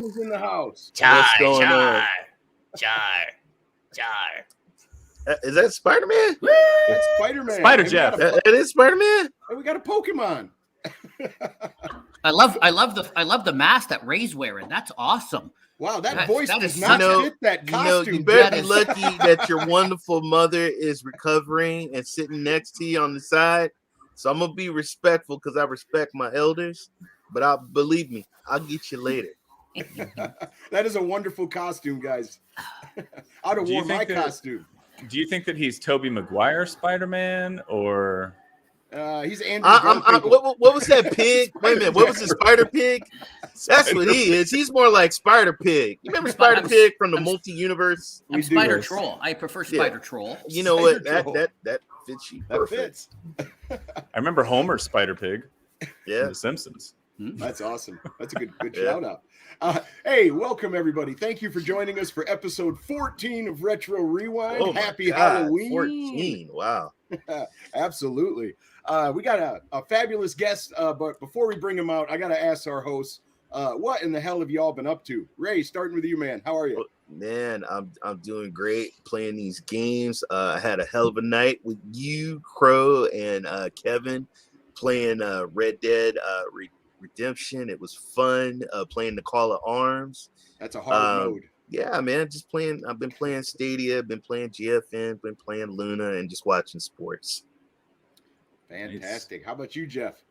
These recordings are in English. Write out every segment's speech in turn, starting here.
is in the house. What's going on? Is that Spider-Man? That's Spider-Man. Spider Jeff. It is Spider-Man. And we got a Pokemon. I love the mask that Ray's wearing. That's awesome. Wow, that voice that does is not such a- fit that costume. You better That be is- lucky that your wonderful mother is recovering and sitting next to you on the side. So I'm gonna be respectful because I respect my elders. But believe me, I'll get you later. That is a wonderful costume, guys. I'd have Do you worn my think that- costume. Do you think that he's Tobey Maguire Spider-Man or He's Andrew. What was that pig? Wait a minute. What was the Spider Pig? That's what he is. He's more like Spider Pig. You remember Spider Pig from the multi-universe? I'm Spider Troll. I prefer Spider Troll. You know what? Spider That fits you That perfect. fits. I remember Homer Spider Pig Yeah. from The Simpsons. That's awesome. That's a good Yeah. shout out. Hey, welcome everybody. Thank you for joining us for episode 14 of Retro Rewind. Oh my Happy God, Halloween. 14. Wow. Absolutely. We got a fabulous guest, but before we bring him out, I got to ask our hosts, what in the hell have y'all been up to? Ray, starting with you, man. How are you? Man, I'm doing great playing these games. I had a hell of a night with you, Crow, and Kevin playing Red Dead Redemption. It was fun playing the Call of Arms. That's a hard mode. Yeah, man, just playing. I've been playing Stadia, been playing GFN, been playing Luna, and just watching sports. Fantastic. How about you, Jeff?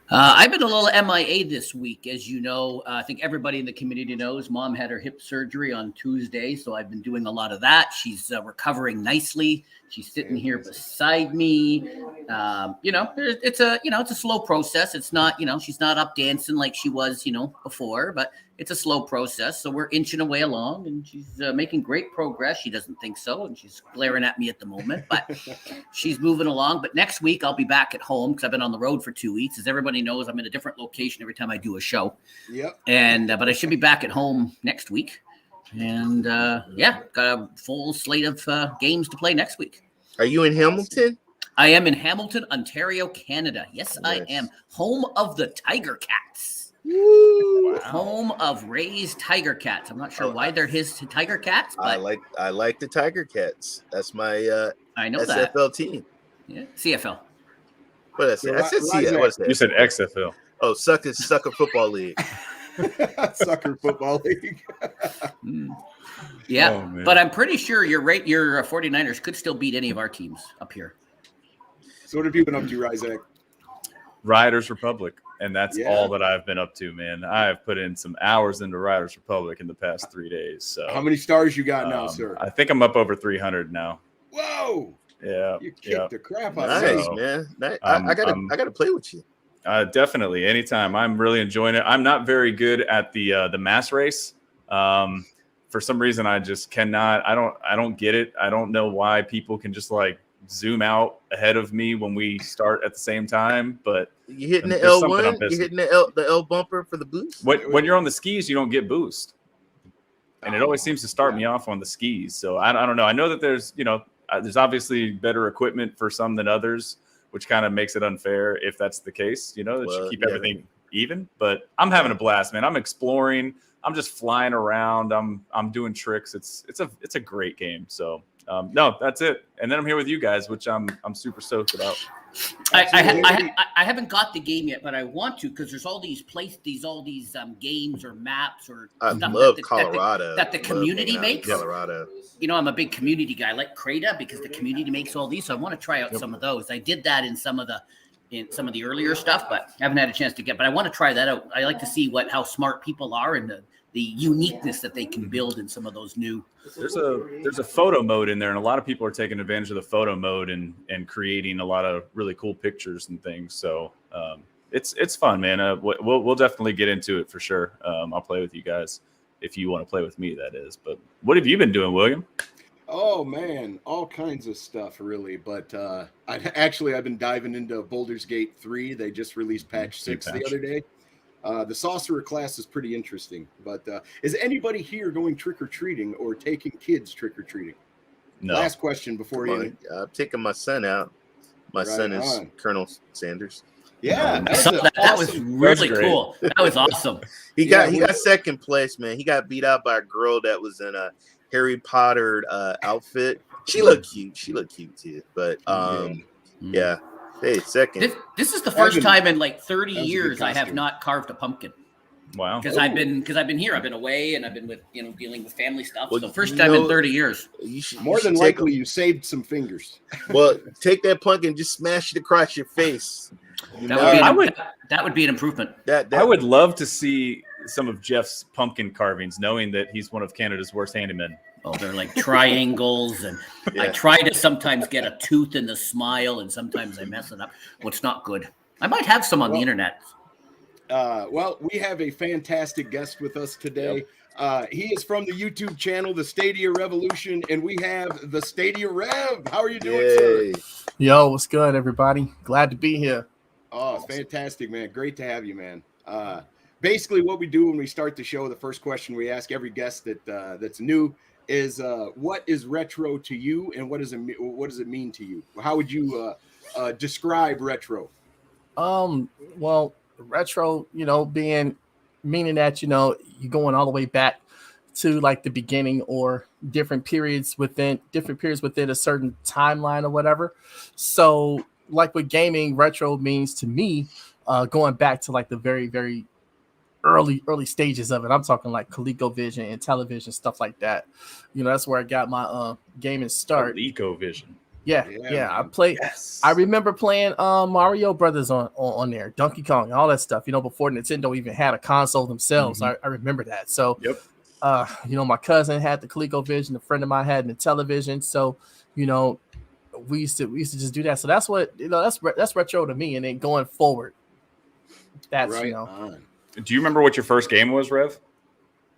I've been a little MIA this week, as you know. I think everybody in the community knows Mom had her hip surgery on Tuesday, so I've been doing a lot of that. She's recovering nicely. She's sitting here beside me. It's a slow process. It's not, she's not up dancing like she was, before, but it's a slow process. So we're inching away along, and she's making great progress. She doesn't think so, and she's glaring at me at the moment, but she's moving along. But next week I'll be back at home because I've been on the road for 2 weeks. As everybody knows, I'm in a different location every time I do a show. Yep. And but I should be back at home next week. And got a full slate of games to play next week. Are you in Hamilton? I am in Hamilton, Ontario, Canada. Yes, nice. I am. Home of the Tiger Cats. Woo! Wow. Home of Ray's Tiger Cats. I'm not sure why they're his Tiger Cats, but I like the Tiger Cats. That's my I know SFL that. team. Yeah, CFL. What did I say? I said CFL. What's that? You said XFL. Oh, Sucker Football League. Sucker Football League. Yeah, Oh, man. but I'm pretty sure your 49ers could still beat any of our teams up here. So what have you been up to, Ryzak? Riders Republic. And that's Yeah. all that I've been up to, man. I have put in some hours into Riders Republic in the past 3 days. So How many stars you got now, sir? I think I'm up over 300 now. Whoa! Yeah. You kicked yeah. the crap out of Nice, me. man. I gotta play with you. Definitely, anytime. I'm really enjoying it. I'm not very good at the mass race. For some reason, I just cannot. I don't get it. I don't know why people can just like zoom out ahead of me when we start at the same time. But You hitting the there's something I'm L1? You missing. hitting the L bumper for the boost? When you're on the skis, you don't get boost, and it always seems to start me off on the skis. So I don't know. I know that there's there's obviously better equipment for some than others, which kind of makes it unfair if that's the case. That you keep everything even. But I'm having a blast, man. I'm exploring. I'm just flying around. I'm doing tricks. It's a great game. So no, that's it. And then I'm here with you guys, which I'm super stoked about. I haven't got the game yet, but I want to because there's all these games or maps or I stuff love Colorado. that the community makes. Colorado. I'm a big community guy. I like Crata because the community makes all these, so I want to try out some of those. I did that in some of the earlier stuff, but I haven't had a chance to get. But I want to try that out. I like to see how smart people are and the uniqueness that they can build in some of those new. There's a photo mode in there, and a lot of people are taking advantage of the photo mode and creating a lot of really cool pictures and things. So it's fun, man. We'll definitely get into it for sure. I'll play with you guys if you want to play with me, that is. But what have you been doing, William? Oh man, all kinds of stuff really. But I've been diving into Baldur's Gate 3. They just released patch 6 the other day. The sorcerer class is pretty interesting. But is anybody here going trick-or-treating or taking kids trick-or-treating? No. Last question before you. I'm taking my son out. My son is on. Colonel Sanders. Yeah, I saw that. That was really cool. That was awesome. He got second place, man. He got beat out by a girl that was in a Harry Potter outfit. She looked cute. She looked cute too. But yeah. Hey, second. This is the first time in like 30 years I have not carved a pumpkin. Wow. Because I've been here. I've been away, and I've been with dealing with family stuff. Well, so first time in 30 years. More than likely, you saved some fingers. Well, take that pumpkin, and just smash it across your face. That would be an improvement. I would love to see some of Jeff's pumpkin carvings, knowing that he's one of Canada's worst handymen. Oh, they're like triangles, and I try to sometimes get a tooth in the smile, and sometimes I mess it up. Well, it's not good. I might have some on the internet. Well, we have a fantastic guest with us today. He is from the YouTube channel, the Stadia Revolution, and we have the Stadia Rev. How are you doing, sir? Yo, what's good, everybody? Glad to be here. Oh, fantastic, man. Great to have you, man. Basically, what we do when we start the show, the first question we ask every guest that's new is, what is retro to you, and what does it mean to you? How would you describe retro? Well, retro, meaning that, you're going all the way back to like the beginning or different periods within a certain timeline or whatever. So like with gaming, retro means to me, going back to like the very, very early stages of it. I'm talking like ColecoVision and television, stuff like that. That's where I got my gaming start. ColecoVision. Yeah. I played. Yes. I remember playing Mario Brothers on there, Donkey Kong, all that stuff. Before Nintendo even had a console themselves. I remember that. So, my cousin had the ColecoVision, a friend of mine had the television. So, we used to just do that. So that's what that's retro to me. And then going forward, that's right on. Do you remember what your first game was, Rev?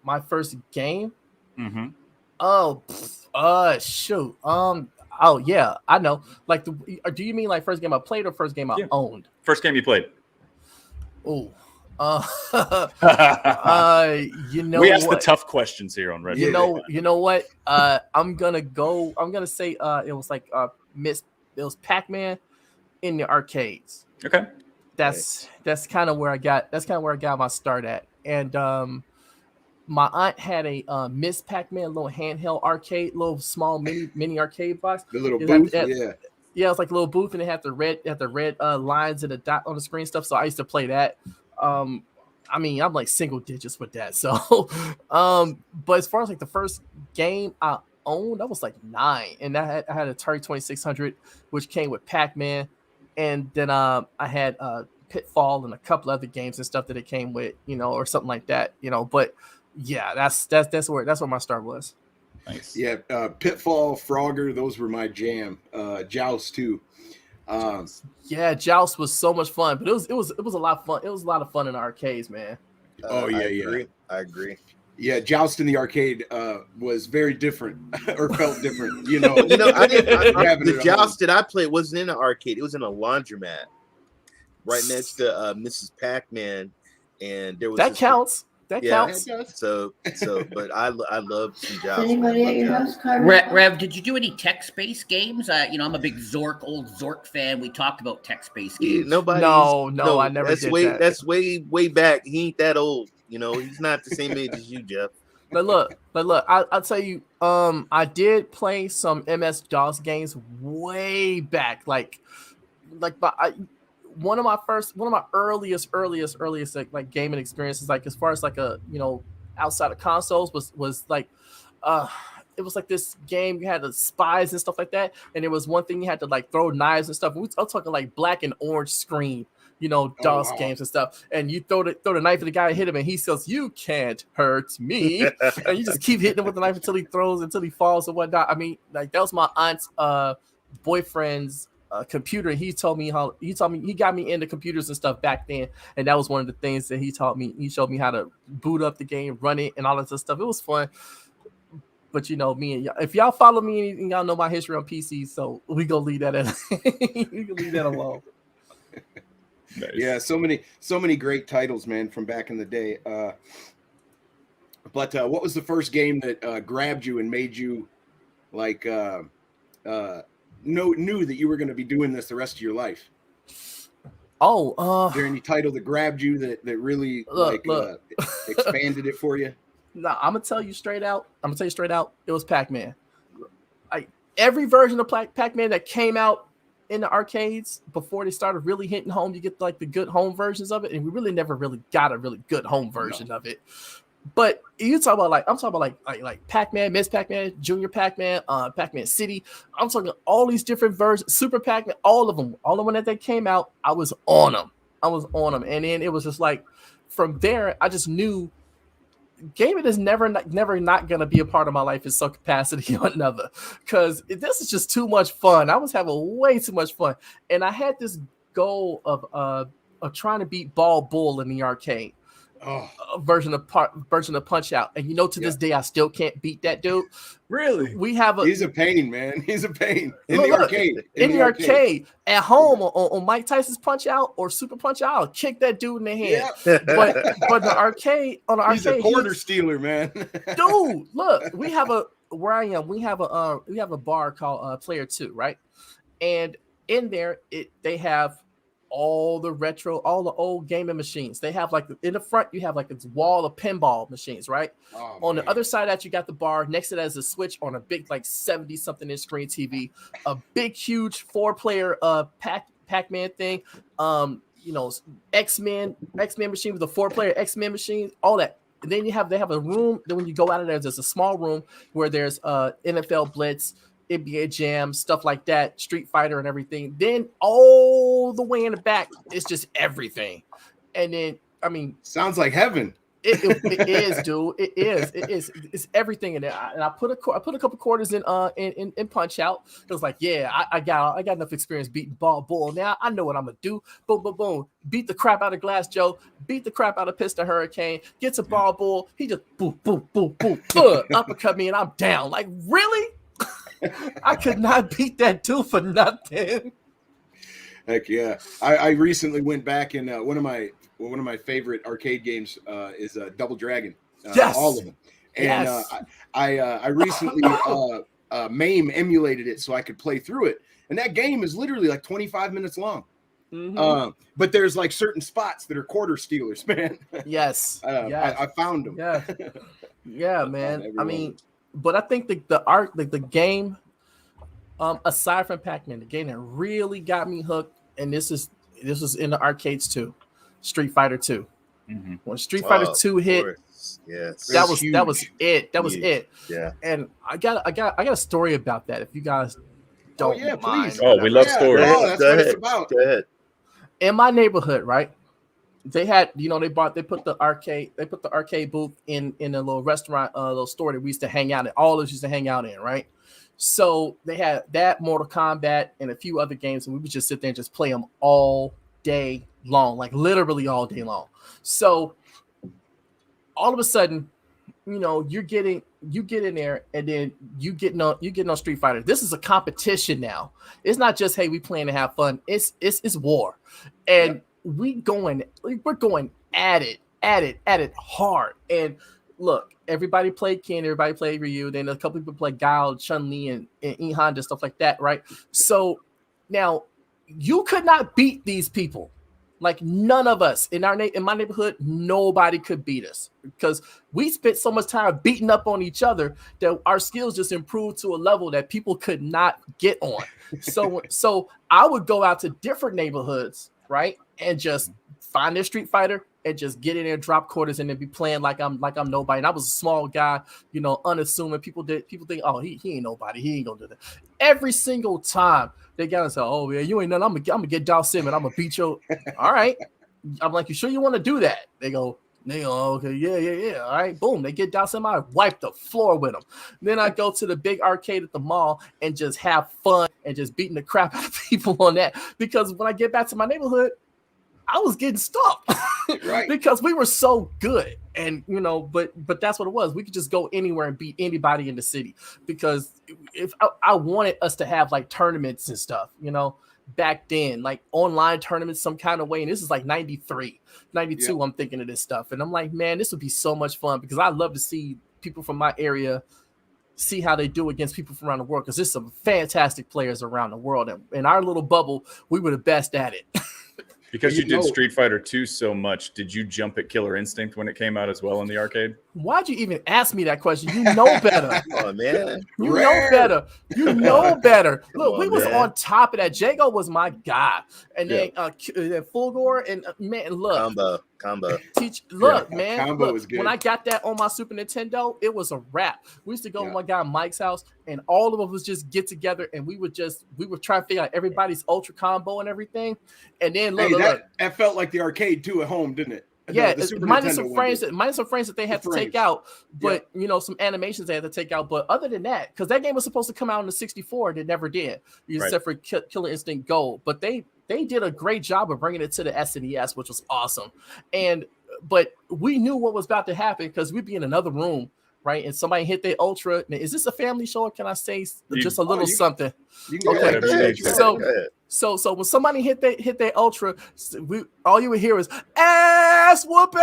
My first game? Mm-hmm. Oh, shoot. Oh yeah, I know. Like, do you mean like first game I played or first game I owned? First game you played. Oh, we ask the tough questions here on Red. You know what? I'm gonna say it was like it was Pac-Man in the arcades. Okay. That's kind of where I got my start at, and my aunt had a Miss Pac-Man little handheld arcade, little small mini arcade box. The little booth, yeah, it was like a little booth, and it had the red lines and the dot on the screen stuff. So I used to play that. I'm like single digits with that. So, but as far as like the first game I owned, I was like 9, and I had a Atari 2600, which came with Pac-Man, and then I had Pitfall and a couple other games and stuff that it came with, or something like that, but. Yeah, that's where my start was. Nice. Yeah, Pitfall, Frogger, those were my jam. Joust too. Yeah, Joust was so much fun, but it was a lot of fun. It was a lot of fun in the arcades, man. I agree. Yeah, Joust in the arcade was very different or felt different. The Joust that I played wasn't in an arcade. It was in a laundromat right next to Mrs. Pac-Man, and there was that counts. That counts. So, but I love some jobs. Anybody at your house, Rev, did you do any text-based games? I'm a big old Zork fan. We talked about text-based games. No, I never did that. That's way back. He ain't that old. He's not the same age as you, Jeff. But look, I'll tell you, I did play some MS-DOS games way back, one of my earliest like gaming experiences, like as far as like outside of consoles was like it was like this game. You had the spies and stuff like that, and there was one thing you had to like throw knives and stuff. I'm talking like black and orange screen, DOS games and stuff. And you throw the knife at the guy and hit him, and he says, "You can't hurt me," and you just keep hitting him with the knife until he falls and whatnot. I mean, like that was my aunt's boyfriend's computer. He got me into computers and stuff back then, and that was one of the things that he taught me. He showed me how to boot up the game, run it, and all that stuff. It was fun. But me and y'all, if y'all follow me, and y'all know my history on PC, so we gonna leave that alone. Nice. Yeah, so many great titles, man, from back in the day. But what was the first game that grabbed you and made you like knew that you were going to be doing this the rest of your life? Is there any title that grabbed you that really expanded it for you? No, I'm gonna tell you straight out. It was Pac-Man. Like every version of Pac-Man that came out in the arcades before they started really hitting home, you get like the good home versions of it, and we really never really got a really good home version of it. But you talk about I'm talking about like Pac-Man, Miss Pac-Man, Junior Pac-Man, Pac-Man City. I'm talking all these different versions, Super Pac-Man, all of them that they came out. I was on them, and then it was just like from there, I just knew gaming is never not gonna be a part of my life in some capacity or another, because this is just too much fun. I was having way too much fun, and I had this goal of trying to beat Ball Bull in the arcade. Version of Punch Out, and to this day I still can't beat that dude. Really? He's a pain, man. He's a pain in the arcade. In the arcade. At home on Mike Tyson's Punch Out or Super Punch Out, I'll kick that dude in the head. Yeah. But the arcade he's a quarter stealer, man. Dude, look, we have a bar called Player 2, right? And in there they have all the old gaming machines. They have in the front, you have this wall of pinball machines, right? On the other side of that, you got the bar. Next to that is a switch on a big 70-something inch screen TV, a big, huge 4-player Pac-Man thing. X-Men machine with a 4-player X-Men machine, all that. And then they have a room. Then when you go out of there's a small room where there's NFL Blitz, NBA Jam, stuff like that, Street Fighter and everything. Then all the way in the back, it's just everything. And then, sounds like heaven. It is, dude. It is. It's everything in there. And I put a couple quarters in Punch Out. It was like, yeah, I got enough experience beating Ball Bull. Now I know what I'm gonna do. Boom, boom, boom. Beat the crap out of Glass Joe. Beat the crap out of Pistol Hurricane. Gets a Ball Bull. He just boom, boom, boom, boom, uppercut me, and I'm down. Like, really? I could not beat that dude for nothing. Heck yeah! I recently went back and one of my favorite arcade games is Double Dragon. Yes, all of them. And I recently MAME emulated it so I could play through it. And that game is literally 25 minutes long. Mm-hmm. But there's certain spots that are quarter stealers, man. Yes. I found them. Yeah, yeah, man. But I think the game, aside from Pac-Man, the game that really got me hooked, and this is in the arcades too, Street Fighter 2. Mm-hmm. When Street Fighter 2 hit, yes, that was it. That was it. Yeah. And I got a story about that. If you guys don't mind. Please. Oh, we love stories. Oh, that's what it's about. Go ahead. In my neighborhood, right? They had, they put the arcade booth in a little restaurant, little store that we used to hang out in. All of us used to hang out in, right? So they had that, Mortal Kombat, and a few other games, and we would just sit there and just play them all day long, literally all day long. So all of a sudden, you get in there, and then you get on Street Fighter. This is a competition now. It's not just, hey, we playing to have fun. It's war, and we're going at it hard. And look, everybody played Ken, everybody played Ryu, then a couple people played Guile, Chun-Li, and E Honda, stuff like that, right? So now you could not beat these people. None of us in my neighborhood, nobody could beat us, because we spent so much time beating up on each other that our skills just improved to a level that people could not get on. So I would go out to different neighborhoods, right, and just find their Street Fighter and just get in there, drop quarters, and then be playing like I'm nobody. And I was a small guy, unassuming. People think, oh, he ain't nobody. He ain't gonna do that. Every single time they got to say, oh yeah, you ain't nothing. I'm gonna get Dow Sim and I'm gonna beat you. All right. I'm like, you sure you want to do that? They go, okay, yeah. All right, boom. They get Dow Sim. I wipe the floor with them. Then I go to the big arcade at the mall and just have fun and just beating the crap out of people on that. Because when I get back to my neighborhood, I was getting stuck, right? Because we were so good, and but that's what it was. We could just go anywhere and beat anybody in the city, because if I wanted us to have tournaments and stuff, back then, online tournaments some kind of way. And this is 93, 92. Yeah. I'm thinking of this stuff, and I'm like, man, this would be so much fun, because I love to see people from my area see how they do against people from around the world, because there's some fantastic players around the world, and in our little bubble, we were the best at it. Because you did Street Fighter 2 so much, did you jump at Killer Instinct when it came out as well in the arcade? Why'd you even ask me that question? You know better. Oh man, you know better. You know better. Look, we was man. on top of that. Jago was my guy, and then Fulgore and man, look, combo. Man. Combo Look, was good. when I got that on my Super Nintendo, it was a wrap. We used to go to my guy Mike's house, and all of us would just get together, and we would try to figure out everybody's ultra combo and everything. And then that felt like the arcade too at home, didn't it? Yeah, minus some frames that they had to take out, but some animations they had to take out. But other than that, because that game was supposed to come out in the 64, and it never did, except for Killer Instinct Gold. But they did a great job of bringing it to the SNES, which was awesome. But we knew what was about to happen because we'd be in another room, right? And somebody hit their ultra. Now, is this a family show? Or can I say just a little something? Okay. So when somebody hit their ultra, all you would hear is ass whooping,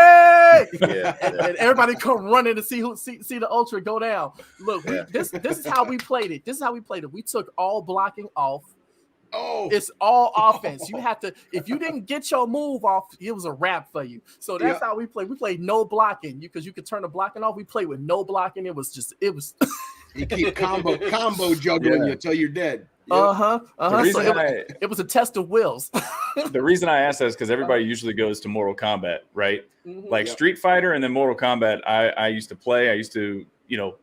and everybody come running to see the ultra go down. Look, this is how we played it. We took all blocking off. Oh, it's all offense. You have to, if you didn't get your move off, it was a wrap for you. So that's how we played. We played no blocking, because you could turn the blocking off. We played with no blocking. It was. You keep combo juggling you till you're dead. So it was a test of wills. The reason I asked that is because everybody usually goes to Mortal Kombat, right? Mm-hmm. Like Street Fighter and then Mortal Kombat. I used to play. I used to,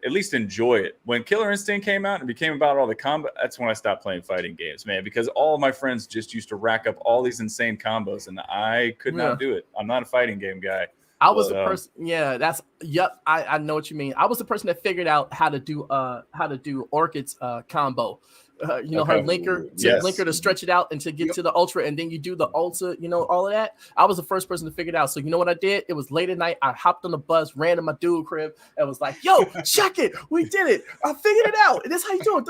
at least enjoy it. When Killer Instinct came out and became about all the combat, that's when I stopped playing fighting games, man. Because all of my friends just used to rack up all these insane combos, and I could not do it. I'm not a fighting game guy. I was the person. Yeah, I know what you mean. I was the person that figured out how to do Orchid's combo. Her linker to stretch it out and to get to the ultra, and then you do the ultra, all of that. I was the first person to figure it out. So you know what I did? It was late at night. I hopped on the bus, ran to my dude crib, and was like, "Yo, check it, we did it! I figured it out. And this is how you do it."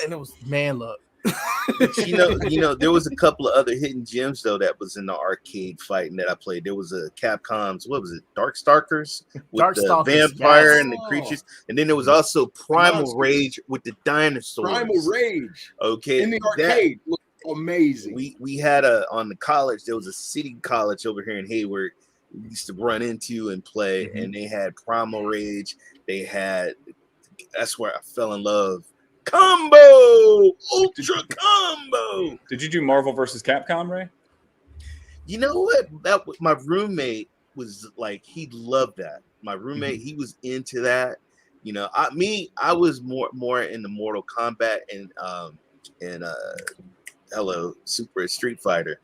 And it was look. There was a couple of other hidden gems though that was in the arcade fighting that I played. There was a Capcom's, what was it, Darkstalkers with the vampire and the creatures, and then there was also Primal Rage with the dinosaurs. Primal Rage, okay, in the arcade, looked amazing. We had on the college. There was a city college over here in Hayward we used to run into and play, and they had Primal Rage. That's where I fell in love. Ultra combo. Did you do Marvel versus Capcom, Ray? You know what? My roommate was like, he loved that. My roommate, he was into that. I was more in the Mortal Kombat and Super Street Fighter.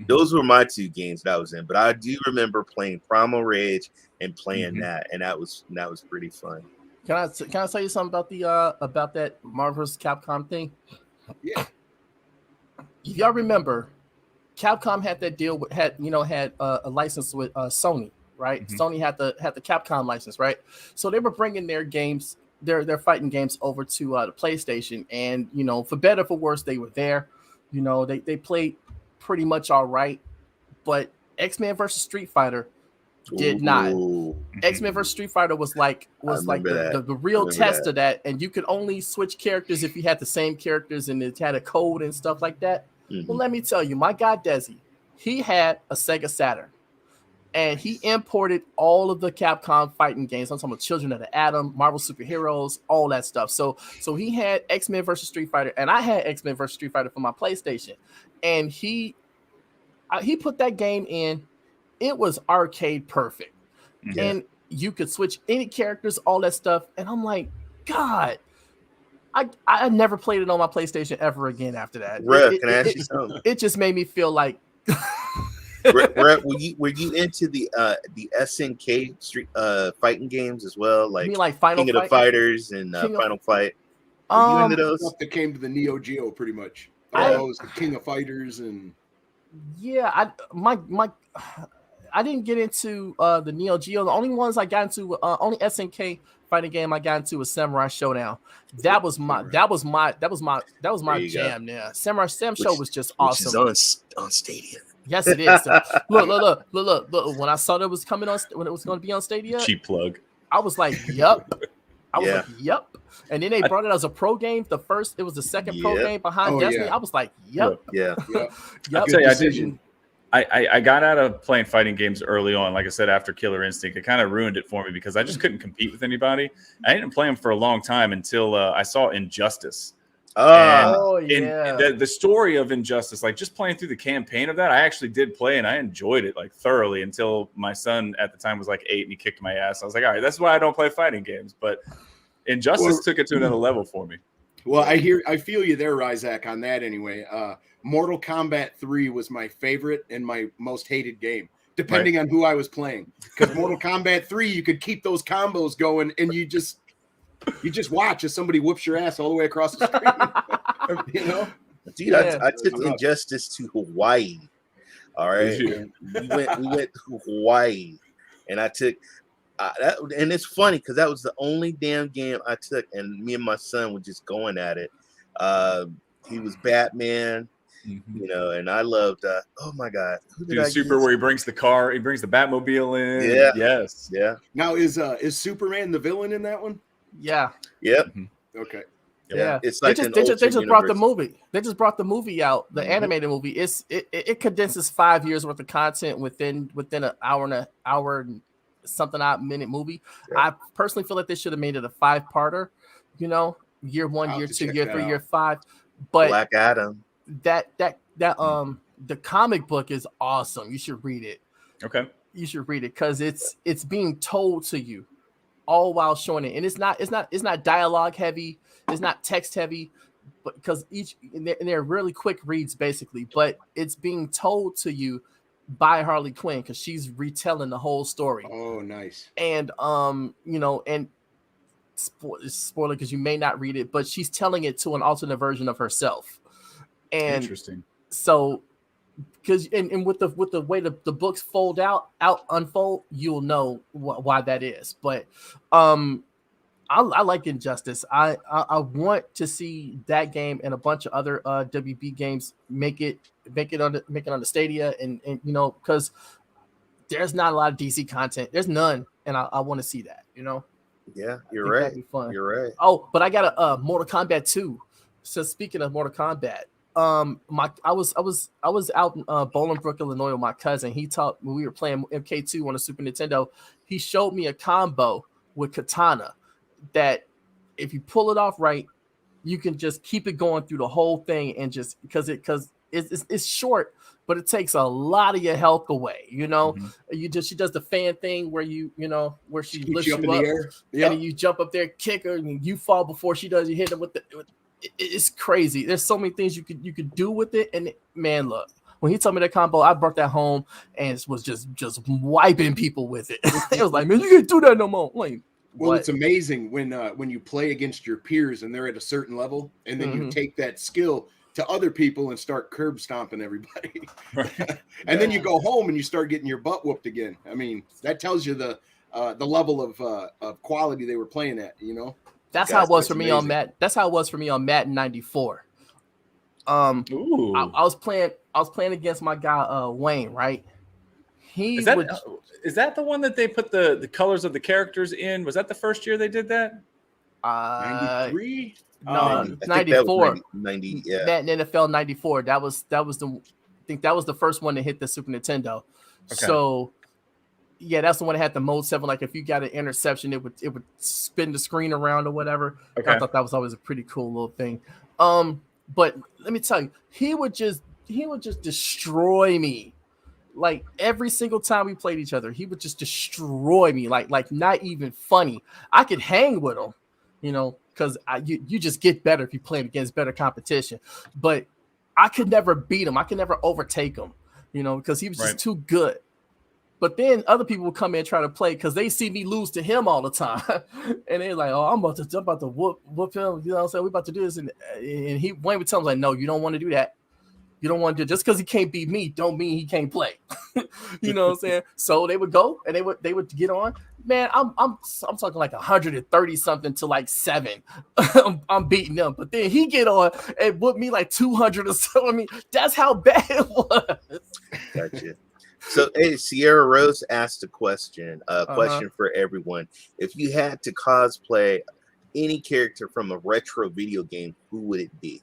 Those were my two games that I was in. But I do remember playing Primal Rage and playing that, and that was pretty fun. Can I tell you something about that Marvel vs. Capcom thing? Yeah. If y'all remember, Capcom had that deal with had a license with Sony, right? Mm-hmm. Sony had the Capcom license, right? So they were bringing their games, their fighting games over to the PlayStation, and for better for worse, they were there. They played pretty much all right, but X-Men versus Street Fighter did not. X-Men vs. Street Fighter was like the real test of that, and you could only switch characters if you had the same characters and it had a code and stuff like that. Well, let me tell you, my guy Desi, he had a Sega Saturn, and he imported all of the Capcom fighting games. I'm talking about Children of the Atom, Marvel Superheroes, all that stuff. So he had X-Men vs. Street Fighter, and I had X-Men vs. Street Fighter for my PlayStation, and he put that game in. It was arcade perfect. And you could switch any characters, all that stuff. And I'm like, God, I never played it on my PlayStation ever again after that. Can I ask you something? It just made me feel like. Were you into the SNK street fighting games as well? Like, you mean like Final King of the Fighters and Final Fight? Were you into those? Stuff that came to the Neo Geo pretty much. Those the King of Fighters and. Yeah, I didn't get into the Neo Geo. The only ones I got into, only SNK fighting game I got into was Samurai Showdown. That was my jam. Yeah, Samurai Show was just awesome. Which is on Stadia. Yes, it is. Look! When I saw that it was coming on, when it was going to be on Stadia, cheap plug. I was like, "Yup." "Yup." And then they brought it as a pro game. It was the second pro game behind Destiny. Yeah. I was like, "Yup." Yeah. I'll tell you, I got out of playing fighting games early on. Like I said, after Killer Instinct, it kind of ruined it for me because I just couldn't compete with anybody. I didn't play them for a long time until I saw Injustice. And the story of Injustice, like just playing through the campaign of that, I actually did play and I enjoyed it like thoroughly until my son at the time was like 8 and he kicked my ass. I was like, all right, that's why I don't play fighting games. But Injustice took it to another level for me. Well, I feel you there, Ryzak, on that anyway. Mortal Kombat 3 was my favorite and my most hated game, depending on who I was playing. Because Mortal Kombat 3, you could keep those combos going, and you just watch as somebody whoops your ass all the way across the screen. You know, dude, I took Injustice to Hawaii. All right, we went to Hawaii, and I took. And it's funny because that was the only damn game I took, and me and my son were just going at it. He was Batman, you know, and I loved. Oh my God, where he brings the car, he brings the Batmobile in. Yeah, yes, yeah. Now is Superman the villain in that one? Yeah. Yep. Okay. Yeah, it's like they just brought the movie. They just brought the movie out, the animated movie. It condenses 5 years worth of content within an hour and something odd minute movie. Yeah. I personally feel like they should have made it a 5-parter, you know, year 1, year 2, year 3, year 5. But Black Adam, the comic book is awesome. You should read it. Okay. You should read it because it's being told to you all while showing it. And it's not dialogue heavy, it's not text heavy, but because they're really quick reads basically, but it's being told to you by Harley Quinn because she's retelling the whole story. Oh, nice. And you know, and spoiler because you may not read it, but she's telling it to an alternate version of herself. And interesting. So because and with the way the books unfold, you'll know why that is. But I like Injustice. I want to see that game and a bunch of other WB games make it on the Stadia and you know, because there's not a lot of DC content. There's none, and I want to see that. You know. Yeah, you're right. That'd be fun. You're right. Oh, but I got a Mortal Kombat 2. So speaking of Mortal Kombat, I was out in Bolingbrook, Illinois with my cousin. He taught when we were playing MK2 on the Super Nintendo. He showed me a combo with Katana that if you pull it off right, you can just keep it going through the whole thing and just because it's short, but it takes a lot of your health away. You know, she does the fan thing where you know where she lifts you up in the air, and then you jump up there, kick her, and you fall before she does. You hit her with it's crazy. There's so many things you could do with it. And man, look, when he told me that combo, I brought that home and was just wiping people with it. It was like, man, you can't do that no more. Like, well, it's amazing when you play against your peers and they're at a certain level, and then you take that skill to other people and start curb stomping everybody. And then you go home and you start getting your butt whooped again. I mean, that tells you the level of quality they were playing at, you know. That's how it was for me on Madden. That's how it was for me on Madden 94. I was playing against my guy Wayne, right? Is that the one that they put the colors of the characters in? Was that the first year they did that? 93? No, 94. 90, yeah. Madden NFL 94. That was the first one to hit the Super Nintendo. Okay. So yeah, that's the one that had the mode 7. Like if you got an interception, it would spin the screen around or whatever. Okay. I thought that was always a pretty cool little thing. But let me tell you, he would just destroy me. Like every single time we played each other, he would just destroy me. Like not even funny. I could hang with him, you know, because you just get better if you play against better competition. But I could never beat him. I could never overtake him, you know, because he was just too good. But then other people would come in and try to play because they see me lose to him all the time. And they're like, oh, I'm about to whoop him. You know what I'm saying? We're about to do this. And Wayne would tell him, like, no, you don't want to do that. You don't want to do just because he can't beat me don't mean he can't play. You know what I'm saying? So they would go and they would get on. Man, I'm talking like 130 something to like 7. I'm beating them. But then he get on and whoop me like 200 or so. I mean, that's how bad it was. Gotcha. So, hey, Sierra Rose asked a question for everyone. If you had to cosplay any character from a retro video game, who would it be?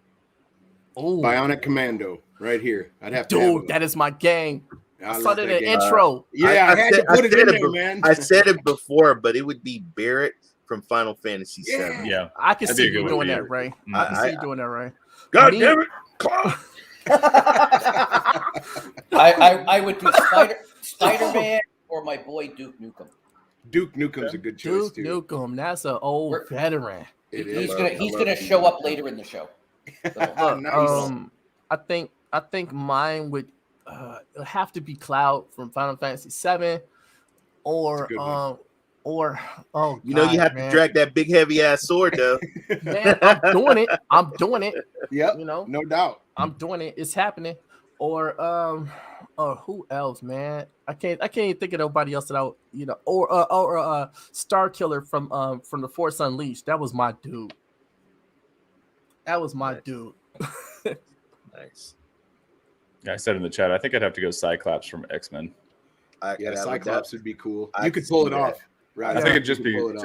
Oh, Bionic Commando, right here. I'd have to. dude, that is my game. I saw love that in that the game. intro. Yeah, I had to put it in there, man. I said it before, but it would be Barrett from Final Fantasy VII. Yeah, I can that'd see be a good you one doing for that, you. Ray. I can see you doing that, Ray. God Me- damn it! Come on. I would do Spider-Man or my boy Duke Nukem. Duke Nukem's a good choice Duke too. Nukem, that's an old veteran. It He's is. gonna show up later in the show. So, Nice. I think mine would have to be Cloud from Final Fantasy VII, or That's a good one. oh, You know you have to drag that big heavy ass sword though. Man, I'm doing it. I'm doing it. Yep. You know, No doubt. I'm doing it. It's happening. Or who else, man? I can't even think of nobody else that or Star Killer from the Force Unleashed. That was my dude. That was my dude. Nice. Yeah, I said in the chat, I think I'd have to go Cyclops from X-Men. Yeah, Cyclops would be cool. I You could could pull see it that. off. Right. I think it'd just You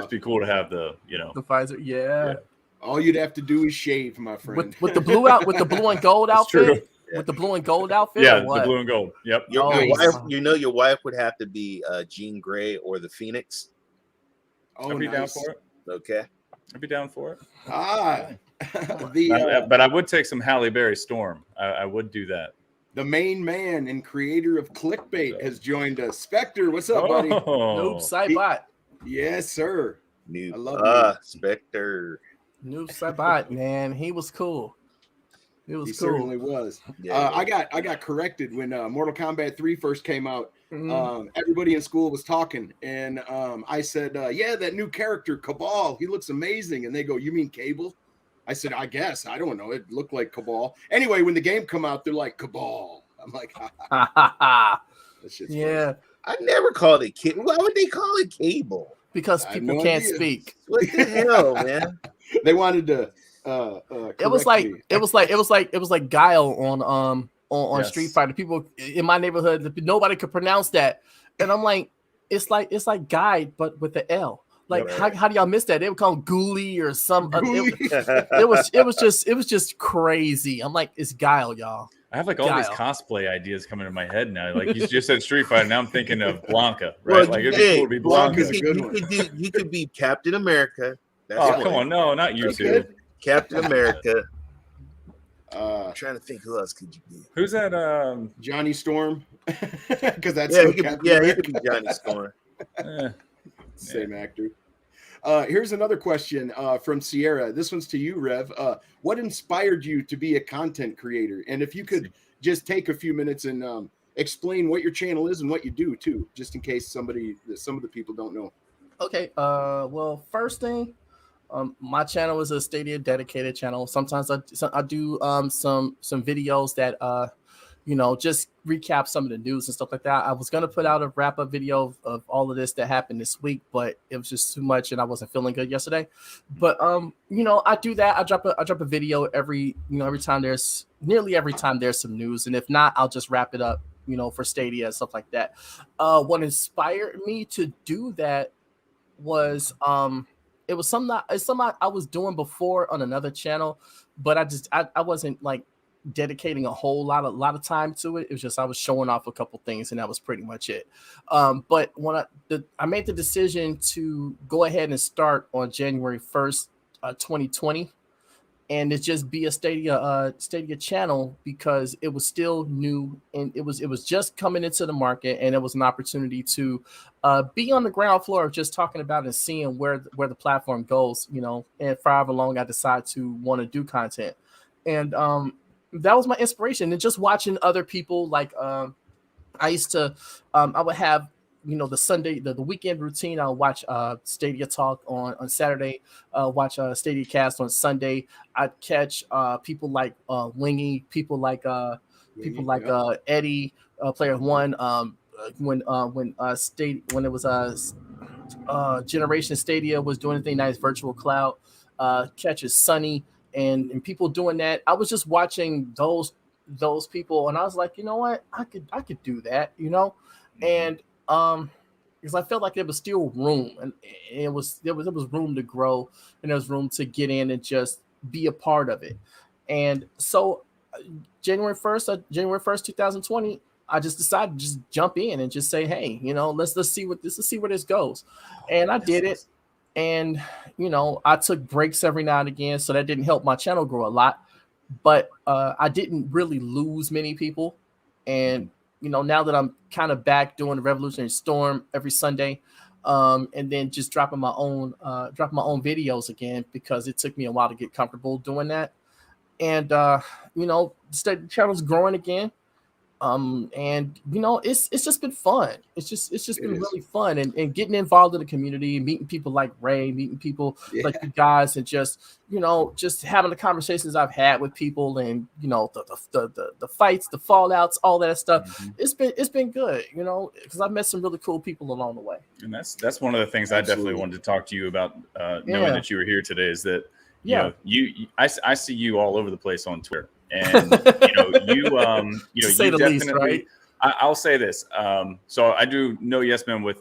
be cool to have the The Pfizer, yeah. all you'd have to do is shave, my friend. With the blue and gold It's outfit. true. With the blue and gold outfit. Yeah, or what? the blue and gold. Yep. Your Nice. wife, your wife would have to be Jean Grey or the Phoenix. Oh, I'd be down nice. for it. Okay. I'd be down for it. The But I would take some Halle Berry Storm. I would do that. the main man and creator of Clickbait has joined us. Spectre, what's up, buddy? Noob Oh, Saibot. Yes, sir. New I love Spectre. Noob Saibot, man. He was cool. It was He cool. certainly was. Yeah. I got corrected when Mortal Kombat 3 first came out. Mhm. Everybody in school was talking, and I said, "Yeah, that new character Cabal, he looks amazing." And they go, "You mean Cable?" I said, "I guess. I don't know. It looked like Cabal." Anyway, when the game come out, they're like Cabal. I'm like, that shit's Yeah, I never called it Cable. Why would they call it Cable? because I have people no can't idea. speak. What the hell, man? funny. They wanted to. It was like Guile on Yes. Street Fighter. People in my neighborhood, nobody could pronounce that, and I'm like, it's like guide but with the L. Like, Yep. how do y'all miss that? They would call him Ghoulie or some. Ghoulie. It was just crazy. I'm like, it's Guile, y'all. I have like all these cosplay ideas coming in my head now. Like you just said Street Fighter. Now I'm thinking of Blanca, right? Well, like it'd be hey, cool to be Blanca. Blanca's a good one. You could be Captain America. That's Oh, one. come on. No, not you That's two. good. Captain America. I'm trying to think who else could you be? Who's that? Johnny Storm, because that's Yeah, who he could, Captain he America- could be Johnny Storm. Same actor. Here's another question from Sierra. This one's to you, Rev. What inspired you to be a content creator? And if you could just take a few minutes and explain what your channel is and what you do too, just in case some of the people don't know. Okay. Well, first thing, my channel is a Stadia dedicated channel. Sometimes I do some videos that just recap some of the news and stuff like that. I was gonna put out a wrap up video of all of this that happened this week, but it was just too much and I wasn't feeling good yesterday. But I do that. I drop a video every time nearly every time there's some news, and if not, I'll just wrap it up, for Stadia and stuff like that. What inspired me to do that was it was something I was doing before on another channel, but I wasn't like dedicating a whole lot of time to it. It was just I was showing off a couple things and that was pretty much it. But when I made the decision to go ahead and start on January 1st, 2020, and it just be a Stadia channel because it was still new and it was just coming into the market, and it was an opportunity to be on the ground floor of just talking about and seeing where the platform goes, and for however long I decide to want to do content. And that was my inspiration. And just watching other people, like I used to I would have the Sunday, the weekend routine. I'll watch Stadia Talk on Saturday, watch Stadia Cast on Sunday. I'd catch people like Wingy, people like Eddie, Player One. When it was Generation Stadia was doing anything nice, Virtual Cloud, catches Sunny, and people doing that. I was just watching those people, and I was like, you know what, I could do that, and because I felt like there was still room, and there was room to grow, and there was room to get in and just be a part of it. And so January 1st, 2020, I just decided to just jump in and just say, hey, let's see where this goes. And I did it. And, I took breaks every now and again. So that didn't help my channel grow a lot. But I didn't really lose many people. And, now that I'm kind of back doing the Revolutionary Storm every Sunday, and then just dropping my own videos again, because it took me a while to get comfortable doing that. And, the channel's growing again. And it's just been fun. It's just been really fun, and getting involved in the community, meeting people like Ray, meeting people like you guys, and just having the conversations I've had with people, and the fights, the fallouts, all that stuff. It's been good, because I've met some really cool people along the way. And that's one of the things I definitely wanted to talk to you about, knowing that you were here today, is that I see you all over the place on Twitter. And you say the definitely, least, right? I'll say this. So I do know Yes Men with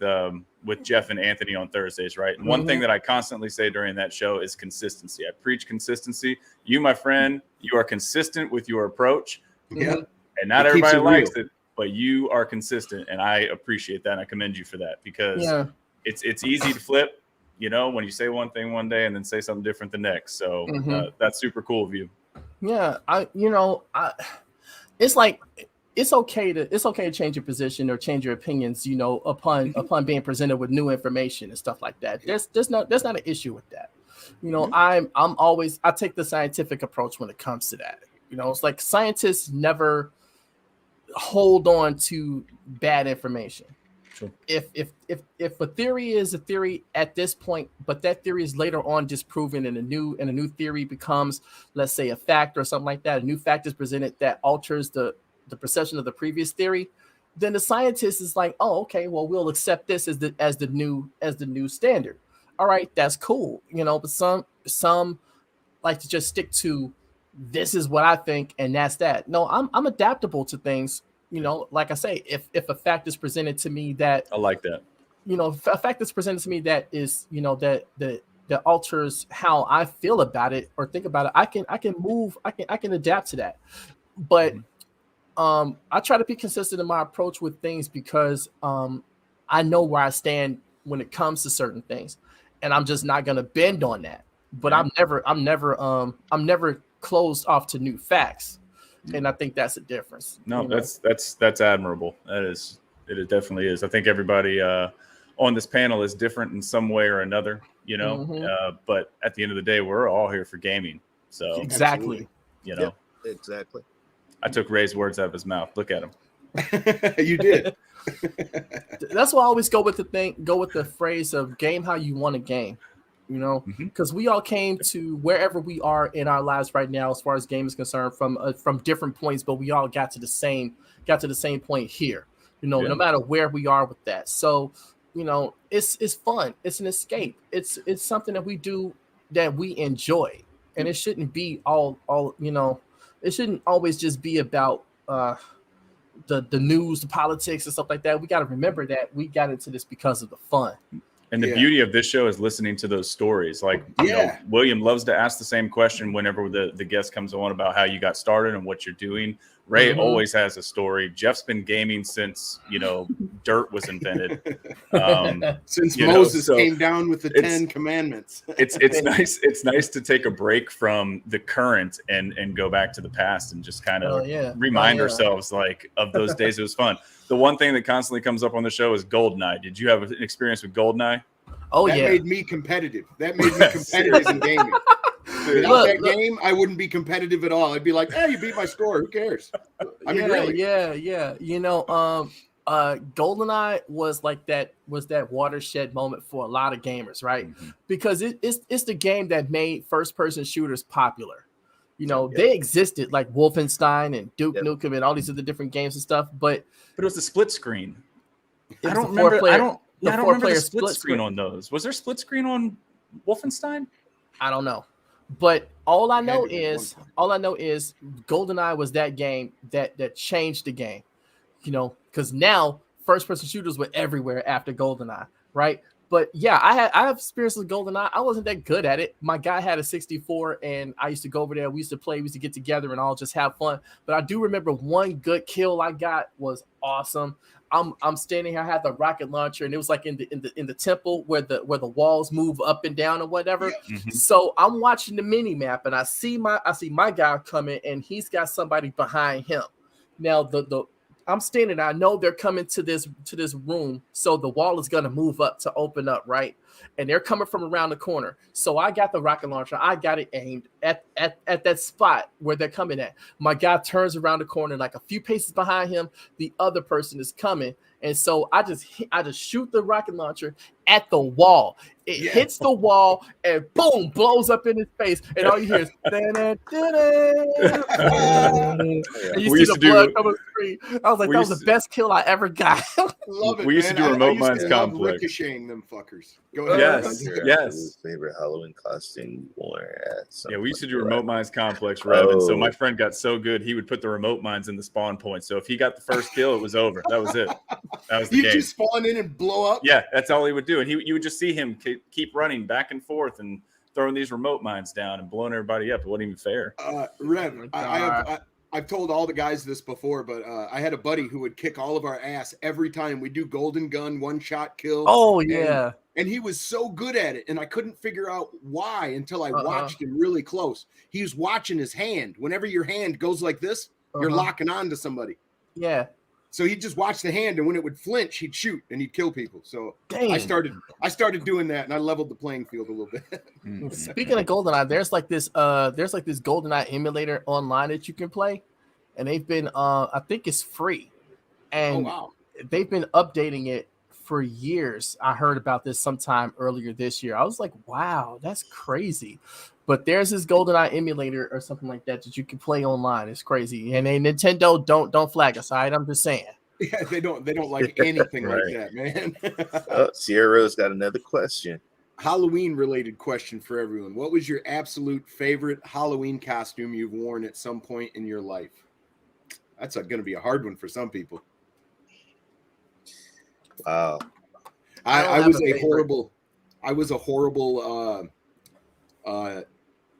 Jeff and Anthony on Thursdays, right? And one thing that I constantly say during that show is consistency. I preach consistency. You, my friend, you are consistent with your approach. Yeah. And not everybody likes it, but you are consistent, and I appreciate that. And I commend you for that, because it's easy to flip, when you say one thing one day and then say something different the next. So that's super cool of you. Yeah, it's like it's okay to change your position or change your opinions, upon being presented with new information and stuff like that. There's not an issue with that. I take the scientific approach when it comes to that. It's like scientists never hold on to bad information. Sure. If a theory is a theory at this point, but that theory is later on disproven, and a new theory becomes, let's say, a fact or something like that, a new fact is presented that alters the perception of the previous theory, then the scientist is like, oh, okay, well, we'll accept this as the new standard. All right, that's cool, but some like to just stick to, this is what I think, and that's that. No, I'm adaptable to things. Like I say, if a fact is presented to me that I like that, if a fact is presented to me that is, that alters how I feel about it or think about it, I can adapt to that. But I try to be consistent in my approach with things, because I know where I stand when it comes to certain things, and I'm just not gonna bend on that. But I'm never closed off to new facts. And I think that's a difference. No, that's admirable. It definitely is. I think everybody on this panel is different in some way or another, but at the end of the day, we're all here for gaming. So exactly, exactly. I took Ray's words out of his mouth. Look at him. You did. That's why I always go with the phrase of game how you want a game. Because we all came to wherever we are in our lives right now, as far as game is concerned, from different points, but we all got to the same point here. No matter where we are with that. So, it's fun. It's an escape. It's something that we do that we enjoy, and it shouldn't be all. It shouldn't always just be about the news, the politics, and stuff like that. We got to remember that we got into this because of the fun. And the beauty of this show is listening to those stories. Like, William loves to ask the same question whenever the guest comes on about how you got started and what you're doing. Ray always has a story. Jeff's been gaming since, dirt was invented. Since Moses came down with the 10 commandments. It's nice. It's nice to take a break from the current and go back to the past and just kind of remind ourselves of those days. It was fun. The one thing that constantly comes up on the show is GoldenEye. Did you have an experience with GoldenEye? Oh, that made me competitive. That made me competitive in gaming. Without that game, I wouldn't be competitive at all. I'd be like, "Hey, you beat my score. Who cares?" I mean, really. Yeah. GoldenEye was that watershed moment for a lot of gamers, right? Because it's the game that made first-person shooters popular. They existed, like Wolfenstein and Duke Nukem and all these other different games and stuff, but it was the split screen. I don't remember the split screen on those. Was there split screen on Wolfenstein? I don't know. But all I know is GoldenEye was that game that changed the game. Because now first person shooters were everywhere after GoldenEye, right? But yeah, I have experience with GoldenEye. I wasn't that good at it. My guy had a 64, and I used to go over there. We used to play. We used to get together and all just have fun. But I do remember one good kill I got was awesome. I'm standing here. I had the rocket launcher, and it was like in the temple where the walls move up and down or whatever. Yeah. Mhm. So I'm watching the mini map, and I see my guy coming, and he's got somebody behind him. Now I'm standing. I know they're coming to this room, so the wall is gonna move up to open up, right? And they're coming from around the corner. So I got the rocket launcher. I got it aimed at that spot where they're coming at. My guy turns around the corner, like a few paces behind him, the other person is coming, and so I just shoot the rocket launcher at the wall. It hits the wall and boom, blows up in his face, and all you hear is and you see the blood coming free. I was like, that was the best kill I ever got. Love it. We used to do remote mines complex. Ricocheting them fuckers. Go ahead. Yes. Favorite Halloween costume you wore at Yeah, we used to do remote mines complex, Rev. And so Oh. my friend got so good, he would put the remote mines in the spawn point. So if he got the first kill, it was over. That was it. That was the You game. just spawn in and blow up. Yeah, that's all he would do. And you would just see him keep running back and forth and throwing these remote mines down and blowing everybody up. It wasn't even fair. Rev, I've told all the guys this before, but I had a buddy who would kick all of our ass every time we do golden gun, one shot kill. Oh yeah. And he was so good at it, and I couldn't figure out why until I watched him really close. He was watching his hand. Whenever your hand goes like this, you're locking on to somebody. Yeah. So he'd just watch the hand, and when it would flinch, he'd shoot and he'd kill people. So Dang. I started doing that, and I leveled the playing field a little bit. Speaking of GoldenEye, there's like this GoldenEye emulator online that you can play, and they've been I think it's free, and they've been updating it for years. I heard about this sometime earlier this year. I was like, wow, that's crazy. But there's this GoldenEye emulator or something like that you can play online. It's crazy. And Nintendo don't flag us, all right? I'm just saying. Yeah, they don't like anything like that, man. Sierra's got another question. Halloween related question for everyone. What was your absolute favorite Halloween costume you've worn at some point in your life? That's going to be a hard one for some people. Wow. I was a horrible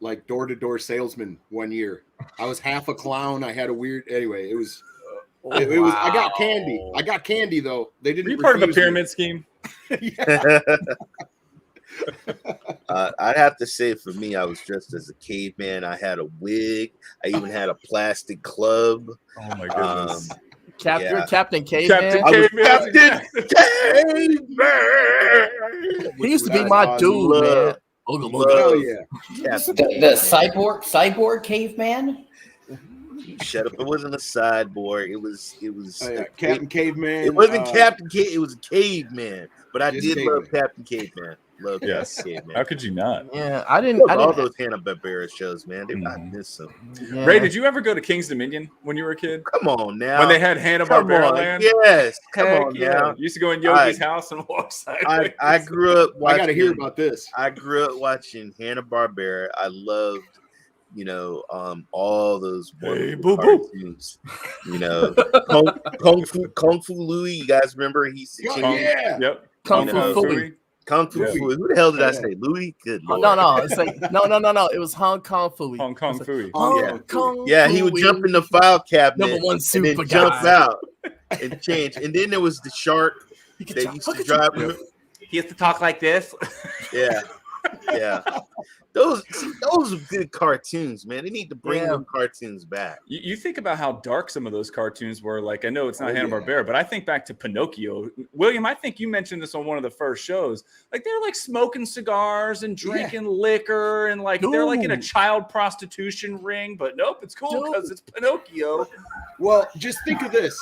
like door-to-door salesman one year. I was half a clown. I had a weird it was I got candy though. They didn't. Were you part of a pyramid scheme? I'd have to say for me, I was dressed as a caveman. I had a wig. I even had a plastic club. Oh my goodness. Captain Caveman. Captain Caveman. He used to be my dude, man. Oh yeah. The cyborg caveman. Shut up! It wasn't a sideboard. It was Captain Caveman. It wasn't Captain Cave. It was a caveman. But I did Caveman. love Captain Caveman. Love Yes. Caveman. How could you not? Yeah, I didn't. All those Hanna-Barbera shows, man. I miss them. Yeah. Ray, did you ever go to King's Dominion when you were a kid? Come on now. When they had Hanna-Barbera Land? Yes. Come Heck on yeah. now. You used to go in Yogi's house and walk sideways. I grew up watching. I got to hear about this. I grew up watching Hanna-Barbera. I loved, all those wonderful cartoons. Kung Fu Louie. You guys remember? Yeah. Yep. Kung Fu Fooey. Kung Fu Fooey. Who the hell did I say? Louis? Good Lord. No. It's like no. It was Hong Kong Fooey. Hong Kong Fooey. Hong Kong. Yeah, he would jump in the file cabinet Number one and super then jump guy. out and change. And then there was the shark that used to drive him. He has to talk like this. Yeah. Those are good cartoons, man. They need to bring them cartoons back. You think about how dark some of those cartoons were. Like, I know it's not Hanna-Barbera, but I think back to Pinocchio. William, I think you mentioned this on one of the first shows. Like, they're like smoking cigars and drinking liquor, and like they're like in a child prostitution ring. But nope, it's cool because it's Pinocchio. Well, just think of this.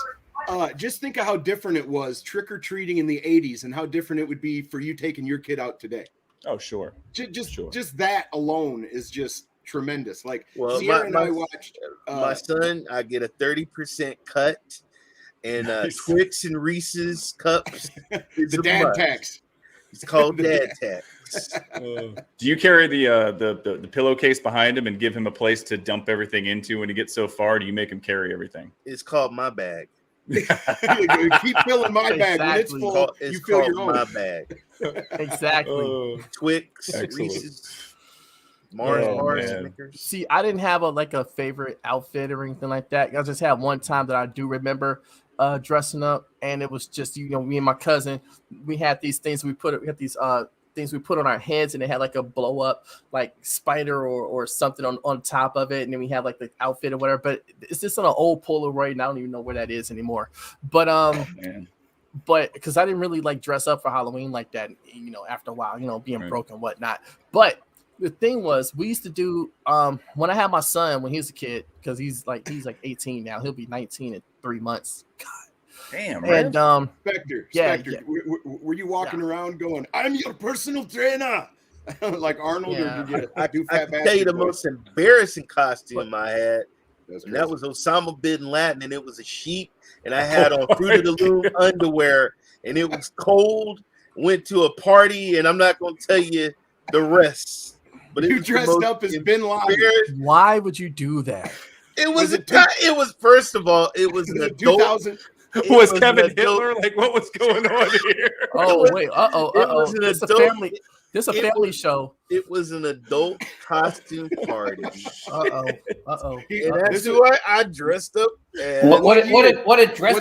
Just think of how different it was trick-or-treating in the 80s and how different it would be for you taking your kid out today. Oh, sure. Just that alone is just tremendous. Like, Sierra and I watched my son. I get a 30% cut, and Twix and Reese's cups. the dad tax. It's called dad tax. Do you carry the pillowcase behind him and give him a place to dump everything into when he gets so far? Do you make him carry everything? It's called my bag. Keep filling my bag. When it's Exactly. full, It's you fill called your own. my bag. Exactly. Twix, Excellent. Reese's, Mars Yeah, bars, man. Snickers. See, I didn't have a favorite outfit or anything like that. I just had one time that I do remember dressing up, and it was just me and my cousin. We had these things we had these things we put on our heads, and it had like a blow up like spider or something on top of it, and then we had like the outfit or whatever. But it's just on an old Polaroid, and I don't even know where that is anymore. But Man. but because I didn't really like dress up for Halloween like that, after a while, being broke and whatnot. But the thing was, we used to do when I had my son when he was a kid, because he's like 18 now. He'll be 19 in 3 months. God. Damn, man. And Spectre, yeah. were you walking around going, "I'm your personal trainer," like Arnold, Yeah. or did you I do can Fat tell you the Bastard voice? most embarrassing costume I had. That's And that crazy. was Osama bin Laden, and it was a sheep, and I had on Fruit of the Loom underwear, and it was cold. Went to a party, and I'm not going to tell you the rest. But it You was the dressed most up as Bin Laden. embarrassing- why would you do that? It was it it was first of all, it was an adult. 2000. It Was an Kevin adult- Hitler? Like, what was going on here? Oh was- wait, It was an It's a adult. family. This a it family was- show. It was an adult costume party, Uh oh. and that's why I dressed up. As What did Was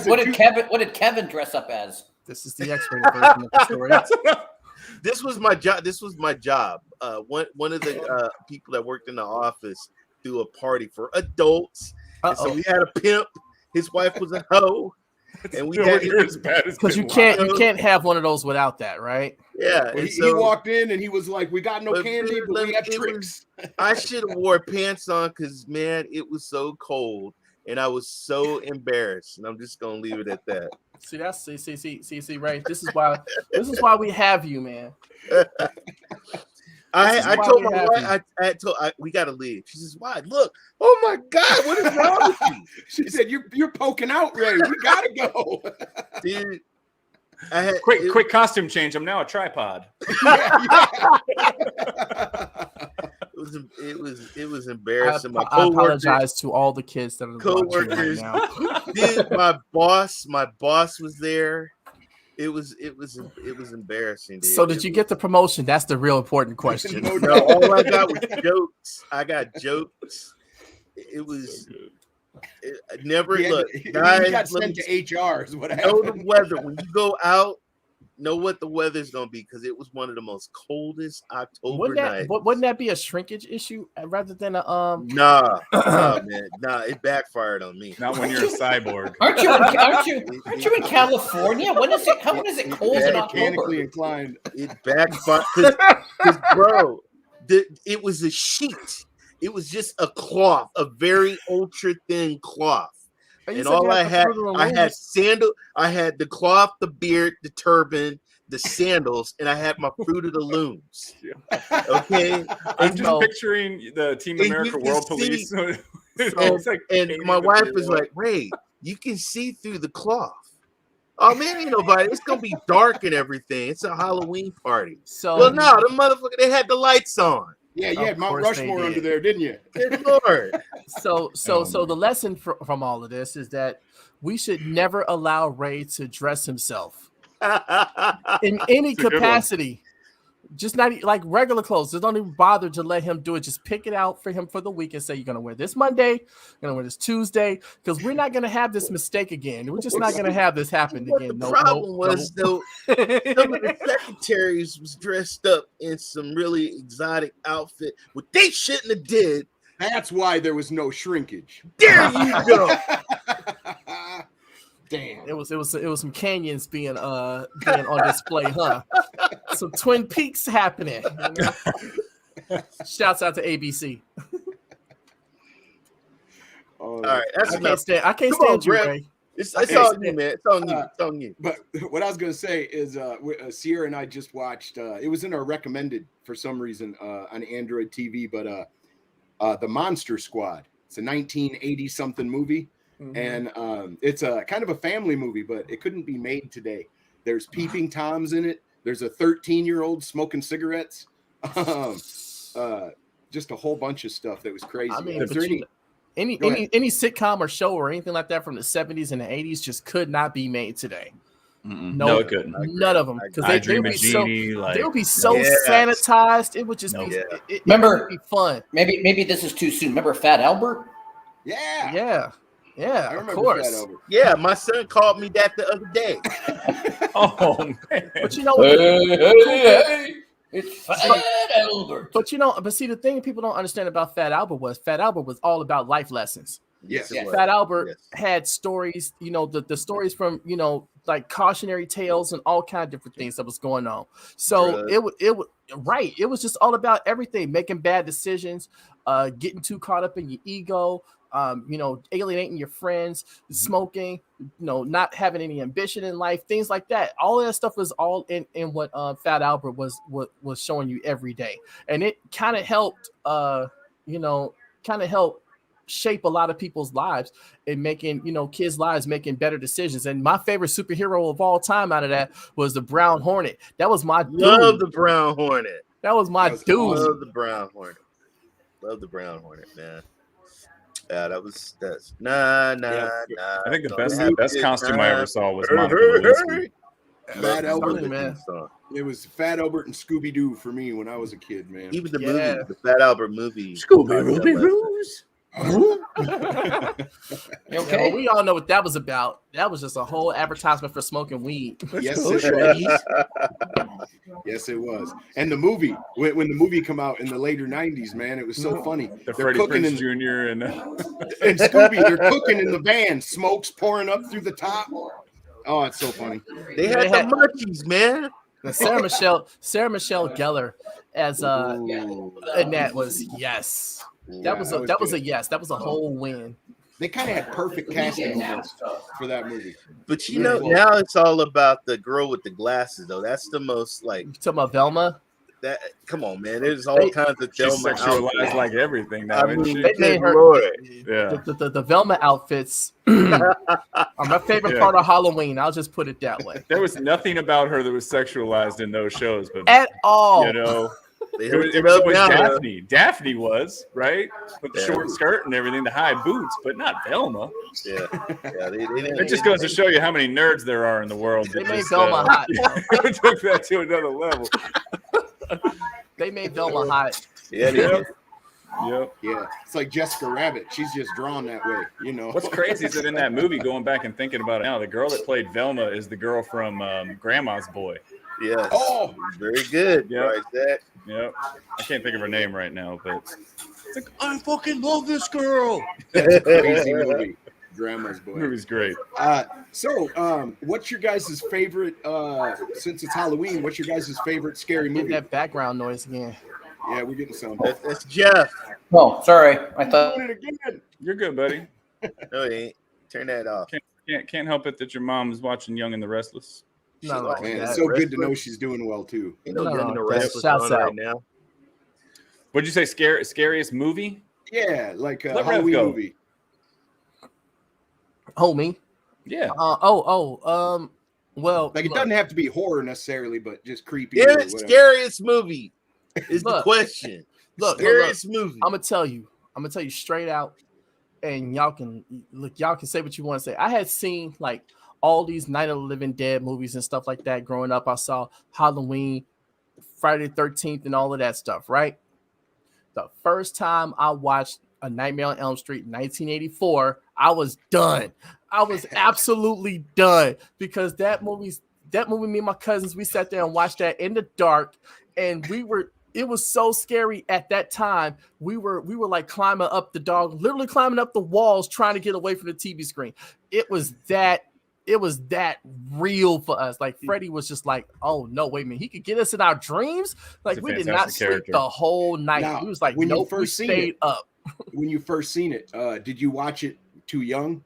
it Kevin dress up as? This is the X-rated version of the story. This was my job. One of the people that worked in the office threw a party for adults. And so we had a pimp. His wife was a hoe, and we had Because you can't have one of those without that, right? Yeah. Well, And he walked in and he was like, "We got no But candy, man, but we have it was- tricks." I should have wore pants on because man, it was so cold, and I was so embarrassed. And I'm just gonna leave it at that. See, Ray. This is why we have you, man. I told my wife, we gotta leave. She says, "Why? Look, oh my God, what is wrong with you?" She said, "You're poking out, Ray. We gotta go." Dude, I had Quick costume change. I'm now a tripod. It was embarrassing. My I apologize to all the kids that are watching right coworkers. now. Dude, my boss was there. It was embarrassing. Dude. So did you get the promotion? That's the real important question. No, all I got was jokes. I got jokes. It was never look. Guys, he got sent to HR. Is what know happened. the weather when you go out. Know what the weather's gonna be because it was one of the most coldest October nights. Wouldn't that be a shrinkage issue rather than a Nah, man, it backfired on me. Not when you're a cyborg. Aren't you in California? When is it cold in Mechanically October? inclined. It backfired because bro, it was a sheet. It was just a cloth, a very ultra thin cloth. And all I had sandal. I had the cloth, the beard, the turban, the sandals, and I had my Fruit of the Looms. Okay, I'm just picturing the Team America World Police. And my wife was like, "Ray, you can see through the cloth." Oh man, ain't nobody. It's gonna be dark and everything. It's a Halloween party. So well, no, the motherfucker they had the lights on. Yeah, you had Mount Rushmore under there, didn't you? Good Lord. So the lesson from all of this is that we should never allow Ray to dress himself in any capacity. Just not like regular clothes. Just don't even bother to let him do it. Just pick it out for him for the week and say, you're going to wear this Monday, you're going to wear this Tuesday, because we're not going to have this mistake again. We're just not going to have this happen again. The problem was, though, some of the secretaries was dressed up in some really exotic outfit, what they shouldn't have did. That's why there was no shrinkage. There you go. Damn. It was some canyons being on display, huh? Some Twin Peaks happening. Shouts out to ABC. All right, that's enough. I can't stand you, Ray. It's on you, man. It's on you. It's on you. But what I was gonna say is, Sierra and I just watched. It was in our recommended for some reason on Android TV, but the Monster Squad. It's a 1980 something movie. Mm-hmm. And it's a kind of a family movie, but it couldn't be made today. There's peeping toms in it. There's a 13-year-old smoking cigarettes. Just a whole bunch of stuff that was crazy. I mean, Any sitcom or show or anything like that from the 70s and the 80s just could not be made today. No, it couldn't. None of them, because they would be so sanitized. It would just be. It would be fun. Maybe this is too soon. Remember Fat Albert? Yeah. I Of remember course. Fat Albert. Yeah, my son called me that the other day. Oh man! But you know what? Hey, it's Fat Albert. But see, the thing people don't understand about Fat Albert was all about life lessons. Yes. Fat Albert had stories, the stories from, like cautionary tales and all kind of different things that was going on. So it was just all about everything, making bad decisions, getting too caught up in your ego, alienating your friends, smoking, not having any ambition in life, things like that. All of that stuff was all in what Fat Albert was showing you every day. And it kind of helped, shape a lot of people's lives and making, kids' lives making better decisions. And my favorite superhero of all time out of that was the Brown Hornet. That was my dude. Love the Brown Hornet. That was my dude. Love the Brown Hornet. Love the Brown Hornet, man. Yeah, that's nah. I think the best costume I ever saw was Monica Lewinsky. Fat Albert, man. It was Fat Albert and Scooby Doo for me when I was a kid, man. Even the movie, the Fat Albert movie. Scooby-Doo. Okay, we all know what that was about. That was just a whole advertisement for smoking weed. Yes, it was. Yes, it was. And the movie, when the movie come out in the later '90s, man, it was so funny. The Freddie Prinze Jr. and Scooby, they're cooking in the van, smoke's pouring up through the top. Oh, it's so funny. They had the munchies, man. Sarah Michelle Gellar as and that was yes. That was a yes. That was a whole win. They kind of had perfect casting for that movie. But now it's all about the girl with the glasses, though. That's the most like. You talking about Velma? That come on, man. There's all kinds of Velma sexualized like everything now. I mean, they made her. The Velma outfits are my favorite part of Halloween. I'll just put it that way. There was nothing about her that was sexualized in those shows, but at all. It was always Daphne. Daphne was, right? With the short skirt and everything, the high boots, but not Velma. Yeah. It just goes to show you how many nerds there are in the world. They made Velma hot. Took that to another level. They made Velma hot. Yeah, they did. Yep. Yeah. It's like Jessica Rabbit. She's just drawn that way, What's crazy is that in that movie, going back and thinking about it now, the girl that played Velma is the girl from Grandma's Boy. Yeah. Oh, very good. Yep. Right, Zach. Yep. I can't think of her name right now, but it's like, I fucking love this girl. That's a crazy movie. Grandma's Boy. The movie's great. So, what's your guys' favorite, since it's Halloween, what's your guys' favorite scary movie? Get that background noise again. Yeah, we're getting some. That's Jeff. Oh, sorry. I thought. Doing it again. You're good, buddy. No, it ain't. Turn that off. Can't help it that your mom is watching Young and the Restless. No, man, it's so good to know she's doing well too. Young and the Restless on right now. What'd you say? Scariest movie? Yeah, like a Let Halloween Rev go. movie. Oh, me? Yeah. Well, Like it doesn't have to be horror necessarily, but just creepy. Yeah, scariest movie is the question. Scariest movie. I'm gonna tell you straight out, and y'all can say what you want to say. I had seen like all these Night of the Living Dead movies and stuff like that growing up. I saw Halloween, Friday the 13th, and all of that stuff, right? The first time I watched A Nightmare on Elm Street in 1984, I was done. I was absolutely done because that movie, me and my cousins, we sat there and watched that in the dark, and it was so scary at that time. We were like literally climbing up the walls, trying to get away from the TV screen. It was that real for us. Like Freddy was just like, oh no, wait a minute, he could get us in our dreams. Like we did not sleep the whole night. Now, He was like, when nope, you first we stayed up. When you first seen it, did you watch it too young?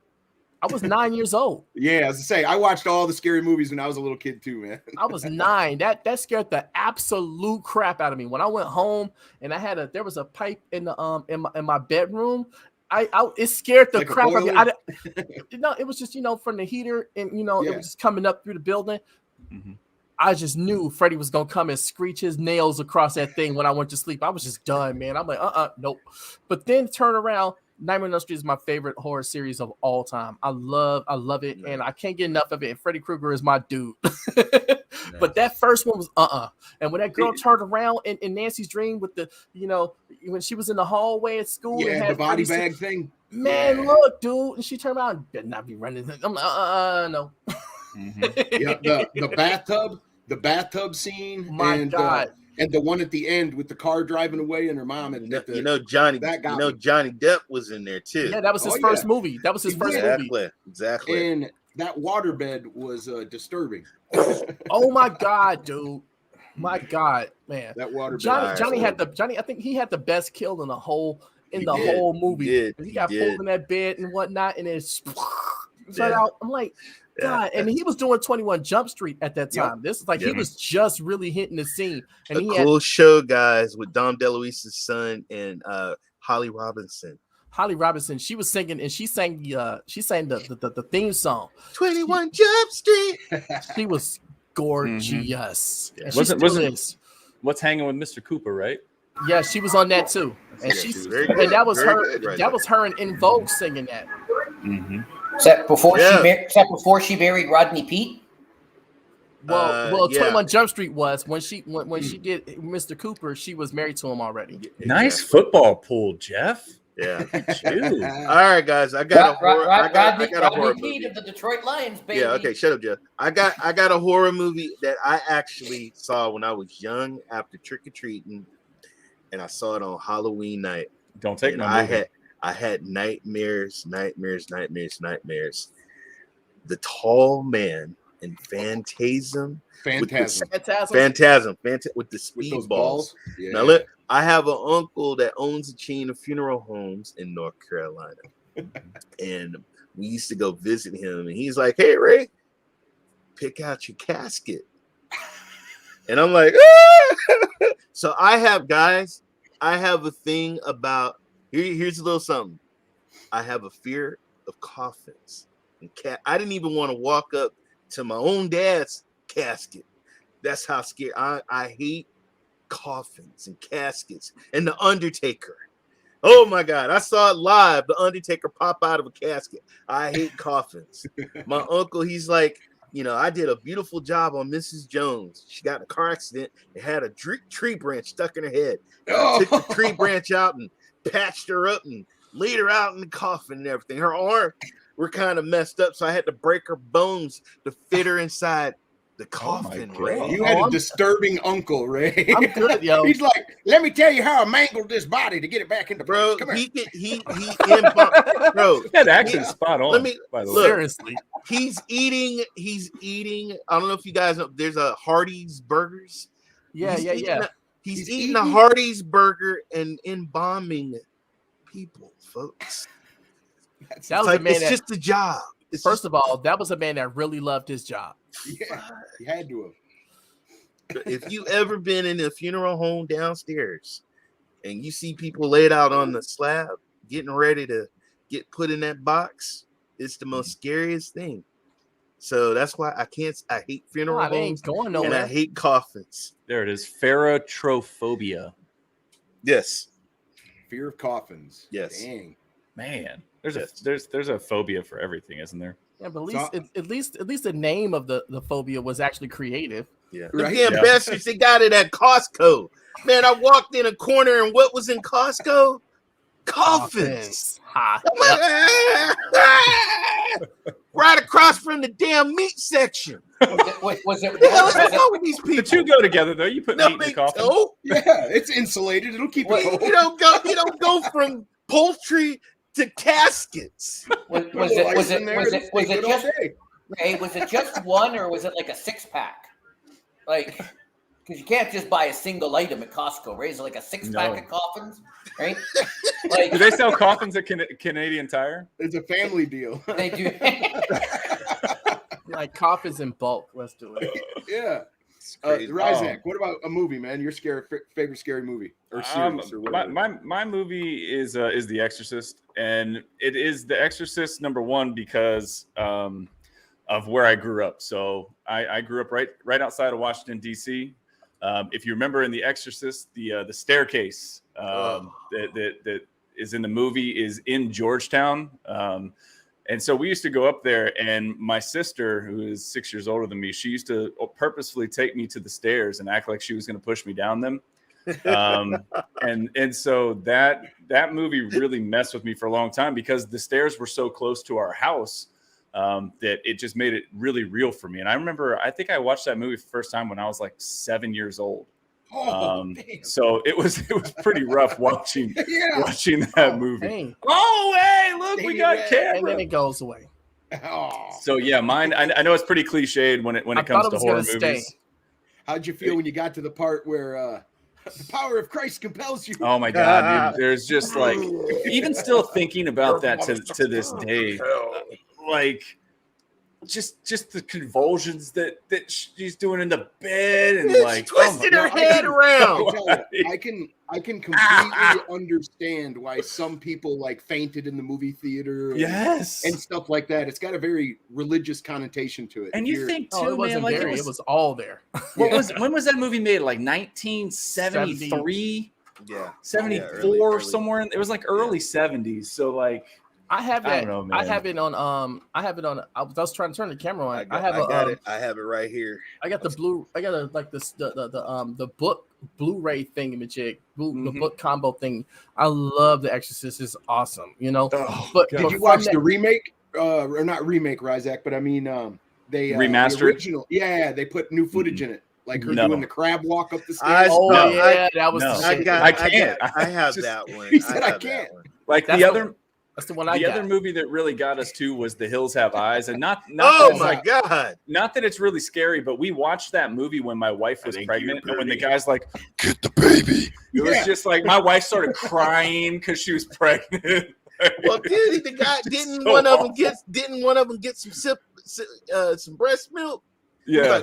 I was 9 years old. Yeah, as I say, I watched all the scary movies when I was a little kid too, man. I was 9. That scared the absolute crap out of me. When I went home and there was a pipe in the in my bedroom. It scared the crap out of me. No, it was just from the heater and it was just coming up through the building. Mm-hmm. I just knew Freddy was gonna come and screech his nails across that thing when I went to sleep. I was just done, man. I'm like, nope. But then turn around, Nightmare on Elm Street is my favorite horror series of all time. I love it, and I can't get enough of it. And Freddy Krueger is my dude. But that first one was And when that girl turned around in Nancy's dream with the, when she was in the hallway at school, and had the body bag thing. Man, look, dude, and she turned around, better not be running. I'm like, no. The bathtub scene. My God. And the one at the end with the car driving away and her mom. Johnny Depp was in there too. Yeah, that was his first movie. That was his first movie. Exactly. And that waterbed was disturbing. Oh my God, dude. My God, man. That waterbed. Johnny, I think he had the best kill in the whole movie. He got pulled in that bed and whatnot, and it's out. I'm like, God, and he was doing 21 Jump Street at that time. This is like he was just really hitting the scene. And he had show, guys, with Dom DeLuise's son and Holly Robinson. Holly Robinson, she was singing, and she sang the theme song. 21 Jump Street. She was gorgeous. Mm-hmm. What's Hanging with Mr. Cooper, right? Yeah, she was on that too, and that was her. That was her and In Vogue singing that. Mm-hmm. Except before she married Rodney Peete. Well, 21 Jump Street was when she did Mr. Cooper. She was married to him already. Nice football pool, Jeff. Yeah. All right, guys. I got a horror movie of the Detroit Lions, baby. Yeah. Okay. Shut up, Jeff. I got a horror movie that I actually saw when I was young after trick or treating, and I saw it on Halloween night. Don't take my movie. I had nightmares. The Tall Man in Phantasm. With the speedballs. Yeah. Now look, I have an uncle that owns a chain of funeral homes in North Carolina, and we used to go visit him. And he's like, "Hey, Ray, pick out your casket." And I'm like, ah! So I have a thing about. Here's a little something. I have a fear of coffins. And I didn't even want to walk up to my own dad's casket. That's how scared I hate coffins and caskets. And the Undertaker. Oh my God. I saw it live. The Undertaker pop out of a casket. I hate coffins. My uncle, he's like, I did a beautiful job on Mrs. Jones. She got in a car accident and had a tree branch stuck in her head. I took the tree branch out and patched her up and laid her out in the coffin and everything. Her arms were kind of messed up, so I had to break her bones to fit her inside the coffin. Ray, you had a disturbing uncle, Ray. I'm good, yo. He's like, let me tell you how I mangled this body to get it back into place. Bro, that accent's spot on. Seriously, he's eating. I don't know if you guys know. There's a Hardee's Burgers. Yeah. He's eating a Hardee's burger and embalming people, folks. It's just a job. First of all, that was a man that really loved his job. Yeah, he had to have. If you ever been in a funeral home downstairs and you see people laid out on the slab getting ready to get put in that box, it's the most scariest thing. So that's why I hate funeral homes and I hate coffins. There it is. Ferrotrophobia. Yes. Fear of coffins. Yes. Dang. Man, there's a phobia for everything, isn't there? Yeah, but at least the name of the phobia was actually creative. Yeah. Right? Damn bastards, they got it at Costco. Man, I walked in a corner and what was in Costco? Coffins. Right across from the damn meat section. Was it with these people? The two go together though. You put meat in the coffin. Yeah, it's insulated. It'll keep it cold. You don't go from poultry to caskets. Was it just one, or was it like a 6-pack? Like, because you can't just buy a single item at Costco, right? Is it like a 6-pack of coffins, right? Like, do they sell coffins at Canadian Tire? It's a family deal. They do. Like coffins in bulk. Let's do it. Yeah. Ryzak, what about a movie, man? Your favorite scary movie or series or whatever? My movie is The Exorcist, and it is The Exorcist #1 because of where I grew up. So I grew up right outside of Washington D.C. If you remember in The Exorcist, the staircase that is in the movie is in Georgetown. And so we used to go up there, and my sister, who is 6 years older than me, she used to purposefully take me to the stairs and act like she was going to push me down them. And so that movie really messed with me for a long time because the stairs were so close to our house that it just made it really real for me. And I remember, I think I watched that movie for the first time when I was like 7 years old. So it was pretty rough watching that movie. Hey. Oh, hey, look, we got camera. And then it goes away. So yeah, mine. I know it's pretty cliched when it comes to horror movies. How'd you feel when you got to the part where the power of Christ compels you? Oh my God, dude! There's just like, even still thinking about that to this day, like just the convulsions that she's doing in the bed and like twisting her head around. I can completely understand why some people like fainted in the movie theater. And stuff like that. It's got a very religious connotation to it. And you think too, it wasn't man, like it was all there. When was that movie made? Like 1973? Yeah, 74 early. somewhere. It was like early 70s. So like. I have I don't know, man. I have it on. I was trying to turn the camera on. I have it right here. I got the book Blu-ray thingamajig, the book combo thing. I love The Exorcist. It's awesome, you know. But did you watch the remake? Or not remake, Ryzak, but I mean, they remastered the original. Yeah, they put new footage in it, like her doing the crab walk up the stairs. That was. I can't. I have that one. He said I can't. Like the other. That's the one the other movie that really got us too was The Hills Have Eyes, and not oh my God, not that it's really scary, but we watched that movie when my wife was pregnant, and when the guy's like, "Get the baby," it was just like my wife started crying because she was pregnant. Well, didn't one of them get some breast milk? Yeah.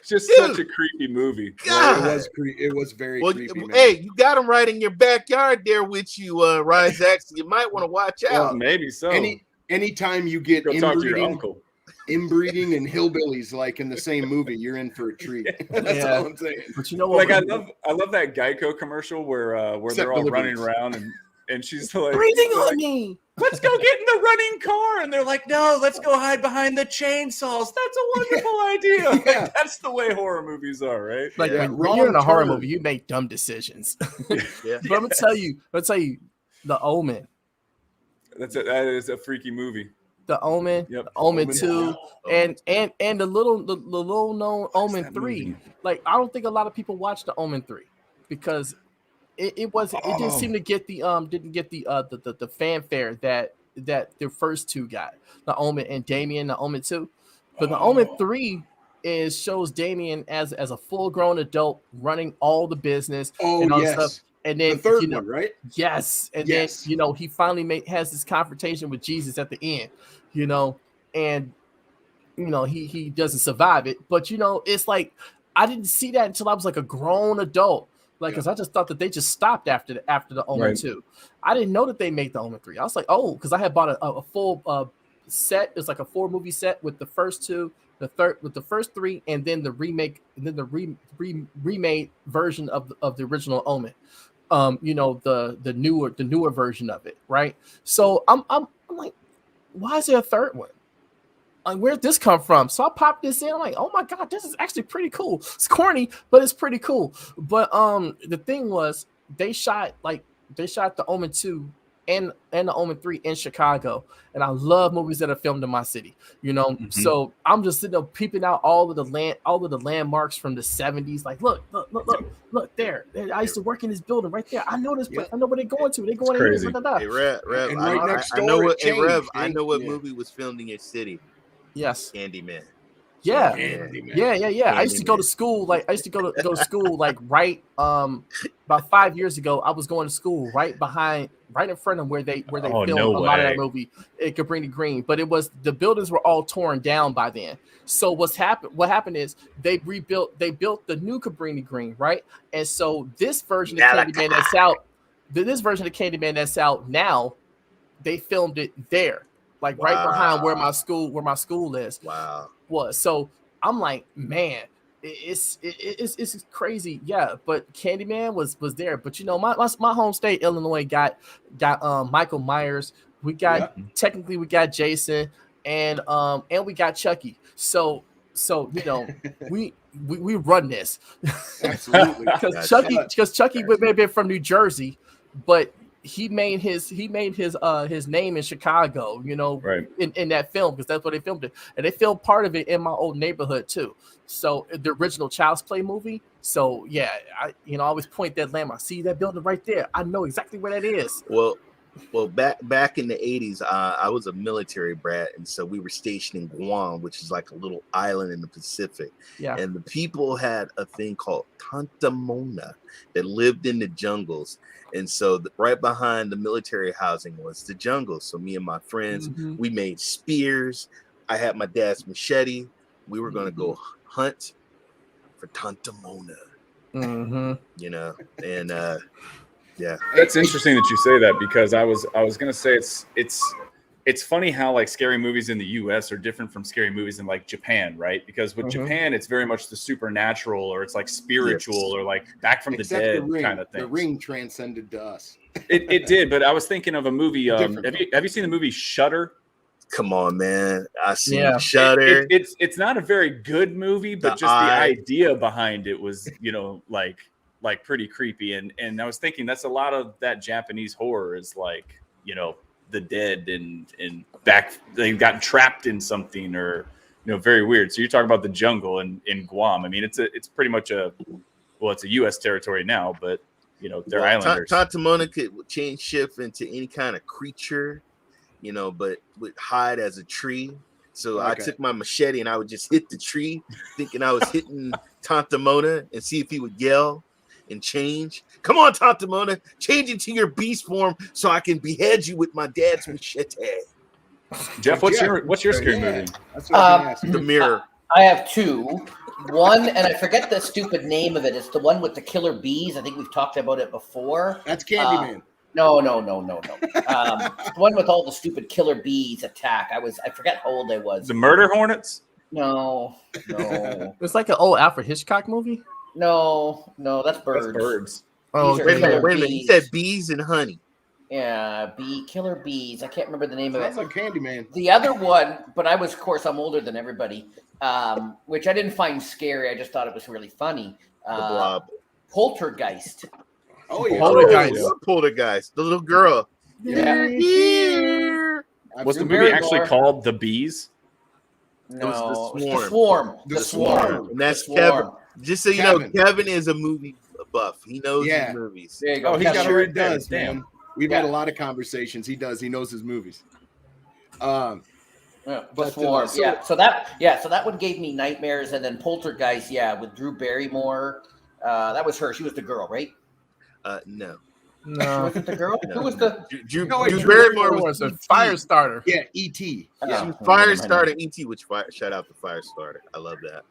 Just such a creepy movie. It was very creepy. Man. Hey, you got them right in your backyard there with you, Ryzak. So you might want to watch out. Well, maybe so. Anytime you get inbreeding and hillbillies like in the same movie, you're in for a treat. That's all I'm saying. But you know what? Like I love that Geico commercial where they're all running around and she's like breathing on me. Let's go get in the running car. And they're like, no, let's go hide behind the chainsaws. That's a wonderful idea. Like, that's the way horror movies are, right? Like when you're in a horror movie, you make dumb decisions. But I'm gonna tell you, The Omen. That is a freaky movie. The Omen, The Omen 2, and the little known Omen 3. Like I don't think a lot of people watch The Omen 3 because it didn't seem to get the fanfare that the first two got, The Omen and Damien, The Omen 2. But The Omen 3 shows Damien as a full-grown adult running all the business and all stuff. And then the third one, right? Yes. And then he finally has this confrontation with Jesus at the end, and he doesn't survive it. But it's like I didn't see that until I was like a grown adult. Because I just thought that they just stopped after the Omen 2. I didn't know that they made the Omen 3. I was like, because I had bought a full set. It's like a 4-movie set with the first 2, the first 3, and then the remake, and then the remade version of the original Omen. The newer version of it, right? So I'm like, why is there a third one? Like, where'd this come from? So I popped this in. I'm like, oh my God, this is actually pretty cool. It's corny, but it's pretty cool. But the thing was, they shot the Omen 2 and the Omen 3 in Chicago. And I love movies that are filmed in my city, So I'm just sitting there peeping out all of the landmarks from the 70s. Like, look there. I used to work in this building right there. I know this place. I know where they're going to. They're going in here. Hey, Rev, and right next door, I know what movie was filmed in your city. Yes. Candyman. Yeah. Candyman. Yeah. I used to go to school. Like I used to go to school. Like right. About 5 years ago, I was going to school right in front of where they filmed a lot of that movie at Cabrini Green. But the buildings were all torn down by then. So what happened is they built the new Cabrini Green, right? And so this version of Candyman that's out now, they filmed it there. Like right behind where my school is. Wow. Was. So I'm like, man, it's crazy, yeah. But Candyman was there. But you know, my home state, Illinois, got Michael Myers. We got technically we got Jason, and we got Chucky. So you know, we run this. Absolutely. because Chucky may have been from New Jersey, but he made his name in Chicago, you know, right. in that film, because that's where they filmed it. And they filmed part of it in my old neighborhood too. So the original Child's Play movie. So yeah, I always point that landmark. See that building right there? I know exactly where that is. Well, back in the 80s, I was a military brat, and so we were stationed in Guam, which is like a little island in the Pacific. Yeah. And the people had a thing called Tanta Mona that lived in the jungles. And so right behind the military housing was the jungle. So me and my friends, we made spears. I had my dad's machete. We were going to go hunt for Tanta Mona, you know, and yeah. It's interesting that you say that, because I was going to say it's funny how like scary movies in the US are different from scary movies in like Japan, right? Because with Japan, it's very much the supernatural, or it's like spiritual, or like back from the dead kind of thing. The Ring transcended to us. It did, but I was thinking of a movie. Have you seen the movie Shudder? Come on, man! I seen Shudder. It's not a very good movie, but the idea behind it was, you know, like pretty creepy. And I was thinking that's a lot of that Japanese horror is like, you know, the dead and back, they've gotten trapped in something, or, you know, very weird. So you're talking about the jungle in Guam. I mean, it's pretty much it's a U.S. territory now, but you know, they're islanders. Tanta Mona could change shift into any kind of creature, you know, but would hide as a tree. So I took my machete and I would just hit the tree, thinking I was hitting Tanta Mona, and see if he would yell and change. Come on, Tanta Mona, change into your beast form so I can behead you with my dad's machete. Jeff, what's your scary movie? That's what I'm asking. The Mirror. I have two. One, and I forget the stupid name of it. It's the one with the killer bees. I think we've talked about it before. That's Candyman. No. The one with all the stupid killer bees attack. I forget how old I was. The Murder Hornets? No. It's like an old Alfred Hitchcock movie. No, that's Birds. That's Birds. Oh, wait a minute. You said bees and honey. Yeah, killer bees. I can't remember the name Sounds of like Candyman. The other one, but of course, I'm older than everybody, which I didn't find scary. I just thought it was really funny. The Blob. Poltergeist. Oh, yeah. Poltergeist. The little girl. Yeah. Was the movie actually called The Bees? No, it was The Swarm. And that's Kevin. Just so you know, Kevin is a movie buff. He knows his movies. There you go. Oh, he sure does, man. We've had a lot of conversations. He does. He knows his movies. The Swarm. So that one gave me nightmares, and then Poltergeist. Yeah, with Drew Barrymore. That was her. She was the girl, right? No. She wasn't the girl. Who was the? Drew Barrymore was a fire starter. Yeah, E.T. Yeah, she was Firestarter. E.T. Which shout out to Firestarter. I love that.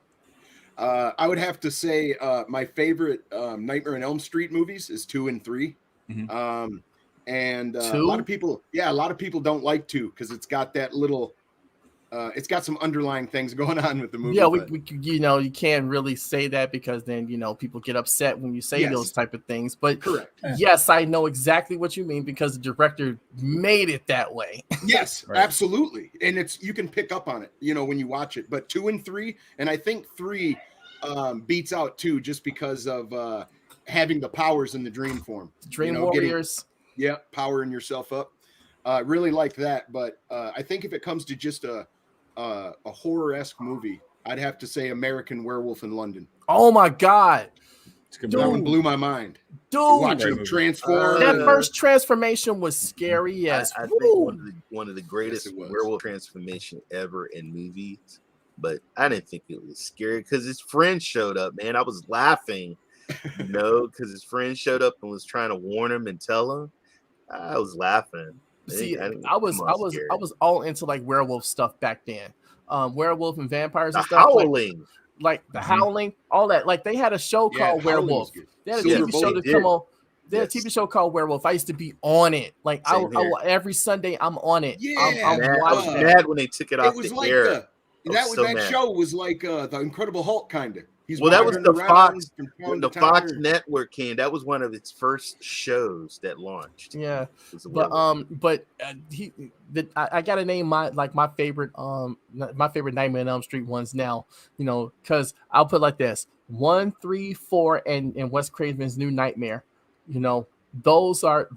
I would have to say my favorite Nightmare on Elm Street movies is 2 and 3. Mm-hmm. And a lot of people don't like 2 because it's got that little it's got some underlying things going on with the movie. Yeah, we you can't really say that, because then people get upset when you say those type of things. But correct. Yes, I know exactly what you mean, because the director made it that way. Yes, absolutely. And you can pick up on it, when you watch it. But 2 and 3, and I think 3 beats out 2 just because of having the powers in the dream form. Dream warriors. Powering yourself up. Really like that. But I think if it comes to just a horror-esque movie, I'd have to say American Werewolf in London. Oh my God. That one blew my mind. Dude, watching him transform. That first transformation was scary. Yes, I think one of the greatest werewolf transformation ever in movies. But I didn't think it was scary because his friend showed up. Man, I was laughing, because his friend showed up and was trying to warn him and tell him. I was laughing. See, I was all into like werewolf stuff back then. Werewolf and vampires and stuff. Howling. Like the Howling, all that. Like they had a show called Werewolf. They had a TV show that come on. They had a TV show called Werewolf. I used to be on it. Like I every Sunday I'm on it. Yeah, I'm I was mad when they took it off the air. That show was like the Incredible Hulk kind of. He's Well, that was wandering the around Fox from town when to the Fox town. network came. That was one of its first shows that launched. Yeah, Was the but werewolf. I gotta name my favorite Nightmare on Elm Street ones now. You know, because I'll put it like this: 1, 3, 4, and Wes Craven's New Nightmare. You know, those are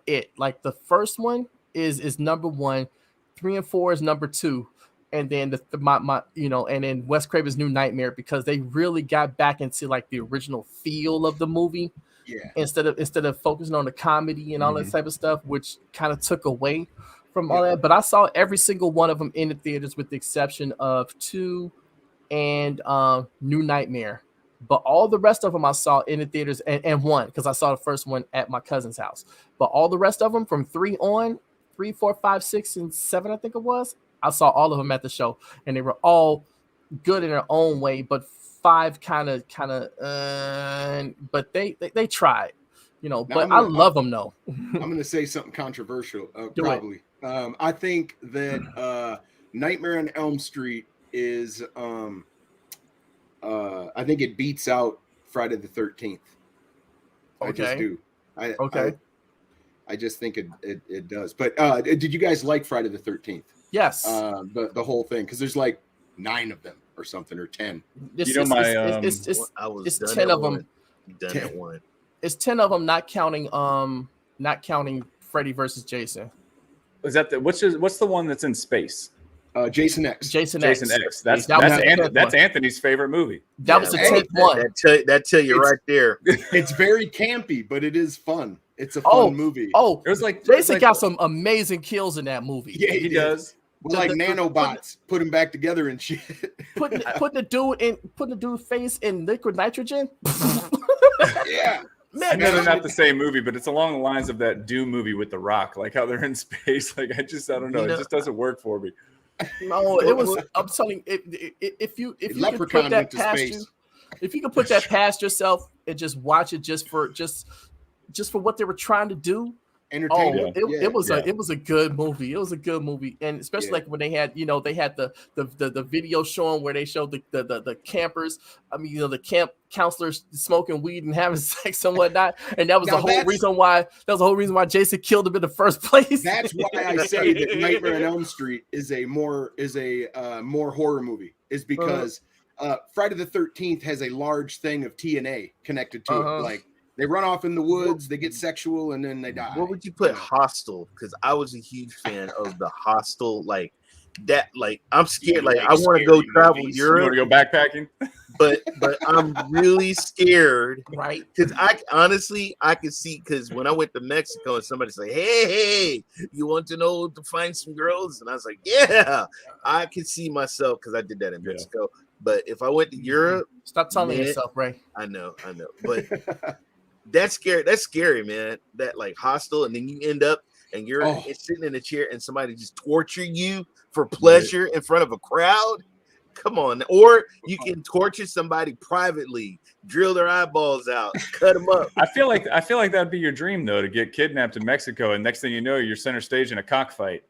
it. Like the first one is number 1, 3 and 4 is number 2, and then and then Wes Craven's New Nightmare, because they really got back into like the original feel of the movie. Yeah. Instead of focusing on the comedy and all that type of stuff, which kind of took away from all that. But I saw every single one of them in the theaters with the exception of 2 and New Nightmare. But all the rest of them I saw in the theaters, and 1, because I saw the first one at my cousin's house. But all the rest of them from 3 on, 3, 4, 5, 6, and 7, I think it was, I saw all of them at the show, and they were all good in their own way. But 5 kind of, but they tried, you know. But I love them though. I'm going to say something controversial, Do probably. I think that Nightmare on Elm Street is, I think it beats out Friday the 13th. I just do. I just think it does. But did you guys like Friday the 13th? Yes. The whole thing, because there's like 9 of them or something, or 10. It's 10 of them. Done at 1. It's 10 of them, not counting Freddy versus Jason. Is that what's the one that's in space? Jason X. Jason X. That's Anthony's favorite movie. That was the 10th one. That tell you right there. It's very campy, but it is fun. It's a fun movie. Oh, it was like Jason got some amazing kills in that movie. Yeah, he does. Well, like nanobots, put him back together and shit. Putting the dude's face in liquid nitrogen. Yeah. I know they're not the same movie, but it's along the lines of that Doom movie with The Rock, like how they're in space. Like I don't know, it just doesn't work for me. No, it was. I'm telling you, if you can put that past you, if you can put that past yourself and just watch it just for what they were trying to do. Entertainment. It was a good movie. It was a good movie, and especially like when they had the video showing where they showed the campers. I mean, the camp counselors smoking weed and having sex and whatnot, and that was the whole reason why Jason killed him in the first place. That's why I say that Nightmare on Elm Street is a more horror movie, is because Friday the 13th has a large thing of TNA connected to it, like. They run off in the woods, they get sexual, and then they die. What would you put Hostel? Because I was a huge fan of the Hostel, like that. Like I'm scared. Like I want to go travel Europe. You want to go backpacking? But I'm really scared, right? Because I can see, because when I went to Mexico and somebody said, hey, you want to know to find some girls? And I was like, yeah, I can see myself, because I did that in Mexico. But if I went to Europe, stop telling yourself, Ray. I know, but. That's scary. That's scary, man. That like Hostel, and then you end up and you're sitting in a chair and somebody just torture you for pleasure in front of a crowd. Come on. Or you can torture somebody privately, drill their eyeballs out, cut them up. I feel like that'd be your dream though, to get kidnapped in Mexico, and next thing you know, you're center stage in a cockfight.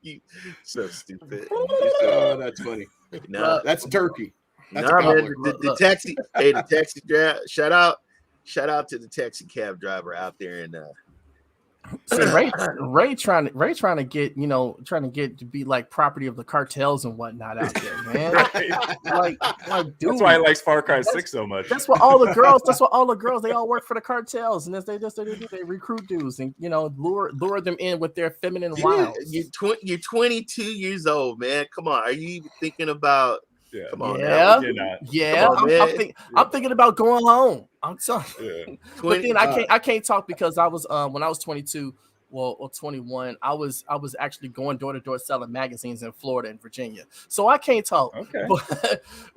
You so stupid. Oh, that's funny. No, that's Turkey. That's man, the taxi. Hey, the taxi driver. Shout out to the taxi cab driver out there in. See, Ray trying to get to be like property of the cartels and whatnot out there, man. like, dude, that's why he likes Far Cry 6 so much. That's what all the girls. They all work for the cartels, and they recruit dudes and lure them in with their feminine wiles. You're 22 years old, man. Come on, are you even thinking about? Yeah. Come on, yeah. I'm thinking about going home. I'm sorry, but then I can't talk because I was when I was 22, or 21. I was actually going door to door selling magazines in Florida and Virginia, so I can't talk. Okay,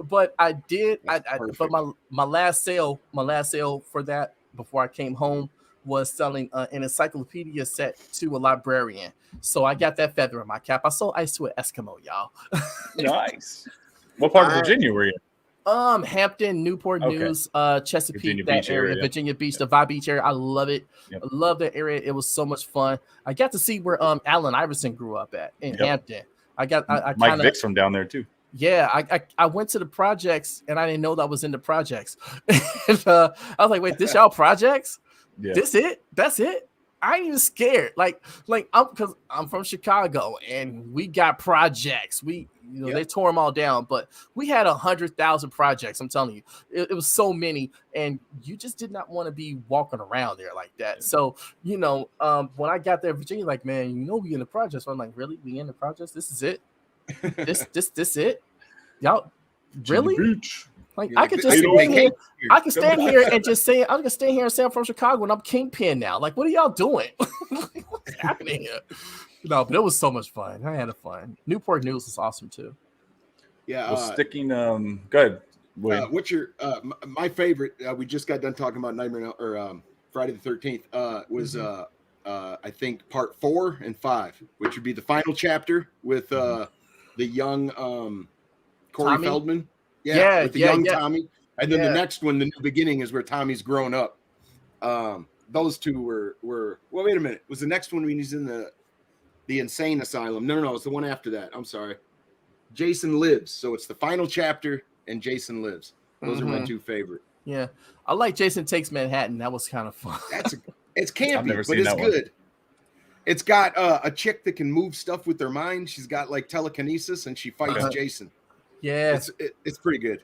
but I did. But my last sale for that before I came home was selling an encyclopedia set to a librarian. So I got that feather in my cap. I sold ice to an Eskimo, y'all. Nice. What part of Virginia were you? Hampton, Newport News, Chesapeake, Virginia that Beach area, Virginia Beach, the Vi Beach area. I love it. Yep. I love that area. It was so much fun. I got to see where Allen Iverson grew up at in Hampton. I Mike kinda, Vick's from down there too. yeah, I went to the projects and I didn't know that I was in the projects. And, I was like, wait, this y'all projects? Yeah. This it? That's it? I ain't even scared. Like because I'm from Chicago and we got projects. They tore them all down, but we had 100,000 projects. I'm telling you, it was so many, and you just did not want to be walking around there like that. So when I got there, Virginia, like, man, we in the projects. So I'm like, really? We in the projects? This is it? this it? Y'all really? Like, I could just stand here. I can stand here and just say, I can stand here and say I'm from Chicago and I'm Kingpin now. Like, what are y'all doing? What's happening here? No, but it was so much fun. I had fun. Newport News was awesome too. Yeah. Sticking. Go ahead. What's your my favorite? We just got done talking about Nightmare or Friday the 13th. Was I think part 4 and 5, which would be the final chapter with the young Corey Tommy? Feldman. With the young Tommy. And then Yeah. the next one, the new beginning, is where Tommy's grown up. Those two were well, wait a minute. Was the next one when he's in the insane asylum? No, it's the one after that. I'm sorry. Jason Lives. So it's the final chapter and Jason Lives. Those are my two favorite. Yeah. I like Jason Takes Manhattan. That was kind of fun. It's campy, but it's good. It's got a chick that can move stuff with her mind. She's got like telekinesis and she fights Jason. Yeah. It's pretty good.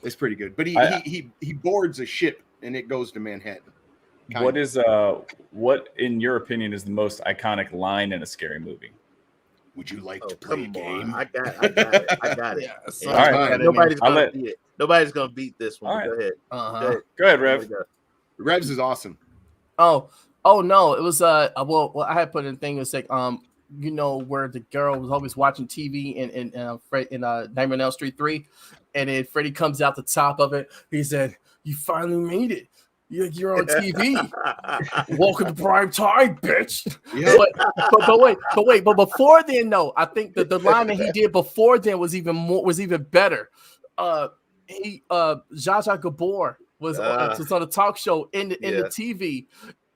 It's pretty good. But he boards a ship and it goes to Manhattan. What in your opinion is the most iconic line in a scary movie? Would you like to play a game? I got it. Yeah, all right. Nobody's gonna beat this one. All right. Go ahead. Go ahead, Rev. Revs is awesome. Oh no, it was well I had put in thing, it was like where the girl was always watching TV in Nightmare on Elm Street 3, and then Freddy comes out the top of it. He said, "You finally made it. You're on TV. Welcome to prime time, bitch." Yeah. But before then, no, I think that the line that he did before then was even better. Zsa Zsa Gabor was on a talk show in the TV.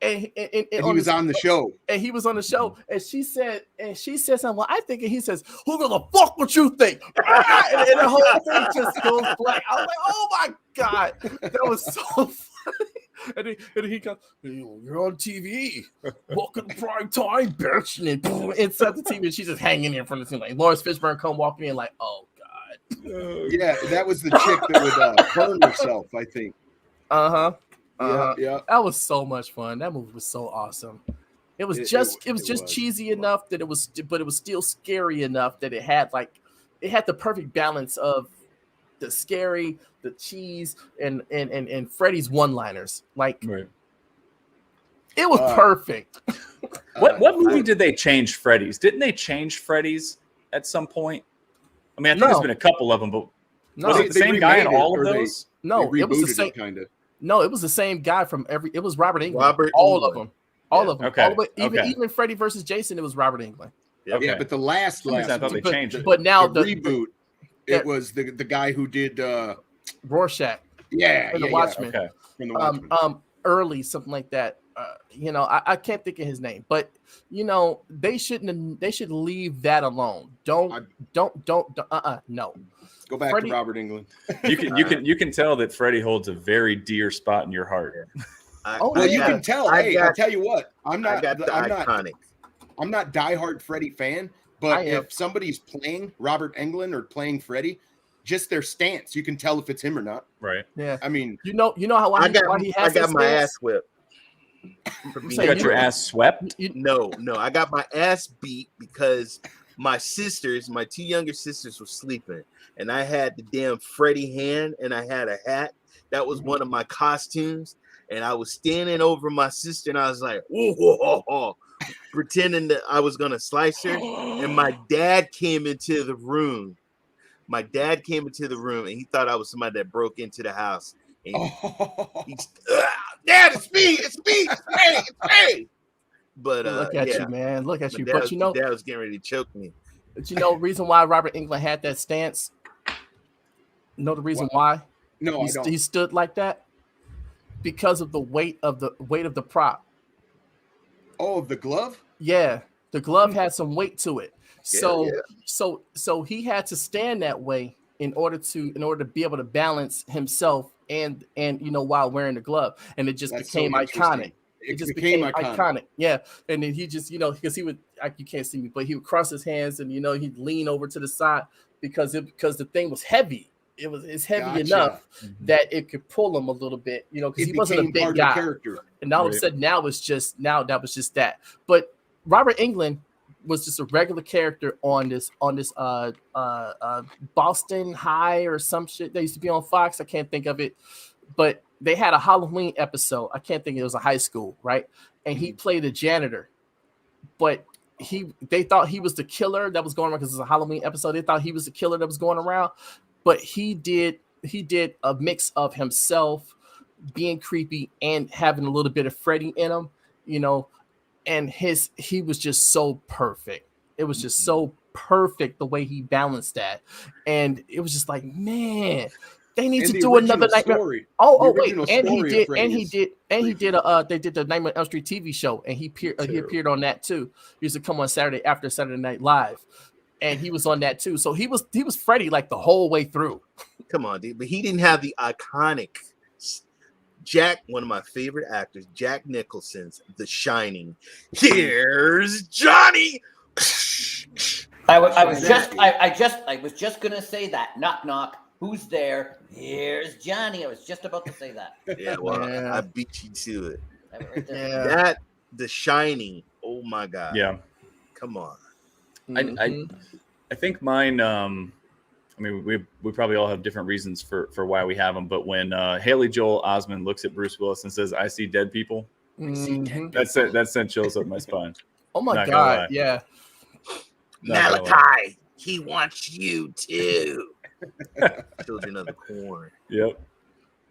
And he was on the show. And he was on the show. And she said something. Well, I think, and he says, "Who the fuck would you think?" and the whole thing just goes blank. I was like, "Oh my God." That was so funny. And he goes, "You're on TV. Welcome to prime time, bitch." And then inside the TV, and she's just hanging in front of the thing. Like Lawrence Fishburne come walking in like, "Oh God." Yeah, that was the chick that would burn herself, I think. Yeah. That was so much fun. That movie was so awesome. It was just cheesy enough that it was still scary enough that it had the perfect balance of the scary, the cheese, and Freddy's one-liners. Like, right. It was perfect. What movie did they change Freddy's? Didn't they change Freddy's at some point? I mean, I think there's been a couple of them, but was it the same guy in all of those? No, it was the same kind of. No, it was the same guy from it was Robert Englund. All of them. Okay. All the way, even Freddy versus Jason, it was Robert Englund. Okay. Yeah, but the last I thought they changed it. But now the reboot, it was the guy who did Rorschach. Yeah, the Watchmen. Okay. From the Watchmen. Early, something like that. I can't think of his name, but they should leave that alone. No. Go back to Robert Englund. You can tell that Freddy holds a very dear spot in your heart. You can tell. I'll tell you what. I'm not iconic. I'm not diehard Freddy fan, but if somebody's playing Robert Englund or playing Freddy, just their stance, you can tell if it's him or not. Right. Yeah. I mean, why he has. I got my ass whipped. You got your ass swept? No. I got my ass beat because my two younger sisters were sleeping, and I had the damn Freddy hand, and I had a hat. That was one of my costumes, and I was standing over my sister, and I was like, whoa, pretending that I was gonna slice her. And my dad came into the room. And he thought I was somebody that broke into the house. And Dad, it's me. It's me. But look at you, man. Look at you. But Dad was getting ready to choke me. But the reason why Robert Englund had that stance? Know the reason why? No, I don't. He stood like that because of the weight of the prop. Oh, the glove? Yeah, the glove had some weight to it. So he had to stand that way in order to be able to balance himself and while wearing the glove, and it just became iconic. It just became iconic. Yeah. And then he just, because he would, you can't see me, but he would cross his hands and, he'd lean over to the side because the thing was heavy. It's heavy enough that it could pull him a little bit, because he wasn't a big guy. And all of a sudden that was just that. But Robert Englund was just a regular character on this Boston High or some shit that used to be on Fox. I can't think of it, but they had a Halloween episode. I can't think, it was a high school, right? And he played a janitor, but they thought he was the killer that was going around because it's a Halloween episode. They thought he was the killer that was going around, but he did a mix of himself being creepy and having a little bit of Freddy in him, and he was just so perfect. It was just so perfect the way he balanced that, and it was just like, man. They need to do another Nightmare. Wait, and he did they did the Nightmare on Elm Street TV show, and he appeared on that too. He used to come on Saturday after Saturday Night Live, and he was on that too. So he was Freddy like the whole way through. Come on, dude, but he didn't have the iconic Jack, one of my favorite actors, Jack Nicholson's The Shining. Here's Johnny. I was just gonna say that. Knock knock. Who's there? Here's Johnny. I was just about to say that. Yeah, well, I beat you to it. That The Shining. Oh my God. Yeah. Come on. I think mine. I mean, we probably all have different reasons for why we have them. But when Haley Joel Osment looks at Bruce Willis and says, "I see dead people," that sent chills up my spine. Oh my God. Yeah. Malachi, he wants you too. Children of the Corn. Yep.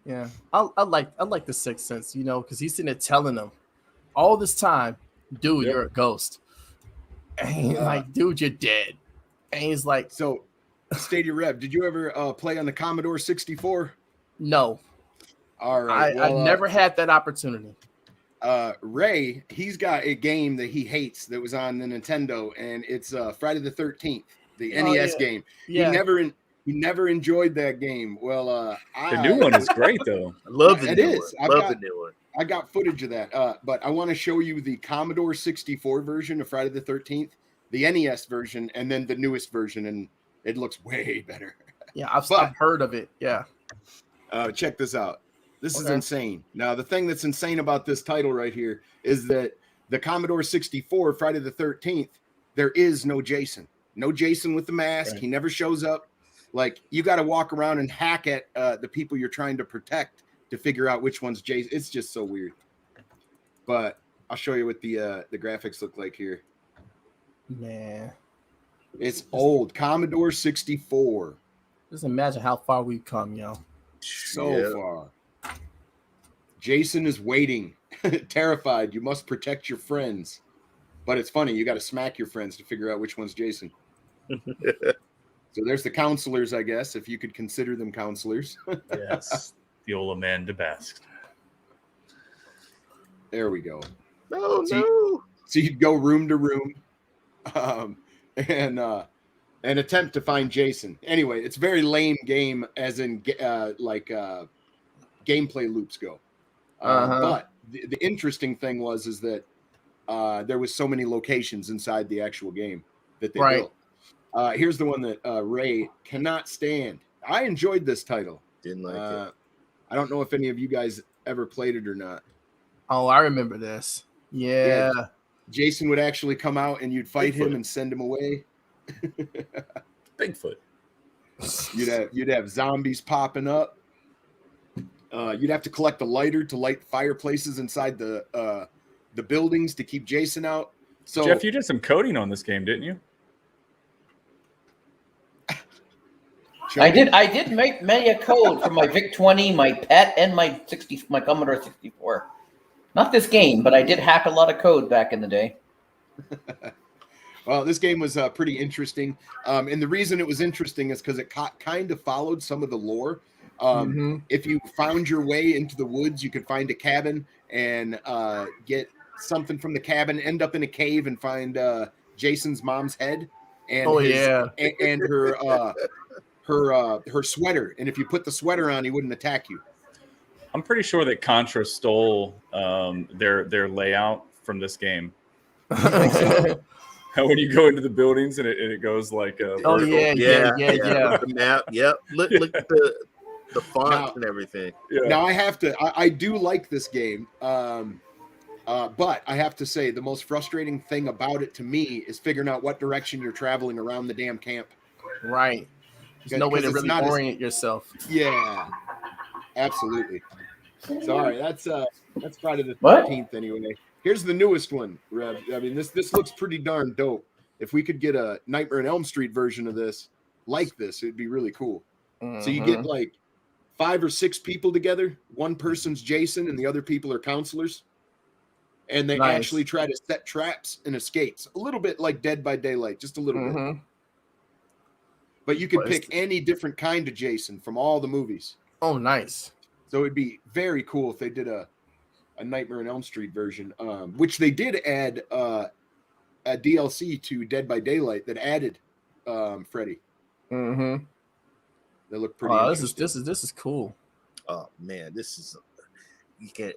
Yeah, I like the Sixth Sense, because he's sitting there telling them all this time, dude, you're a ghost. And he's like, dude, you're dead. And he's like, so Stadia Rev, did you ever play on the Commodore 64? No. All right. I've never had that opportunity. Ray, he's got a game that he hates that was on the Nintendo, and it's Friday the 13th, the NES game. Yeah. He never enjoyed that game. Well, the new one is great though. I love the new one. I got footage of that, but I want to show you the Commodore 64 version of Friday the 13th, the NES version, and then the newest version, and it looks way better. Yeah, I've heard of it. Yeah. Check this out. This is insane. Now, the thing that's insane about this title right here is that the Commodore 64, Friday the 13th, there is no Jason. No Jason with the mask. Right. He never shows up. Like, you got to walk around and hack at the people you're trying to protect to figure out which one's Jason. It's just so weird. But I'll show you what the graphics look like here. Man. It's old. Commodore 64. Just imagine how far we've come, So far. Jason is waiting, terrified. You must protect your friends. But it's funny. You got to smack your friends to figure out which one's Jason. So there's the counselors, I guess, if you could consider them counselors. Yes, the old Amanda Bask. There we go. No. So you'd go room to room, and attempt to find Jason. Anyway, it's a very lame game, as in gameplay loops go. But the interesting thing is that there was so many locations inside the actual game that they built. Here's the one that Ray cannot stand. I enjoyed this title. Didn't like it. I don't know if any of you guys ever played it or not. Oh, I remember this. Yeah. Jason would actually come out and you'd fight him and send him away. Bigfoot. You'd have zombies popping up. You'd have to collect a lighter to light fireplaces inside the buildings to keep Jason out. So Jeff, you did some coding on this game, didn't you? I did make many a code for my VIC-20, my PET, and my Commodore 64. Not this game, but I did hack a lot of code back in the day. Well, this game was pretty interesting. And the reason it was interesting is because it kind of followed some of the lore. If you found your way into the woods, you could find a cabin and get something from the cabin, end up in a cave and find Jason's mom's head. and and her sweater. And if you put the sweater on, he wouldn't attack you. I'm pretty sure that Contra stole their layout from this game. How when you go into the buildings and it goes like yeah. The map. Yep. Look at the fonts and everything. Yeah. Now I do like this game. But I have to say the most frustrating thing about it to me is figuring out what direction you're traveling around the damn camp. Right. There's no way to really orient yourself. Yeah. Absolutely. Sorry, that's Friday the 13th anyway. Here's the newest one, Rev. I mean, this looks pretty darn dope. If we could get a Nightmare on Elm Street version of this, like this, it'd be really cool. Mm-hmm. So you get like 5 or 6 people together. One person's Jason, and the other people are counselors, and they actually try to set traps and escapes. A little bit like Dead by Daylight, just a little bit. But you could pick any different kind of Jason from all the movies. Oh, nice. So it'd be very cool if they did a Nightmare on Elm Street version, which they did add a DLC to Dead by Daylight that added Freddy. Mm-hmm. They look pretty. This is cool. Oh man, you can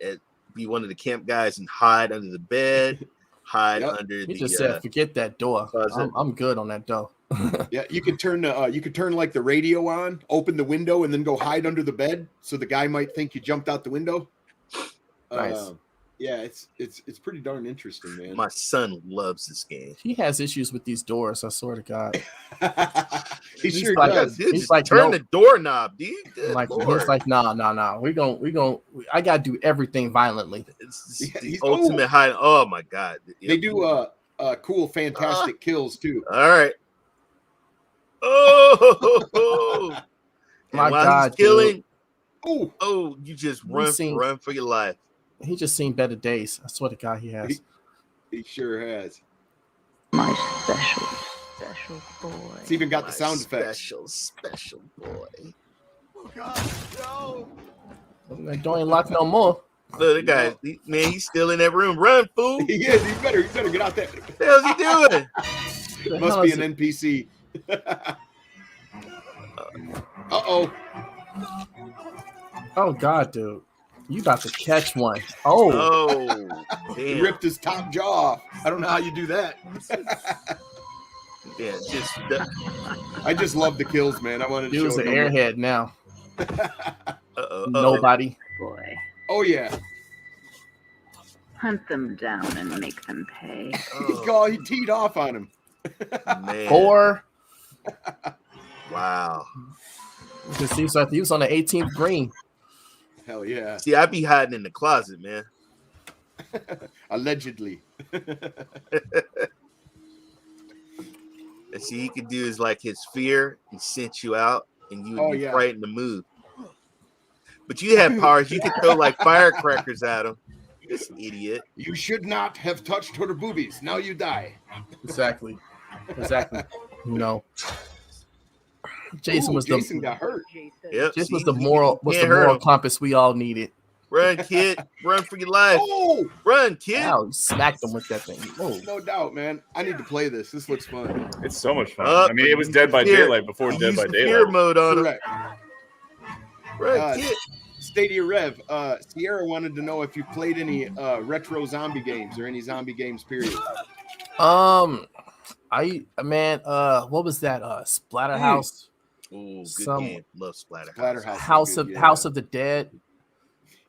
be one of the camp guys and hide under the bed, under the. You just said forget that door. I'm good on that door. Yeah, you could turn like the radio on, open the window, and then go hide under the bed, so the guy might think you jumped out the window. Nice. Yeah, it's pretty darn interesting, man. My son loves this game. He has issues with these doors. I swear to God. he sure does. He's like, turn the doorknob, dude. He's like, nah. We gon' I gotta do everything violently. It's the ultimate hide. Oh my God. They do cool, fantastic kills too. All right. Oh my God, killing. Oh, you just run for your life. He just seen better days. I swear to God, he has. He sure has. My special boy. It's even got the sound effects. Special boy. Oh God, no! Like, don't lock no more. Look, the guy, he's still in that room. Run, fool! He is. He better get out there. What the hell's he doing? Must be an NPC. Uh-oh. Oh God, dude. You about to catch one. Oh, he ripped his top jaw off. I don't know how you do that. Yeah, I just love the kills, man. I wanted to show he was an airhead now. Nobody. Boy. Oh yeah. Hunt them down and make them pay. He teed off on him. Man. 4. Wow. It seems like he was on the 18th green. Hell yeah. See, I be hiding in the closet, man. Allegedly. And see, he could do is like his fear. He sent you out, and you would be frightened to move. But you have powers. You can throw like firecrackers at him. You're just an idiot. You should not have touched her boobies. Now you die. Exactly. No. Jason got hurt. Yep. Jason was the moral compass we all needed. Run, kid. Run for your life. Oh, run, kid. Wow, smacked him with that thing. Oh. No doubt, man. I need to play this. This looks fun. It's so much fun. I mean, it was Dead by Daylight before Dead by Daylight. Fear mode on it. Run, kid. Stadia Rev. Sierra wanted to know if you played any retro zombie games or any zombie games, period. What was that? Splatterhouse. Oh, good game. Love Splatterhouse. House of the Dead.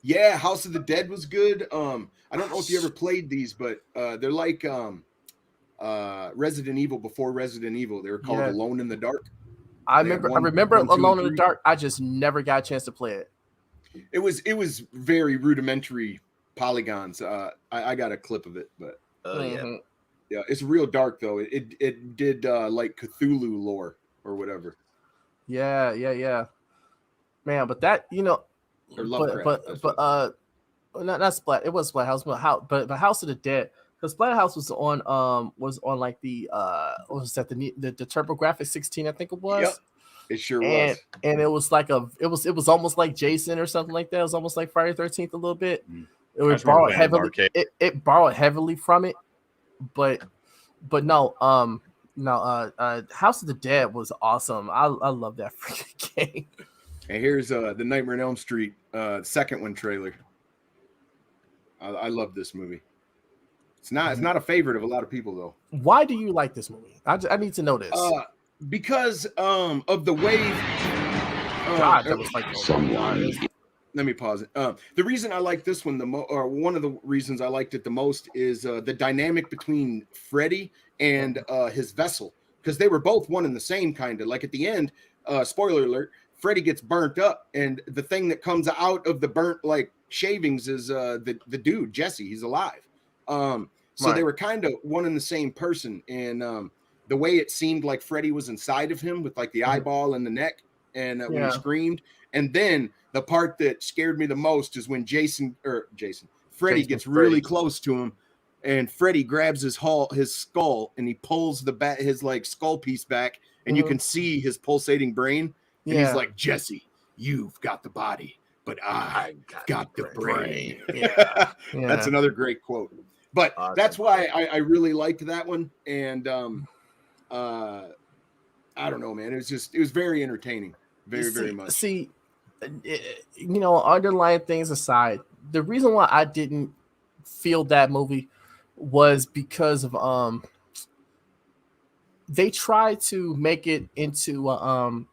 Yeah, House of the Dead was good. I don't know if you ever played these, but they're like Resident Evil before Resident Evil. They were called Alone in the Dark. I remember Alone in the Dark. I just never got a chance to play it. It was very rudimentary polygons. I got a clip of it, but yeah, it's real dark though. It did like Cthulhu lore or whatever. Yeah. Man, but that not Splat. It was Splathouse, but House of the Dead. Because Splatterhouse was on like the what was that, the TurboGrafx 16, I think it was. Yep. It sure was. And it was like it was almost like Jason or something like that. It was almost like Friday the 13th a little bit. It was borrowed heavily. It borrowed heavily from it, but no, No, House of the Dead was awesome. I love that freaking game. And here's the Nightmare on Elm Street second one trailer. I love this movie. It's not a favorite of a lot of people though. Why do you like this movie? I need to know this. Because of the way. God, that was like someone. Let me pause it. The reason I like this one or one of the reasons I liked it the most is the dynamic between Freddy and his vessel, because they were both one and the same kind of. Like at the end, spoiler alert, Freddy gets burnt up, and the thing that comes out of the burnt like shavings is the dude Jesse. He's alive. So they were kind of one and the same person, and the way it seemed like Freddy was inside of him with like the eyeball and the neck, and when he screamed, and then the part that scared me the most is when Freddy gets really close to him, and Freddy grabs his skull and he pulls his like skull piece back, and you can see his pulsating brain, and he's like, Jesse, you've got the body, but I got the brain. Yeah. That's another great quote. But that's why I really liked that one, and I don't know, man. It was very entertaining, very much. See, underlying things aside, the reason why I didn't feel that movie was because of they tried to make it into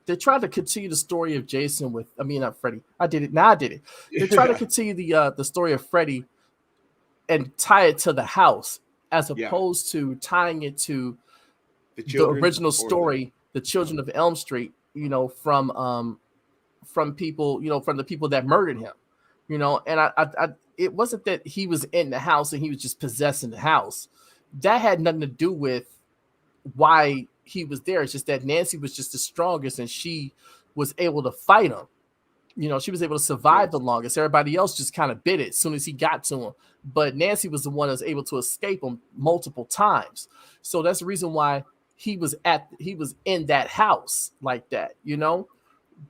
they tried to continue the story of Jason with, not Freddy. I did it. They tried to continue the story of Freddy and tie it to the house, as opposed to tying it to the original story, the Children of Elm Street, from people, from the people that murdered him, and I it wasn't that he was in the house and he was just possessing the house. That had nothing to do with why he was there. It's just that Nancy was just the strongest, and she was able to fight him. She was able to survive the longest. Everybody else just kind of bit it as soon as he got to him. But Nancy was the one that was able to escape him multiple times. So that's the reason why he was in that house like that,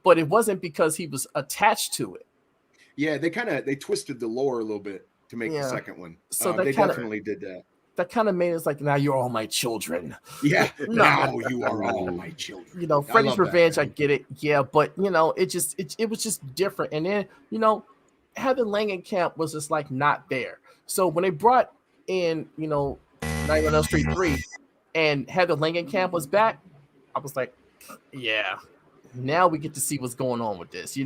But it wasn't because he was attached to it. Yeah, they twisted the lore a little bit to make the second one. So they definitely did that. That kind of made us like, now you're all my children. Yeah, now you are all my children. Freddy's Revenge, I get it. Yeah, but it was just different. And then, Heather Langenkamp was just like not there. So when they brought in, Nightmare on Elm Street 3 and Heather Langenkamp was back, I was like, yeah, now we get to see what's going on with this,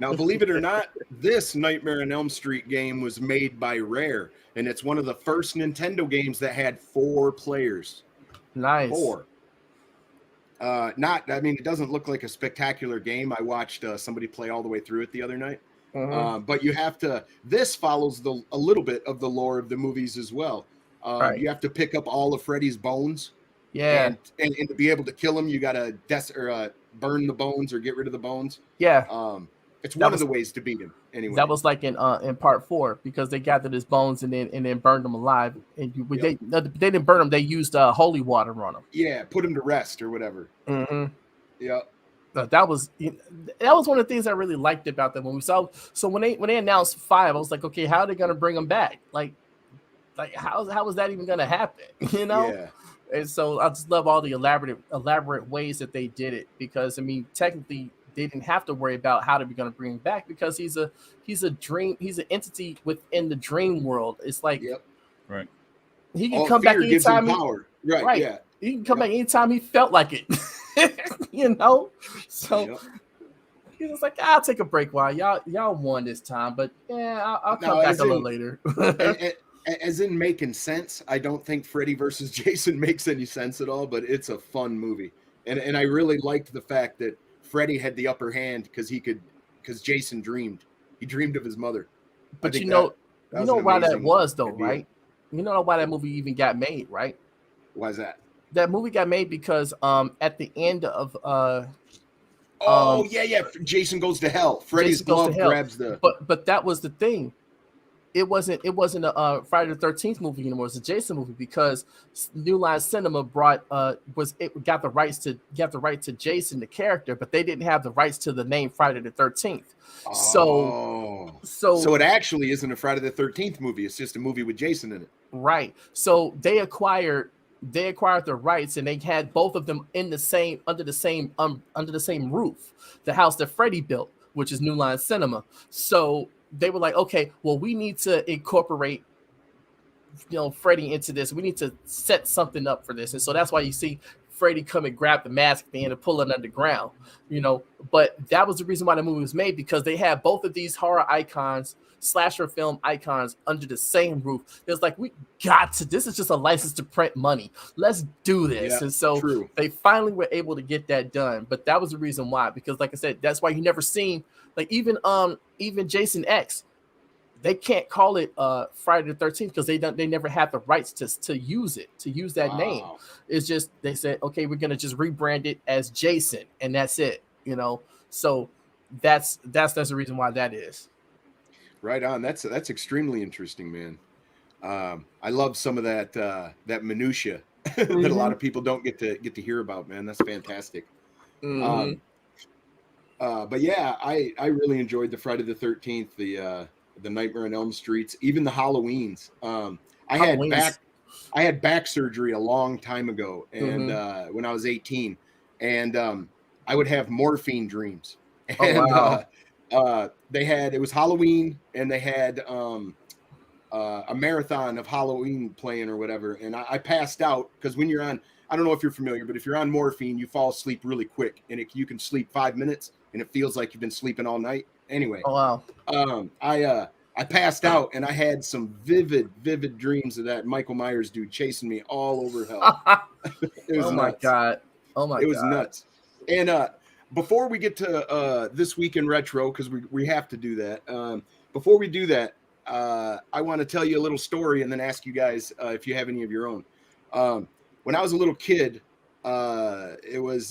Now, believe it or not, this Nightmare on Elm Street game was made by Rare, and it's one of the first Nintendo games that had 4 players. Nice. 4. It doesn't look like a spectacular game. I watched somebody play all the way through it the other night. But you have to, this follows a little bit of the lore of the movies as well. You have to pick up all of Freddy's bones. Yeah. And to be able to kill him, you got to burn the bones or get rid of the bones. Yeah. It's one of the ways to beat him. Anyway, that was like in part 4, because they gathered his bones and then burned them alive. And they didn't burn them; they used holy water on them. Yeah, put him to rest or whatever. Mm-hmm. Yeah, that was one of the things I really liked about them when we saw. So when they announced 5, I was like, okay, how are they gonna bring them back? Like how is that even gonna happen? Yeah. And so I just love all the elaborate ways that they did it, because technically they didn't have to worry about how they're going to bring him back, because he's an entity within the dream world. It's like, right. He can come back anytime. Right. Yeah. He can come back anytime he felt like it. So he was like, I'll take a break while y'all won this time, but yeah, I'll come back a little later. As in making sense, I don't think Freddy versus Jason makes any sense at all, but it's a fun movie. And I really liked the fact that Freddy had the upper hand because Jason dreamed. He dreamed of his mother. But you know why that was though, idea. Right? You know why that movie even got made, right? Why is that? That movie got made because at the end of Jason goes to hell. Freddy's glove grabs the. But that was the thing. it wasn't a Friday the 13th movie anymore. It's a Jason movie because New Line Cinema got the rights to Jason the character, but they didn't have the rights to the name Friday the 13th. So it actually isn't a Friday the 13th movie. It's just a movie with Jason in it. Right. So they acquired the rights, and they had both of them under the same roof, the house that Freddie built, which is New Line Cinema. So they were like, okay, well, we need to incorporate, Freddie into this. We need to set something up for this. And so that's why you see Freddie come and grab the mask at the end and pull it underground, But that was the reason why the movie was made, because they had both of these horror icons, slasher film icons, under the same roof. It's like, this is just a license to print money. Let's do this. Yeah, and so they finally were able to get that done. But that was the reason why, because like I said, that's why you never seen, like, even Jason X, they can't call it Friday the 13th because they never had the rights to use that name. It's just, they said, okay, we're gonna just rebrand it as Jason, and that's it. So that's the reason why that is. Right on. That's extremely interesting, man. I love some of that minutia that a lot of people don't get to hear about, man. That's fantastic. Mm-hmm. But yeah, I really enjoyed the Friday the 13th, the Nightmare on Elm Streets, even the Halloweens. I had back surgery a long time ago, and when I was 18, and I would have morphine dreams. And it was Halloween, and they had a marathon of Halloween playing or whatever, and I passed out because when you're on, I don't know if you're familiar, but if you're on morphine, you fall asleep really quick, and you can sleep 5 minutes, and it feels like you've been sleeping all night. Anyway, I passed out, and I had some vivid dreams of that Michael Myers dude chasing me all over hell. It was nuts. Oh my god! It was nuts. And before we get to this week in retro, because we have to do that. Before we do that, I want to tell you a little story, and then ask you guys if you have any of your own. When I was a little kid, it was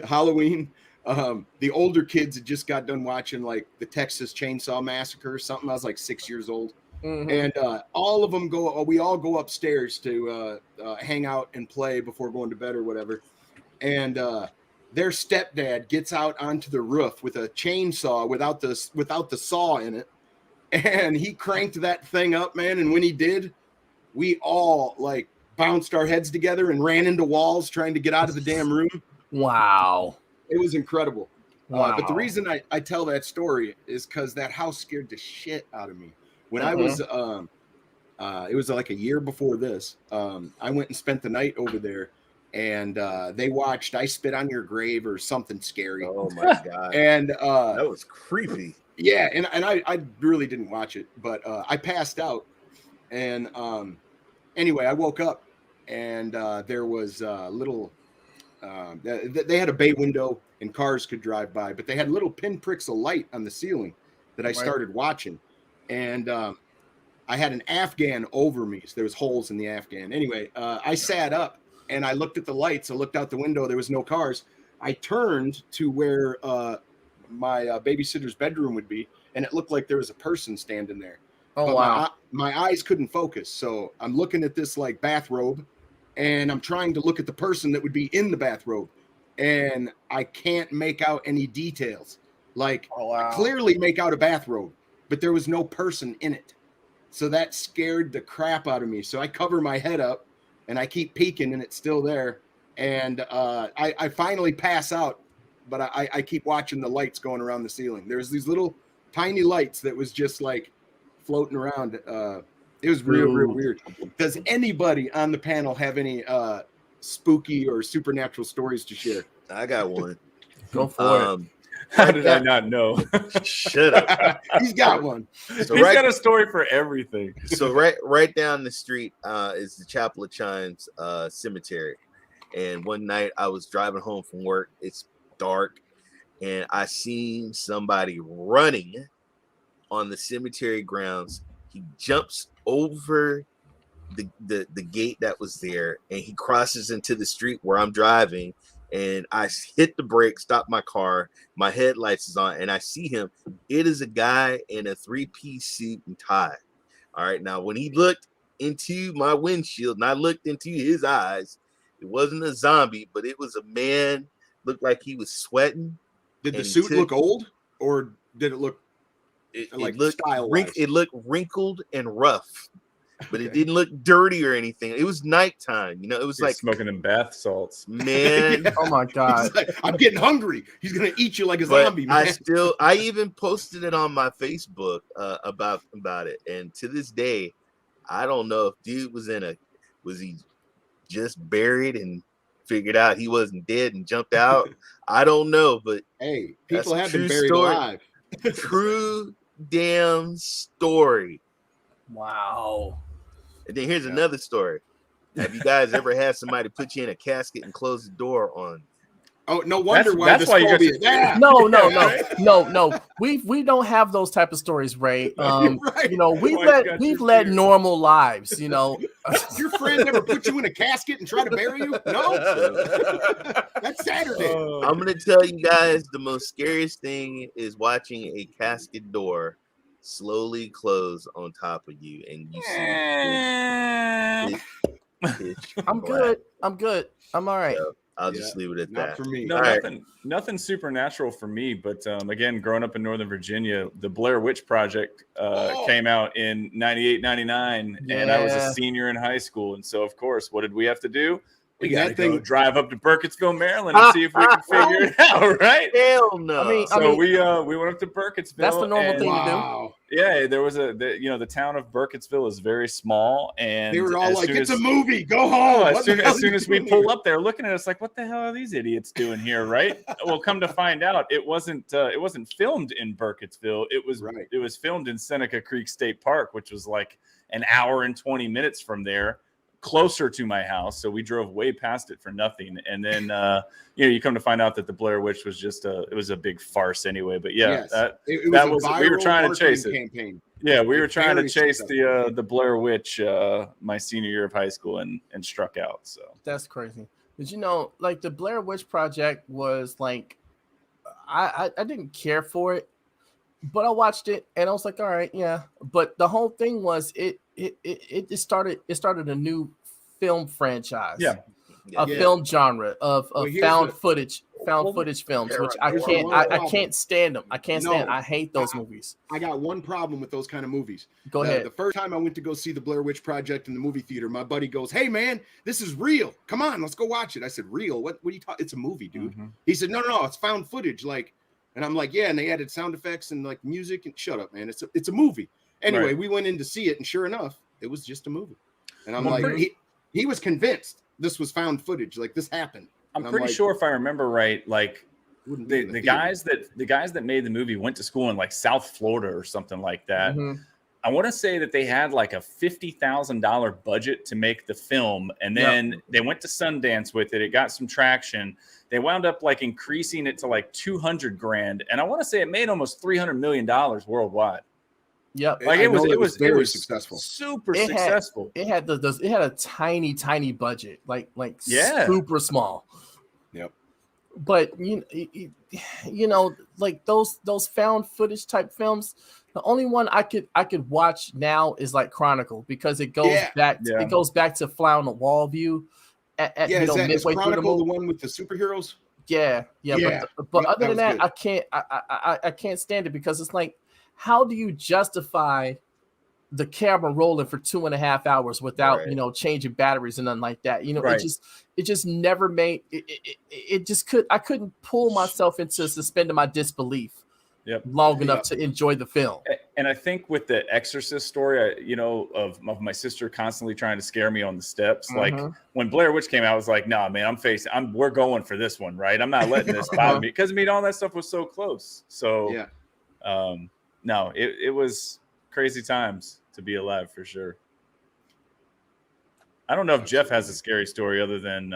Halloween. The older kids had just got done watching like the Texas Chainsaw Massacre or something. I was like 6 years old. And all of them we all go upstairs to hang out and play before going to bed or whatever. And their stepdad gets out onto the roof with a chainsaw without the saw in it. And he cranked that thing up, man. And when he did, we all like bounced our heads together and ran into walls trying to get out of the damn room. Wow. It was incredible. Wow. But the reason I tell that story is because that house scared the shit out of me. When I was, it was like a year before this, I went and spent the night over there, and they watched I Spit on Your Grave or something scary. Oh my God. And that was creepy. Yeah, and I really didn't watch it, but I passed out. And anyway, I woke up, and there was little... they had a bay window and cars could drive by, but they had little pinpricks of light on the ceiling that I started watching. And I had an Afghan over me, so there was holes in the Afghan. Anyway, I sat up and I looked at the lights. I looked out the window. There was no cars. I turned to where my babysitter's bedroom would be, and it looked like there was a person standing there. Oh, wow. My eyes couldn't focus, so I'm looking at this like bathrobe, and I'm trying to look at the person that would be in the bathrobe, and I can't make out any details. Like, I clearly make out a bathrobe, but there was no person in it. So that scared the crap out of me. So I cover my head up, and I keep peeking, and it's still there. And I finally pass out, but I keep watching the lights going around the ceiling. There's these little tiny lights that was just like floating around. It was real weird. Does anybody on the panel have any spooky or supernatural stories to share? I got one. Go for it. How did I not know? Shut up. He's got one. So He's got a story for everything. So right down the street is the Chapel of Chimes cemetery. And one night I was driving home from work. It's dark, and I seen somebody running on the cemetery grounds. He jumps over the gate that was there, and he crosses into the street where I'm driving, and I hit the brake, stop my car, my headlights is on, and I see him. It is a guy in a 3-piece suit and tie. All right. Now, when he looked into my windshield and I looked into his eyes, it wasn't a zombie, but it was a man. Looked like he was sweating. Did the suit look old, or did it look like style-wise? It looked wrinkled and rough, but Okay. it didn't look dirty or anything. It was nighttime. You know, it was You're like smoking in bath salts. Man, Oh my God. He's like, I'm getting hungry. He's gonna eat you like a zombie, man. I even posted it on my Facebook about it, and to this day, I don't know if dude was he just buried and figured out he wasn't dead and jumped out. I don't know, but hey, people that's have been true buried story. alive. True damn story. Wow. And then here's another story. Have you guys ever had somebody put you in a casket and close the door on? Oh, no wonder That's why you got phobia. Yeah. No. We don't have those type of stories, Ray. Right. You know, we've led normal lives. You know, Your friend never put you in a casket and try to bury you? No. That's Saturday. I'm gonna tell you guys the most scariest thing is watching a casket door slowly close on top of you, and you see. I'm good. I'm all right. So I'll just leave it at Not that. for me. No, nothing supernatural for me. But again, growing up in Northern Virginia, the Blair Witch Project came out in 98, 99, and I was a senior in high school. And so, of course, what did we have to do? We got to go drive up to Burkittsville, Maryland, and see if we can figure it out, right? Hell no. We went up to Burkittsville. That's the normal thing to do. Yeah, there was the town of Burkittsville is very small, and they were all like, "It's a movie. Go home." As soon as we pull up there, looking at us like, "What the hell are these idiots doing here?" Right? Well, come to find out, it wasn't filmed in Burkittsville. It was filmed in Seneca Creek State Park, which was like an hour and 20 minutes from there, closer to my house. So we drove way past it for nothing. And then you come to find out that the Blair Witch was just it was a big farce anyway. But yeah, we were trying to chase it. Campaign. Yeah, we were trying to chase the Blair Witch my senior year of high school and struck out. So that's crazy. But you know, like the Blair Witch Project was like, I didn't care for it, but I watched it and I was like, all right, yeah. But the whole thing was it started a new film franchise. Film genre of found footage films, which I can't stand them. I hate those movies. I got one problem with those kind of movies. Go ahead. The first time I went to go see the Blair Witch Project in the movie theater, my buddy goes, "Hey man, this is real. Come on, let's go watch it." I said, "Real? What are you talking? It's a movie, dude." Mm-hmm. He said, No, it's found footage. Like, and I'm like, yeah, and they added sound effects and like music and shut up, man. It's a movie. Anyway, we went in to see it, and sure enough, it was just a movie. And I'm he was convinced this was found footage, like this happened. I'm pretty sure if I remember right, like the guys that made the movie went to school in like South Florida or something like that. Mm-hmm. I want to say that they had like a $50,000 budget to make the film, and then they went to Sundance with it. It got some traction. They wound up like increasing it to like $200,000, and I want to say it made almost $300 million worldwide. Yep, like it was very successful, super successful. It had a tiny budget, like super small. Yep. But you know, like those found footage type films. The only one I could watch now is like Chronicle, because it goes back. It goes back to Fly on the Wall view. Is Chronicle the one with the superheroes? Yeah. But other than that, I can't stand it, because it's like, how do you justify the camera rolling for 2.5 hours without changing batteries and nothing like that? It just never made it. I couldn't pull myself into suspending my disbelief long enough to enjoy the film. And I think with the Exorcist story, of my sister constantly trying to scare me on the steps, like when Blair Witch came out, I was like, nah, man, we're going for this one, right? I'm not letting this bother me, because all that stuff was so close. So no, it was crazy times to be alive, for sure. I don't know if Jeff has a scary story other than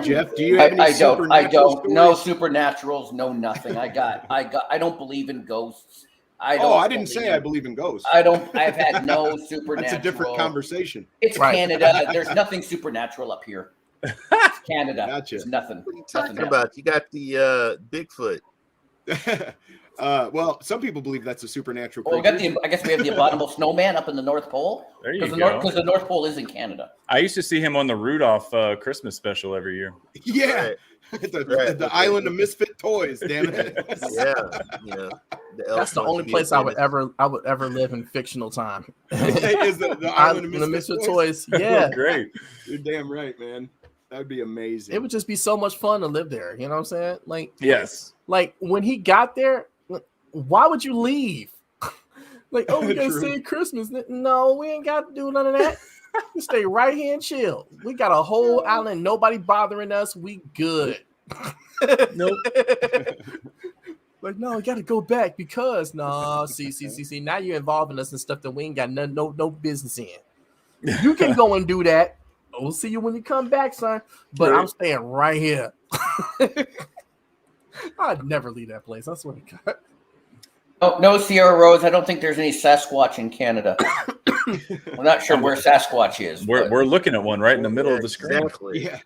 Jeff, do you have any supernatural I don't. stories? No supernaturals, no nothing. I don't believe in ghosts. I didn't say I believe in ghosts. I've had no supernatural. That's a different conversation. It's Canada. There's nothing supernatural up here. It's Canada. Gotcha. It's nothing. What are you talking about? You got the Bigfoot. Well, some people believe that's a supernatural Well, creature. I guess we have the abominable snowman up in the North Pole. There you Because go. the North Pole is in Canada. I used to see him on the Rudolph Christmas special every year. Yeah. Right. The island of misfit toys, damn it. Yeah, That's the only place I would ever live in fictional time. Is the island of misfit toys? Yeah, Great. You're damn right, man. That would be amazing. it would just be so much fun to live there. You know what I'm saying? Like, Yes. like when he got there, why would you leave? Like, oh, we gotta True. say Christmas. No, we ain't got to do none of that. You stay right here and chill. We got a whole island, nobody bothering us. We good. Nope. Like, no, we got to go back because see. Now you're involving us in stuff that we ain't got no business in. You can go and do that. We'll see you when you come back, son. But Right. I'm staying right here. I'd never leave that place. I swear to God. No, Sierra Rose. I don't think there's any Sasquatch in Canada. We're not sure where Sasquatch is. We're looking at one right in the middle of the screen. Exactly. Yeah.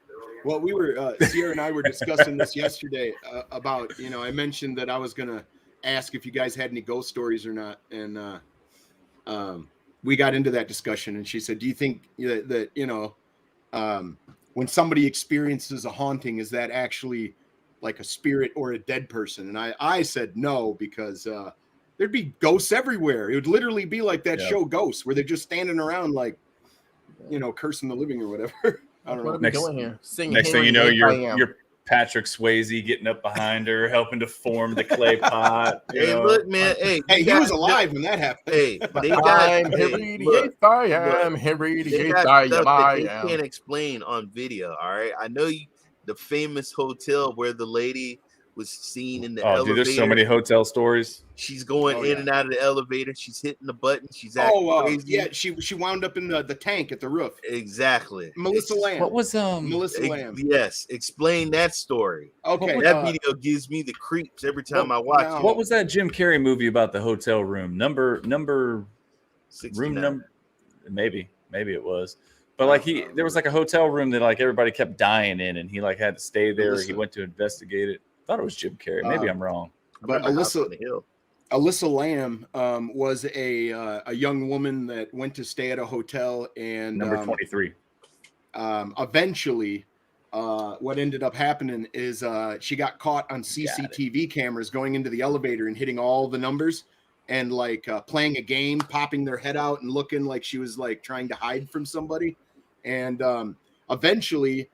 Well, we were Sierra and I were discussing this yesterday about, I mentioned that I was gonna ask if you guys had any ghost stories or not, and we got into that discussion. And she said, "Do you think that when somebody experiences a haunting, is that actually like a spirit or a dead person?" And I said no, because there'd be ghosts everywhere. It would literally be like that show Ghosts, where they're just standing around like, cursing the living or whatever. I don't know. What are we doing here? Singing Next thing you Henry know, David I Am. you're Patrick Swayze getting up behind her, helping to form the clay pot. Hey, look, man. Hey, He was alive when that happened. Hey, they got. I'm Hey, Henry the look, Eighth. I am Henry the they Eighth. got I stuff am. that I they am. can't explain on video. All right, I know the famous hotel where the lady was seen in the Oh, elevator. dude, there's so many hotel stories. She's going Oh, in yeah. and out of the elevator. She's hitting the button. She's acting crazy. Yeah, she wound up in the tank at the roof. Exactly. Melissa Lamb. What was Melissa Lamb. Yes, explain that story. Okay, That video gives me the creeps every time I watch now- it. What was that Jim Carrey movie about the hotel room? Number 69. room number, maybe it was. But like there was like a hotel room that like everybody kept dying in, and he like had to stay there. Melissa. He went to investigate it. Thought it was Jim Carrey. Maybe I'm wrong. but Remember House on the Hill. Alyssa Lamb was a young woman that went to stay at a hotel, and Number 23. eventually, what ended up happening is she got caught on CCTV cameras going into the elevator and hitting all the numbers, and like playing a game, popping their head out and looking like she was like trying to hide from somebody, and eventually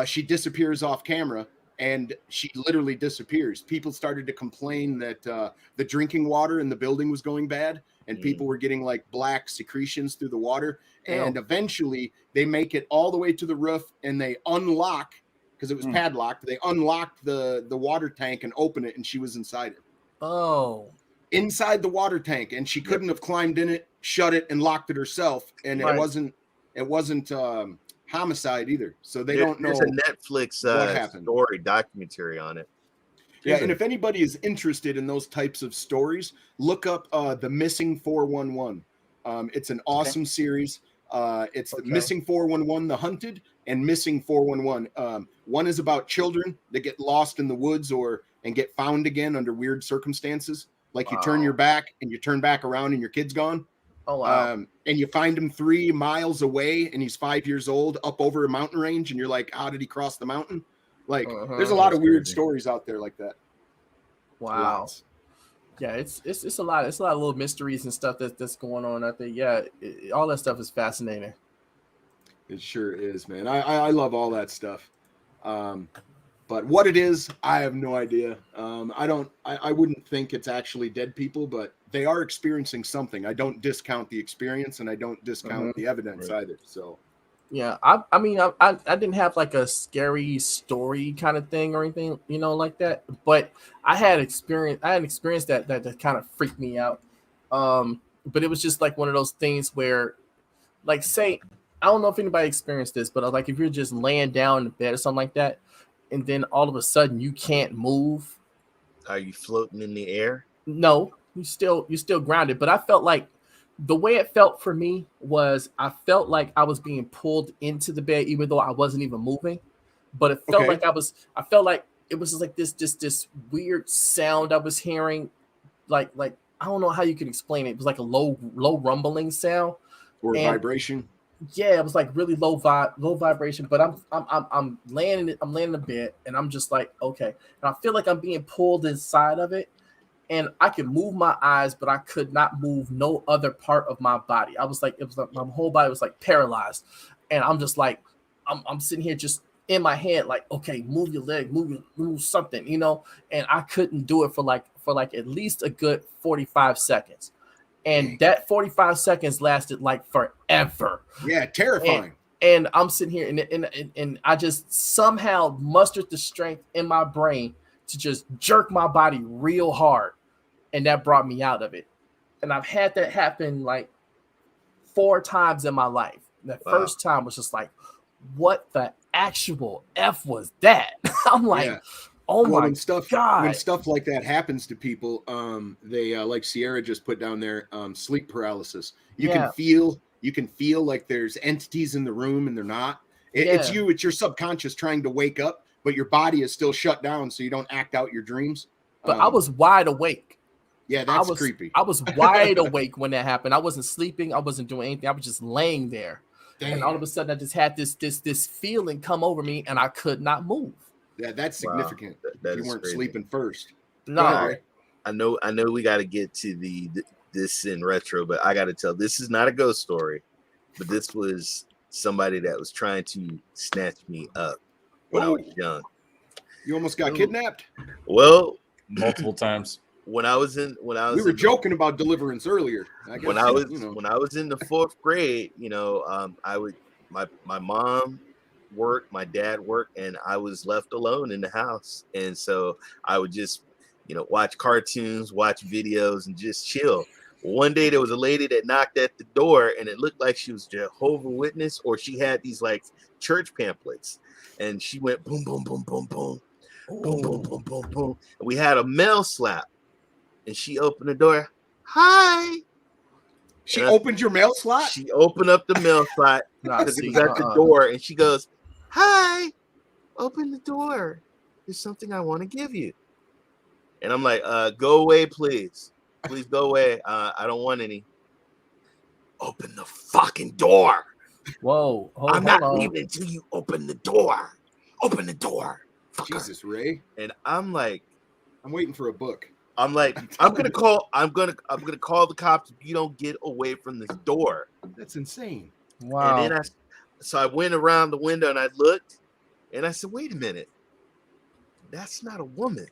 she disappears off camera. And she literally disappears. People started to complain that the drinking water in the building was going bad, and people were getting like black secretions through the water. And eventually they make it all the way to the roof, and they unlock, because it was padlocked. They unlocked the water tank and open it, and she was inside it. Oh, Inside the water tank, and she couldn't have climbed in it, shut it, and locked it herself. And Right. it wasn't homicide either. So they don't know. There's a Netflix what happened. story documentary on it. Yeah, and if anybody is interested in those types of stories, look up The Missing 411. It's an awesome series. It's Missing 411, The Hunted, and Missing 411. One is about children that get lost in the woods and get found again under weird circumstances. Like you turn your back and you turn back around and your kid's gone. oh wow. And you find him 3 miles away and he's 5 years old up over a mountain range, and you're like, how did he cross the mountain? Like there's a lot of weird stories out there like that. Wow. Lots. Yeah, it's a lot. It's a lot of little mysteries and stuff that's going on out there. Yeah, all that stuff is fascinating. It sure is, man. I love all that stuff. But what it is, I have no idea. I wouldn't think it's actually dead people, but they are experiencing something. I don't discount the experience, and I don't discount the evidence either. So Yeah, I mean, I didn't have like a scary story kind of thing or anything, like that. But I had an experience that kind of freaked me out. But it was just like one of those things where, like, say, I don't know if anybody experienced this, but like if you're just laying down in the bed or something like that, and then all of a sudden you can't move. Are you floating in the air? No, you're still grounded. But I felt like the way it felt for me was I felt like I was being pulled into the bed, even though I wasn't even moving. But it felt like I felt like it was just like this weird sound I was hearing, like I don't know how you can explain it. It was like a low rumbling sound or and vibration. yeah, it was like really low vibration. But I'm laying in bed and I'm just like, okay. And I feel like I'm being pulled inside of it. And I could move my eyes, but I could not move no other part of my body. I was like, it was like my whole body was like paralyzed. And I'm just like, I'm sitting here just in my head, like, okay, move your leg, move something, you know. And I couldn't do it for like at least a good 45 seconds. And that 45 seconds lasted like forever. Yeah, terrifying. And I'm sitting here and I just somehow mustered the strength in my brain to just jerk my body real hard. And that brought me out of it. And I've had that happen like 4 times in my life. The first time was just like, what the actual F was that? I'm like, yeah. oh my God. When stuff like that happens to people, they like Sierra just put down there, sleep paralysis. You can feel like there's entities in the room and they're not. It's your subconscious trying to wake up, but your body is still shut down so you don't act out your dreams. But I was wide awake. Yeah, that's creepy. I was wide awake when that happened. I wasn't sleeping. I wasn't doing anything. I was just laying there. Damn. And all of a sudden I just had this feeling come over me and I could not move. Yeah, that's significant. That you weren't crazy. Sleeping first. No. Ahead, I know we got to get to this in retro, but I got to tell, this is not a ghost story, but this was somebody that was trying to snatch me up when I was young. You almost got kidnapped? Well, multiple times. We were joking about deliverance earlier. When I was in the 4th grade, you know, my mom worked, my dad worked, and I was left alone in the house. And so I would just, you know, watch cartoons, watch videos, and just chill. One day there was a lady that knocked at the door, and it looked like she was Jehovah's Witness, or she had these like church pamphlets, and she went boom, boom, boom, boom, boom, boom, boom, boom, boom, boom. And we had a mail slap, and she opened the door. Hi. She opened your mail slot? She opened up the mail slot because it was at the door, and she goes, hi, open the door. There's something I want to give you. And I'm like, go away, please. Please go away. I don't want any. Open the fucking door. Whoa. I'm not leaving until you open the door. Open the door. Fucker. Jesus, Ray. And I'm like, I'm waiting for a book. I'm like, I'm gonna call the cops if you don't get away from this door. That's insane. Wow. And then I went around the window and I looked and I said, wait a minute. That's not a woman.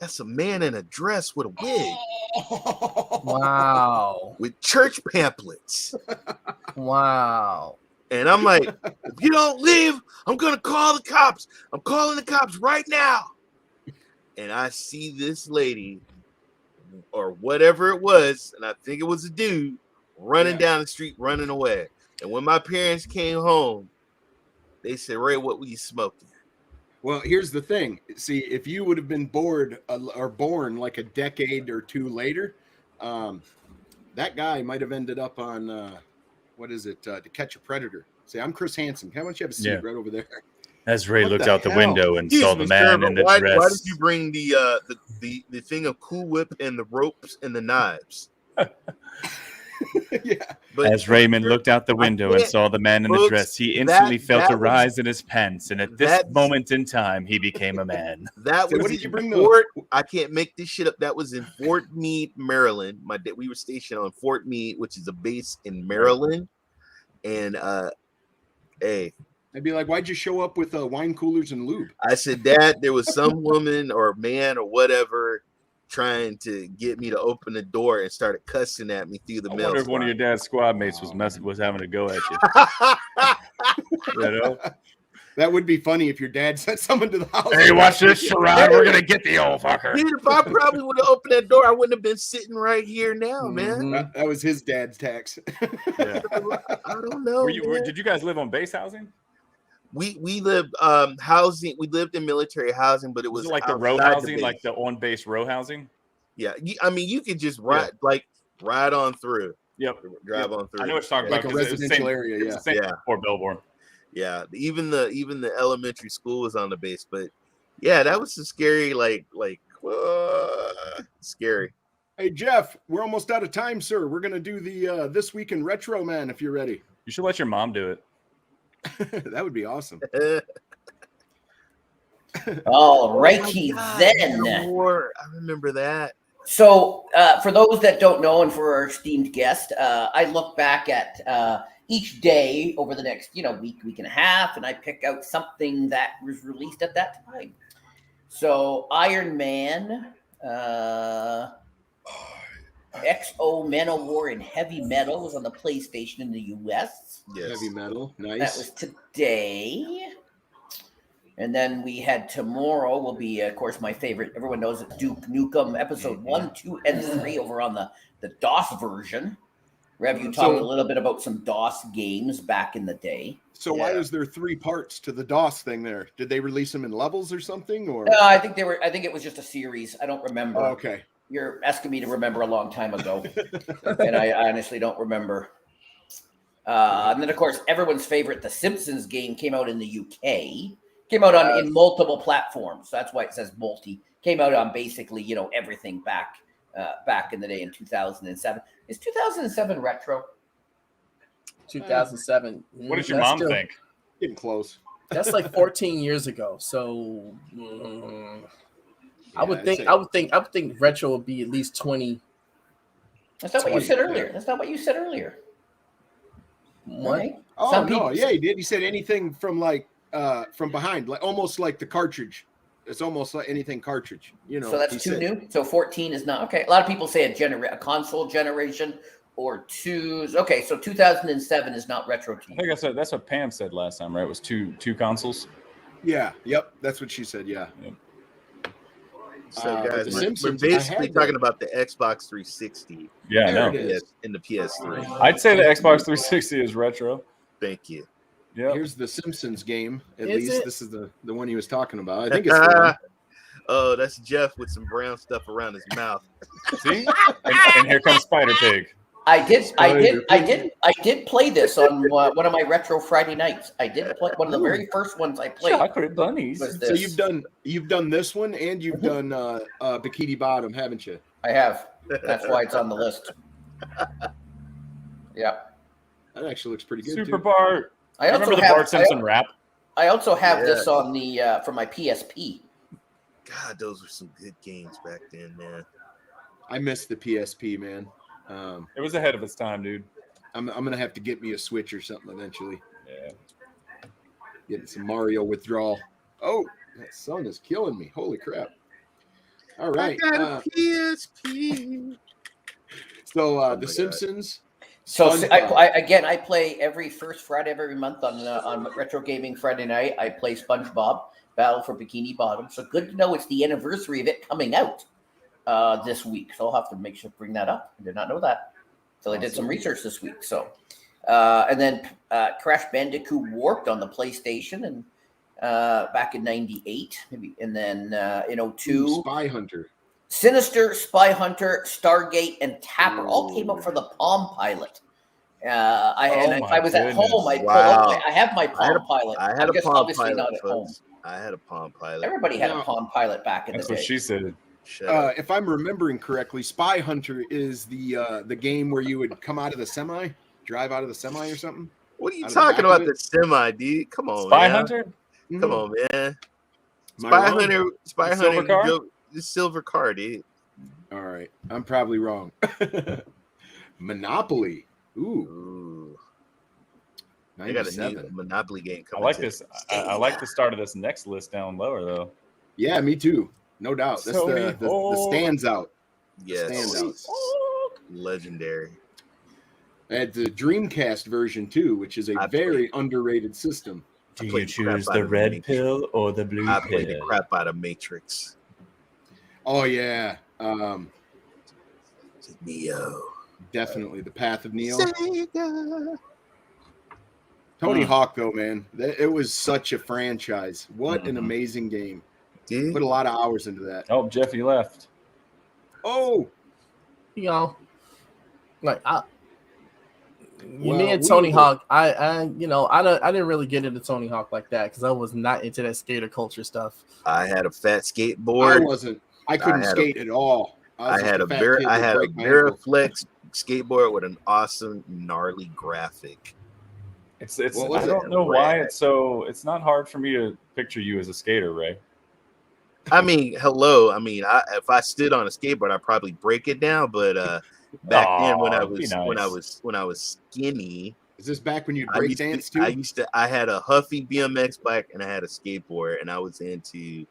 That's a man in a dress with a wig. Wow. With church pamphlets. Wow. And I'm like, if you don't leave, I'm gonna call the cops. I'm calling the cops right now. And I see this lady or whatever it was, and I think it was a dude running down the street, running away. And when my parents came home, they said, Ray, what were you smoking? Well, here's the thing. See, if you would have been born like a decade or 2 later, that guy might have ended up on, To Catch a Predator. Say, I'm Chris Hansen. Why don't you have a seat right over there? As Ray looked out the window and saw the man in the dress. Why did you bring the thing of Cool Whip and the ropes and the knives? Yeah. But as Raymond looked out the window and saw the man in the dress, he instantly felt a rise in his pants, and at this moment in time, he became a man. That was what did you bring? I can't make this shit up. That was in Fort Meade, Maryland. We were stationed on Fort Meade, which is a base in Maryland. And hey. I'd be like, why'd you show up with wine coolers and lube? I said, Dad, there was some woman or man or whatever trying to get me to open the door and started cussing at me through the mail. I wonder if one of your dad's squad mates was having a go at you. You know? That would be funny if your dad sent someone to the house. Hey, watch this, Sherrod. We're going to get the old fucker. Dude, if I probably would have opened that door, I wouldn't have been sitting right here now, man. That was his dad's tax. Yeah. I don't know. Did you guys live on base housing? We lived housing. We lived in military housing, but it was like the row housing, like the on-base row housing. Yeah, I mean, you could just ride on through. Yep, drive on through. I know what you're talking about. Like a residential area. It's the same Fort Belvoir. Yeah, even the elementary school was on the base, but yeah, that was some scary like Scary. Hey Jeff, we're almost out of time, sir. We're gonna do the This Week in Retro, man. If you're ready, You should let your mom do it. that would be awesome. All righty then. I remember that. So, for those that don't know, and for our esteemed guest, I look back at each day over the next, week and a half, and I pick out something that was released at that time. So, Iron Man, XO Manowar and Heavy Metal was on the PlayStation in the US. Yes. Heavy Metal, nice. That was today. And then we had tomorrow will be, of course, my favorite. Everyone knows it, Duke Nukem episode 1, 2, and 3 over on the DOS version. Rev, you talked a little bit about some DOS games back in the day. So why is there 3 parts to the DOS thing there? Did they release them in levels or something? Or No, I think it was just a series. I don't remember. Oh, okay. You're asking me to remember a long time ago, and I honestly don't remember. And then, of course, everyone's favorite, The Simpsons game, came out in the UK. Came out in multiple platforms. So that's why it says multi. Came out on basically, everything back in the day in 2007. Is 2007 retro? 2007. What did your mom think? Getting close. That's like 14 years ago. So I would think retro would be at least 20. That's not what you said earlier. That's not what you said earlier. What? Right? Oh no, yeah, he did. He said anything from from behind, like almost like the cartridge. It's almost like anything cartridge, So that's too new. So 14 is not okay. A lot of people say a console generation or twos. Okay, so 2007 is not retro to you. I think that's what Pam said last time, right? It was two consoles. Yeah, yep, that's what she said. Yeah. Yep. So guys, Simpsons, we're basically talking about the Xbox 360. Yeah, I know. In the PS3. I'd say the Xbox 360 is retro. Thank you. Yeah. Here's the Simpsons game. At Is least it? this is the one he was talking about. I think it's the one. Oh, that's Jeff with some brown stuff around his mouth. See? And here comes Spider Pig. I did play this on one of my retro Friday nights. I did play one of the very first ones I played. Chocolate bunnies. So you've done this one and you've done Bikini Bottom, haven't you? I have. That's why it's on the list. Yeah. That actually looks pretty good. Super too. Bart. I also remember the have Bart Simpson rap. I also have this on the for my PSP. God, those were some good games back then, man. I missed the PSP, man. It was ahead of its time, dude. I'm gonna have to get me a Switch or something eventually. Yeah. Getting some Mario withdrawal. Oh, that sun is killing me. Holy crap. All right. I got a PSP. So The Simpsons. So SpongeBob. I play every first Friday of every month on Retro Gaming Friday night. I play SpongeBob Battle for Bikini Bottom. So good to know it's the anniversary of it coming out this week. So I'll have to make sure to bring that up. I did not know that. So I did some research this week. So and then Crash Bandicoot Warped on the PlayStation and back in '98, maybe, and then in '02. Spy Hunter. Sinister, Spy Hunter, Stargate, and Tapper all came up for the Palm Pilot. If I was at home, I'd pull up. I have my Palm Pilot. I had a Palm obviously Pilot. not at home. I had a Palm Pilot. Everybody had a Palm Pilot back in That's the day. what she said. If I'm remembering correctly, Spy Hunter is the game where you would come out of the semi, drive out of the semi or something. What are you talking about? The semi, dude? Come on, Spy man. Hunter? Come on, man. Spy Hunter. Spy Silver Hunter. car? The silver car, dude. All right, I'm probably wrong. Monopoly. Ooh. I got a 97. new Monopoly game I coming. like this. I like the start of this next list down lower, though. Yeah, me too. No doubt. That's the stands out. Yes. Standouts. Legendary. I had the Dreamcast version too, which is a very underrated system. Do you choose the red pill or the blue I played the pill? crap out of Matrix. Oh yeah, Neo. definitely the Path of Neo. Sega. Tony Hawk, though, man, it was such a franchise. What an amazing game! Dude. Put a lot of hours into that. Oh, Jeffy left. Oh, Me Well, and we Tony were- Hawk. I didn't really get into Tony Hawk like that because I was not into that skater culture stuff. I had a fat I skateboard. wasn't. I couldn't skate at all. I had a Veriflex skateboard with an awesome gnarly graphic. It's I don't know why it's not hard for me to picture you as a skater, Ray. I mean, hello. I mean, if I stood on a skateboard, I'd probably break it down. But back then, when I was skinny, is this back when you break dance too? I had a Huffy BMX bike and I had a skateboard, and I was into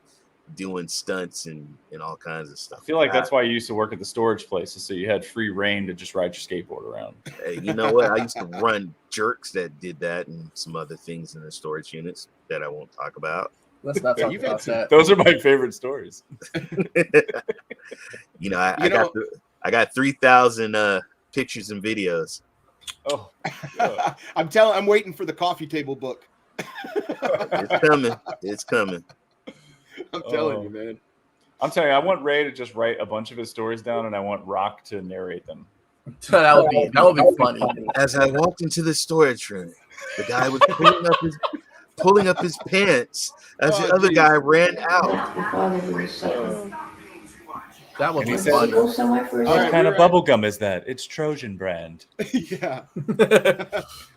doing stunts and all kinds of stuff. I feel like that's why you used to work at the storage places, so you had free reign to just ride your skateboard around. Hey, you know what? I used to run jerks that did that and some other things in the storage units that I won't talk about. Let's not talk about that. Those are my favorite stories. I got 3,000 pictures and videos. Oh, I'm waiting for the coffee table book. It's coming. I'm telling you, man. I'm telling you, I want Ray to just write a bunch of his stories down, and I want Rock to narrate them. that would be funny. As I walked into the storage room, the guy was pulling up his pants as the other guy ran out. That would be funny. What kind of bubble gum is that? It's Trojan brand. Yeah.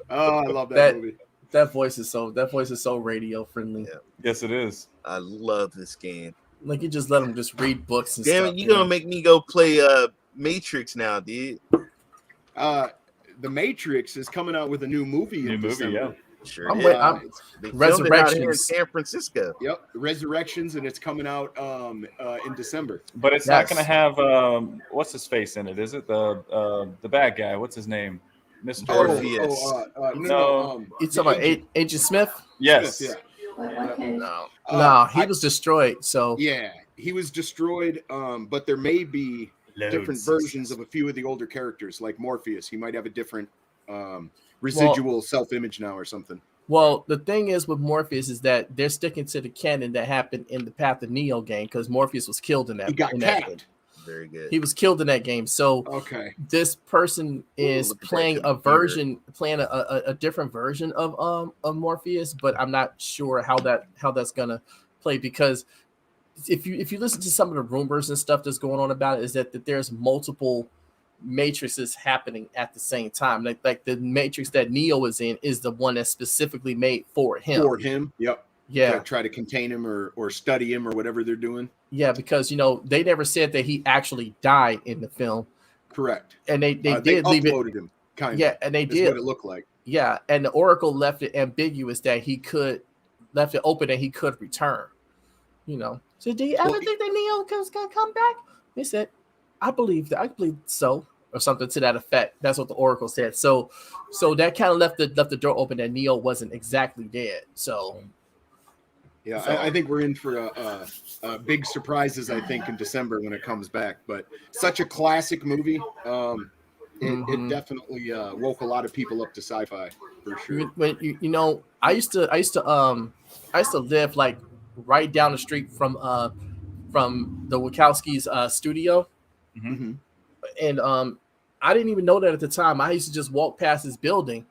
Oh, I love that movie. That voice is so radio friendly. Yeah. Yes, it is. I love this game. Like you just let him just read books and Damn stuff. It, you gonna make me go play Matrix now, dude. The Matrix is coming out with a new movie. Yeah. Sure. Resurrections in San Francisco. Yep, Resurrections, and it's coming out in December. But it's not going to have what's his face in it? Is it the bad guy? What's his name? Mr. Morpheus. It's about Agent Smith. Yes. Smith, yeah. No, he was destroyed. So yeah, he was destroyed. But there may be different versions of a few of the older characters, like Morpheus. He might have a different residual self-image now or something. Well, the thing is with Morpheus is that they're sticking to the canon that happened in the Path of Neo game because Morpheus was killed in that. He got capped. Very good. He was killed in that game. So this person is playing a different version of Morpheus, but I'm not sure how that's gonna play because if you listen to some of the rumors and stuff that's going on about it, is that there's multiple matrices happening at the same time. Like the matrix that Neo is in is the one that's specifically made for him. Yep. Yeah. Try to contain him or study him or whatever they're doing. Yeah, because they never said that he actually died in the film. Correct. And they did leave uploaded him, kind of. Yeah, and they did what it looked like. Yeah, and the Oracle left it ambiguous that left it open that he could return. So do you ever think that Neo is gonna come back? They said, I believe so, or something to that effect. That's what the Oracle said. So that kind of left the door open that Neo wasn't exactly dead. So yeah, I think we're in for a big surprises. I think in December when it comes back. But such a classic movie. It definitely woke a lot of people up to sci-fi for sure. I used to live like right down the street from the Wachowskis' studio. Mm-hmm. And I didn't even know that at the time. I used to just walk past this building,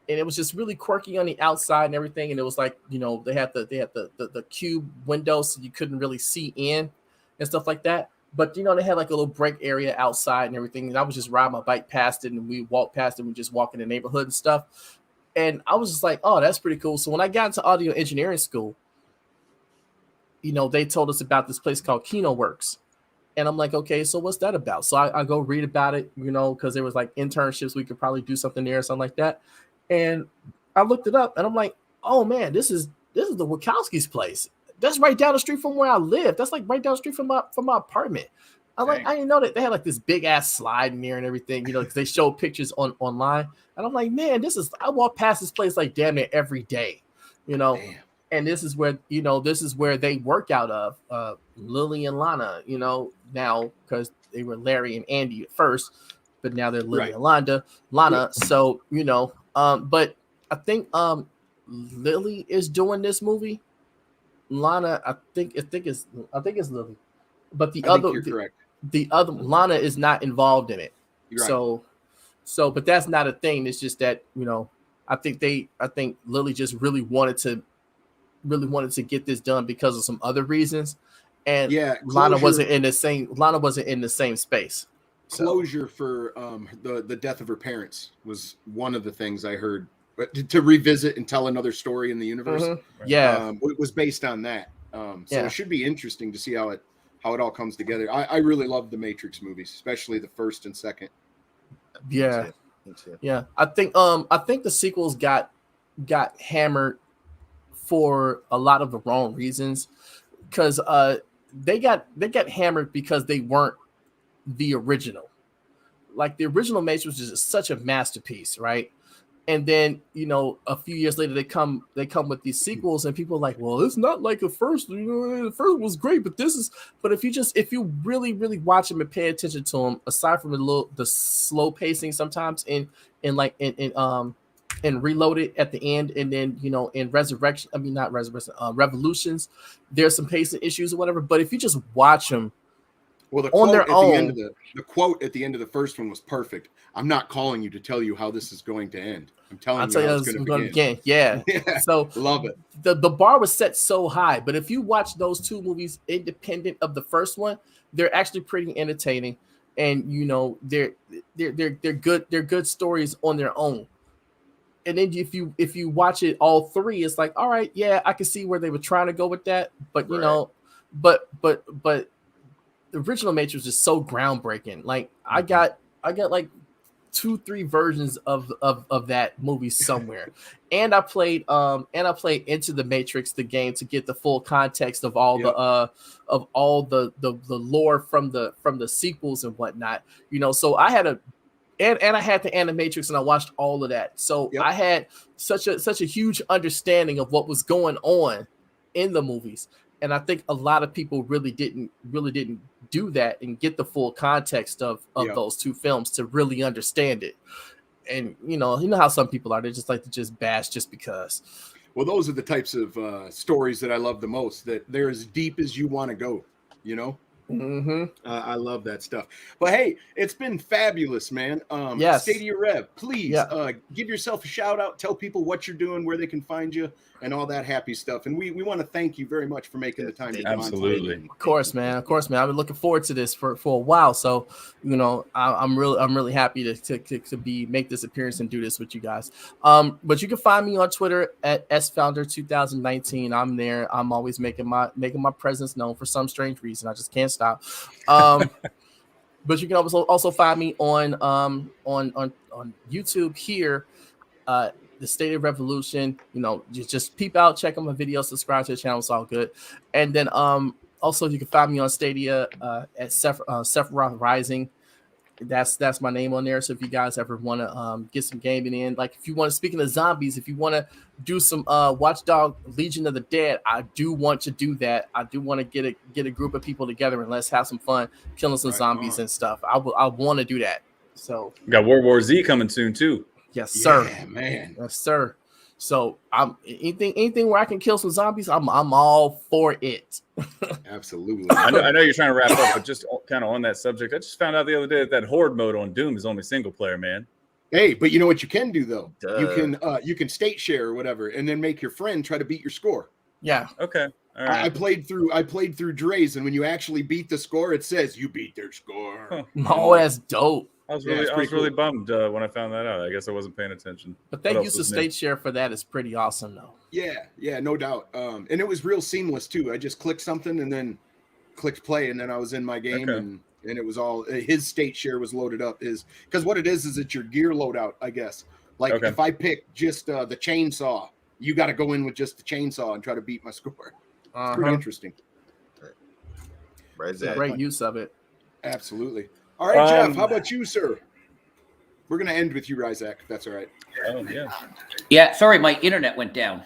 and it was just really quirky on the outside and everything. And it was like, they had the cube windows, so you couldn't really see in and stuff like that. But they had like a little break area outside and everything. And I would just ride my bike past it, and we walk past it. We just walk in the neighborhood and stuff. And I was just like, oh, that's pretty cool. So when I got into audio engineering school, they told us about this place called KinoWorks. And I'm like, okay, so what's that about? So I go read about it, because there was like internships. We could probably do something there or something like that. And I looked it up, and I'm like, oh man, this is the Wachowskis' place. That's right down the street from where I live. That's like right down the street from my apartment. I'm like, I didn't know that they had like this big ass slide in there and everything, because they showed pictures online. And I'm like, man, I walk past this place like damn near every day, Damn. And this is where they work out of, Lily and Lana, now because they were Larry and Andy at first, but now they're Lily and Lana. So, but I think Lily is doing this movie. Lana, I think it's Lily, but the other Lana is not involved in it. Right. So, but that's not a thing. It's just that I think Lily just really wanted to get this done because of some other reasons, and Yeah, Lana closure- wasn't in the same space. So, Closure for the death of her parents was one of the things I heard. But to revisit and tell another story in the universe, yeah, it was based on that. So Yeah. it should be interesting to see how it all comes together. I really love the Matrix movies, especially the first and second. yeah, Me too. yeah. I think the sequels got hammered for a lot of the wrong reasons, because they got hammered because they weren't the original. Like the original Matrix is such a masterpiece, right? And then a few years later they come with these sequels, and people are like, well, it's not like the first. The first was great, but this is. But if you really watch them and pay attention to them, aside from the slow pacing sometimes in Reloaded at the end, and then in Revolutions, there's some pacing issues or whatever. But if you just watch them, well, the on quote their at the own, end of the quote at the end of the first one was perfect. I'm not calling you to tell you how this is going to end. I'm telling you how it's going to begin. Yeah. Yeah, So love it. The bar was set so high, but if you watch those two movies independent of the first one, they're actually pretty entertaining, and they're good. They're good stories on their own. And then if you watch it all three, it's like, all right, yeah, I can see where they were trying to go with that, but but the original Matrix is so groundbreaking. Like I got like 2-3 versions of that movie somewhere, and I played Into the Matrix, the game, to get the full context of all the lore from the sequels and whatnot. So I had I had the Animatrix, and I watched all of that. So I had such a huge understanding of what was going on in the movies. And I think a lot of people really didn't do that and get the full context of those two films to really understand it. And you know how some people are; they just like to just bash just because. Well, those are the types of stories that I love the most. That they're as deep as you want to go. Mm-hmm. I love that stuff. But hey, it's been fabulous, man. Yes. Stadia Rev, please give yourself a shout out. Tell people what you're doing, where they can find you, and all that happy stuff. And we want to thank you very much for making the time to come on. Absolutely. Of course, man. I've been looking forward to this for a while. So I'm really happy to make this appearance and do this with you guys. But you can find me on Twitter at sfounder2019. I'm there. I'm always making my presence known for some strange reason. I just can't stop. But you can also find me on YouTube here, the Stadia Revolution. Just peep out, check out my videos, subscribe to the channel. It's all good. And then also you can find me on Stadia at Sephiroth Rising. That's my name on there. So if you guys ever want to get some gaming in, like if you want to, speaking of zombies, if you want to do some Watchdog Legion of the Dead, I do want to do that. I do want to get a group of people together and let's have some fun killing some zombies and stuff. I want to do that. So we got World War Z coming soon too. Yes, sir. Yeah, man. Yes, sir. So I'm anything where I can kill some zombies, I'm all for it. Absolutely. I know you're trying to wrap up, but just kind of on that subject, I just found out the other day that Horde mode on Doom is only single player, man. Hey, but you know what you can do though? You can state share or whatever, and then make your friend try to beat your score. Yeah. Okay. All right. I played through Dre's, and when you actually beat the score, it says you beat their score. Huh. Oh, that's dope. I was really bummed when I found that out. I guess I wasn't paying attention. But they use the state share for that is pretty awesome, though. Yeah, no doubt. And it was real seamless too. I just clicked something and then clicked play, and then I was in my game, and it was all his state share was loaded up. Because what it is it's your gear loadout, I guess. Like if I pick just the chainsaw, you got to go in with just the chainsaw and try to beat my score. It's pretty interesting. Right, it's a great use of it. Absolutely. All right, Jeff, how about you, sir? We're going to end with you, Ryzak, if that's all right. Oh, yeah. Yeah, sorry, my internet went down.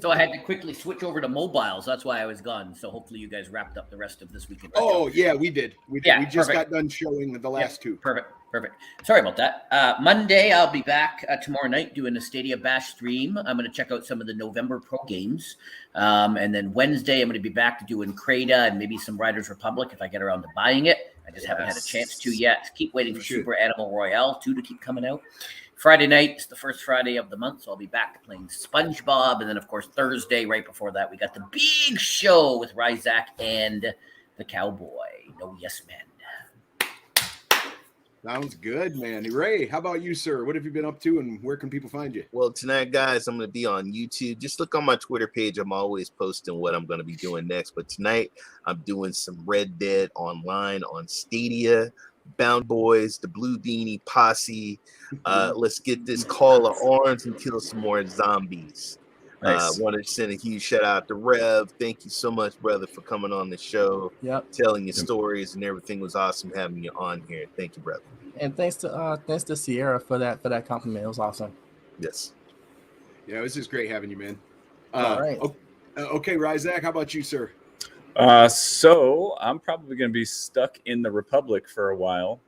So I had to quickly switch over to mobiles. That's why I was gone. So hopefully you guys wrapped up the rest of this weekend. Oh, yeah, we did. Yeah, we just got done showing the last two. Perfect. Sorry about that. Monday, I'll be back tomorrow night doing a Stadia Bash stream. I'm going to check out some of the November Pro games. And then Wednesday, I'm going to be back doing Crata and maybe some Riders Republic if I get around to buying it. I just haven't had a chance to yet. Keep waiting for Super Animal Royale 2 to keep coming out. Friday night is the first Friday of the month, so I'll be back playing SpongeBob. And then, of course, Thursday, right before that, we got the big show with Ryzak and the Cowboy. No Yes Men. Sounds good, man. Ray, how about you, sir? What have you been up to, and where can people find you? Well, tonight, guys, I'm going to be on YouTube. Just look on my Twitter page. I'm always posting what I'm going to be doing next. But tonight, I'm doing some Red Dead online on Stadia. Bound Boys, the Blue Beanie Posse. Let's get this call of arms and kill some more zombies. Nice. Want to send a huge shout out to Rev. Thank you so much, brother, for coming on the show. Yep. Telling your stories and everything. Was awesome having you on here. Thank you, brother. And thanks to Sierra for that compliment. It was awesome. Yes. Yeah, it was just great having you, man. All right. Okay, Ryzak, how about you, sir? So I'm probably going to be stuck in the Republic for a while,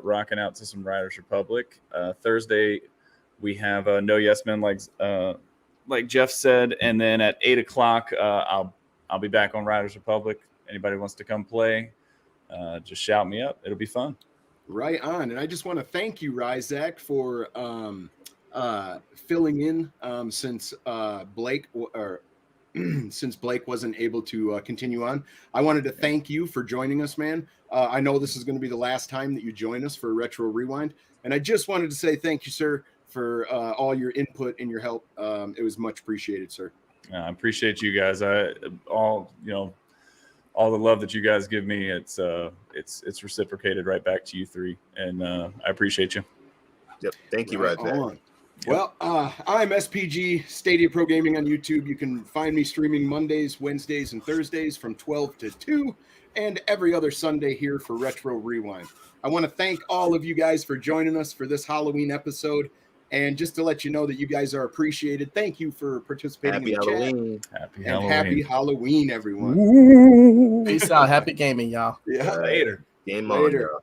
rocking out to some Riders Republic. Thursday, we have No Yes Men, like Jeff said, and then at 8:00, I'll be back on Riders Republic. Anybody wants to come play, just shout me up. It'll be fun. Right on. And I just want to thank you, Ryzak, for filling in since Blake since Blake wasn't able to continue on. I wanted to thank you for joining us, man. I know this is going to be the last time that you join us for Retro Rewind, and I just wanted to say thank you, sir, for all your input and your help. It was much appreciated, sir. I appreciate you guys. All the love that you guys give me, it's reciprocated right back to you three, and I appreciate you. Yep. Thank you, Ryzak. Well, I'm SPG, Stadia Pro Gaming on YouTube. You can find me streaming Mondays, Wednesdays, and Thursdays from 12 to 2, and every other Sunday here for Retro Rewind. I want to thank all of you guys for joining us for this Halloween episode. And just to let you know that you guys are appreciated. Thank you for participating in the Halloween. chat. Happy And Halloween. happy Halloween, everyone. Peace out. Happy gaming, y'all. Yeah. Later. Game on, y'all.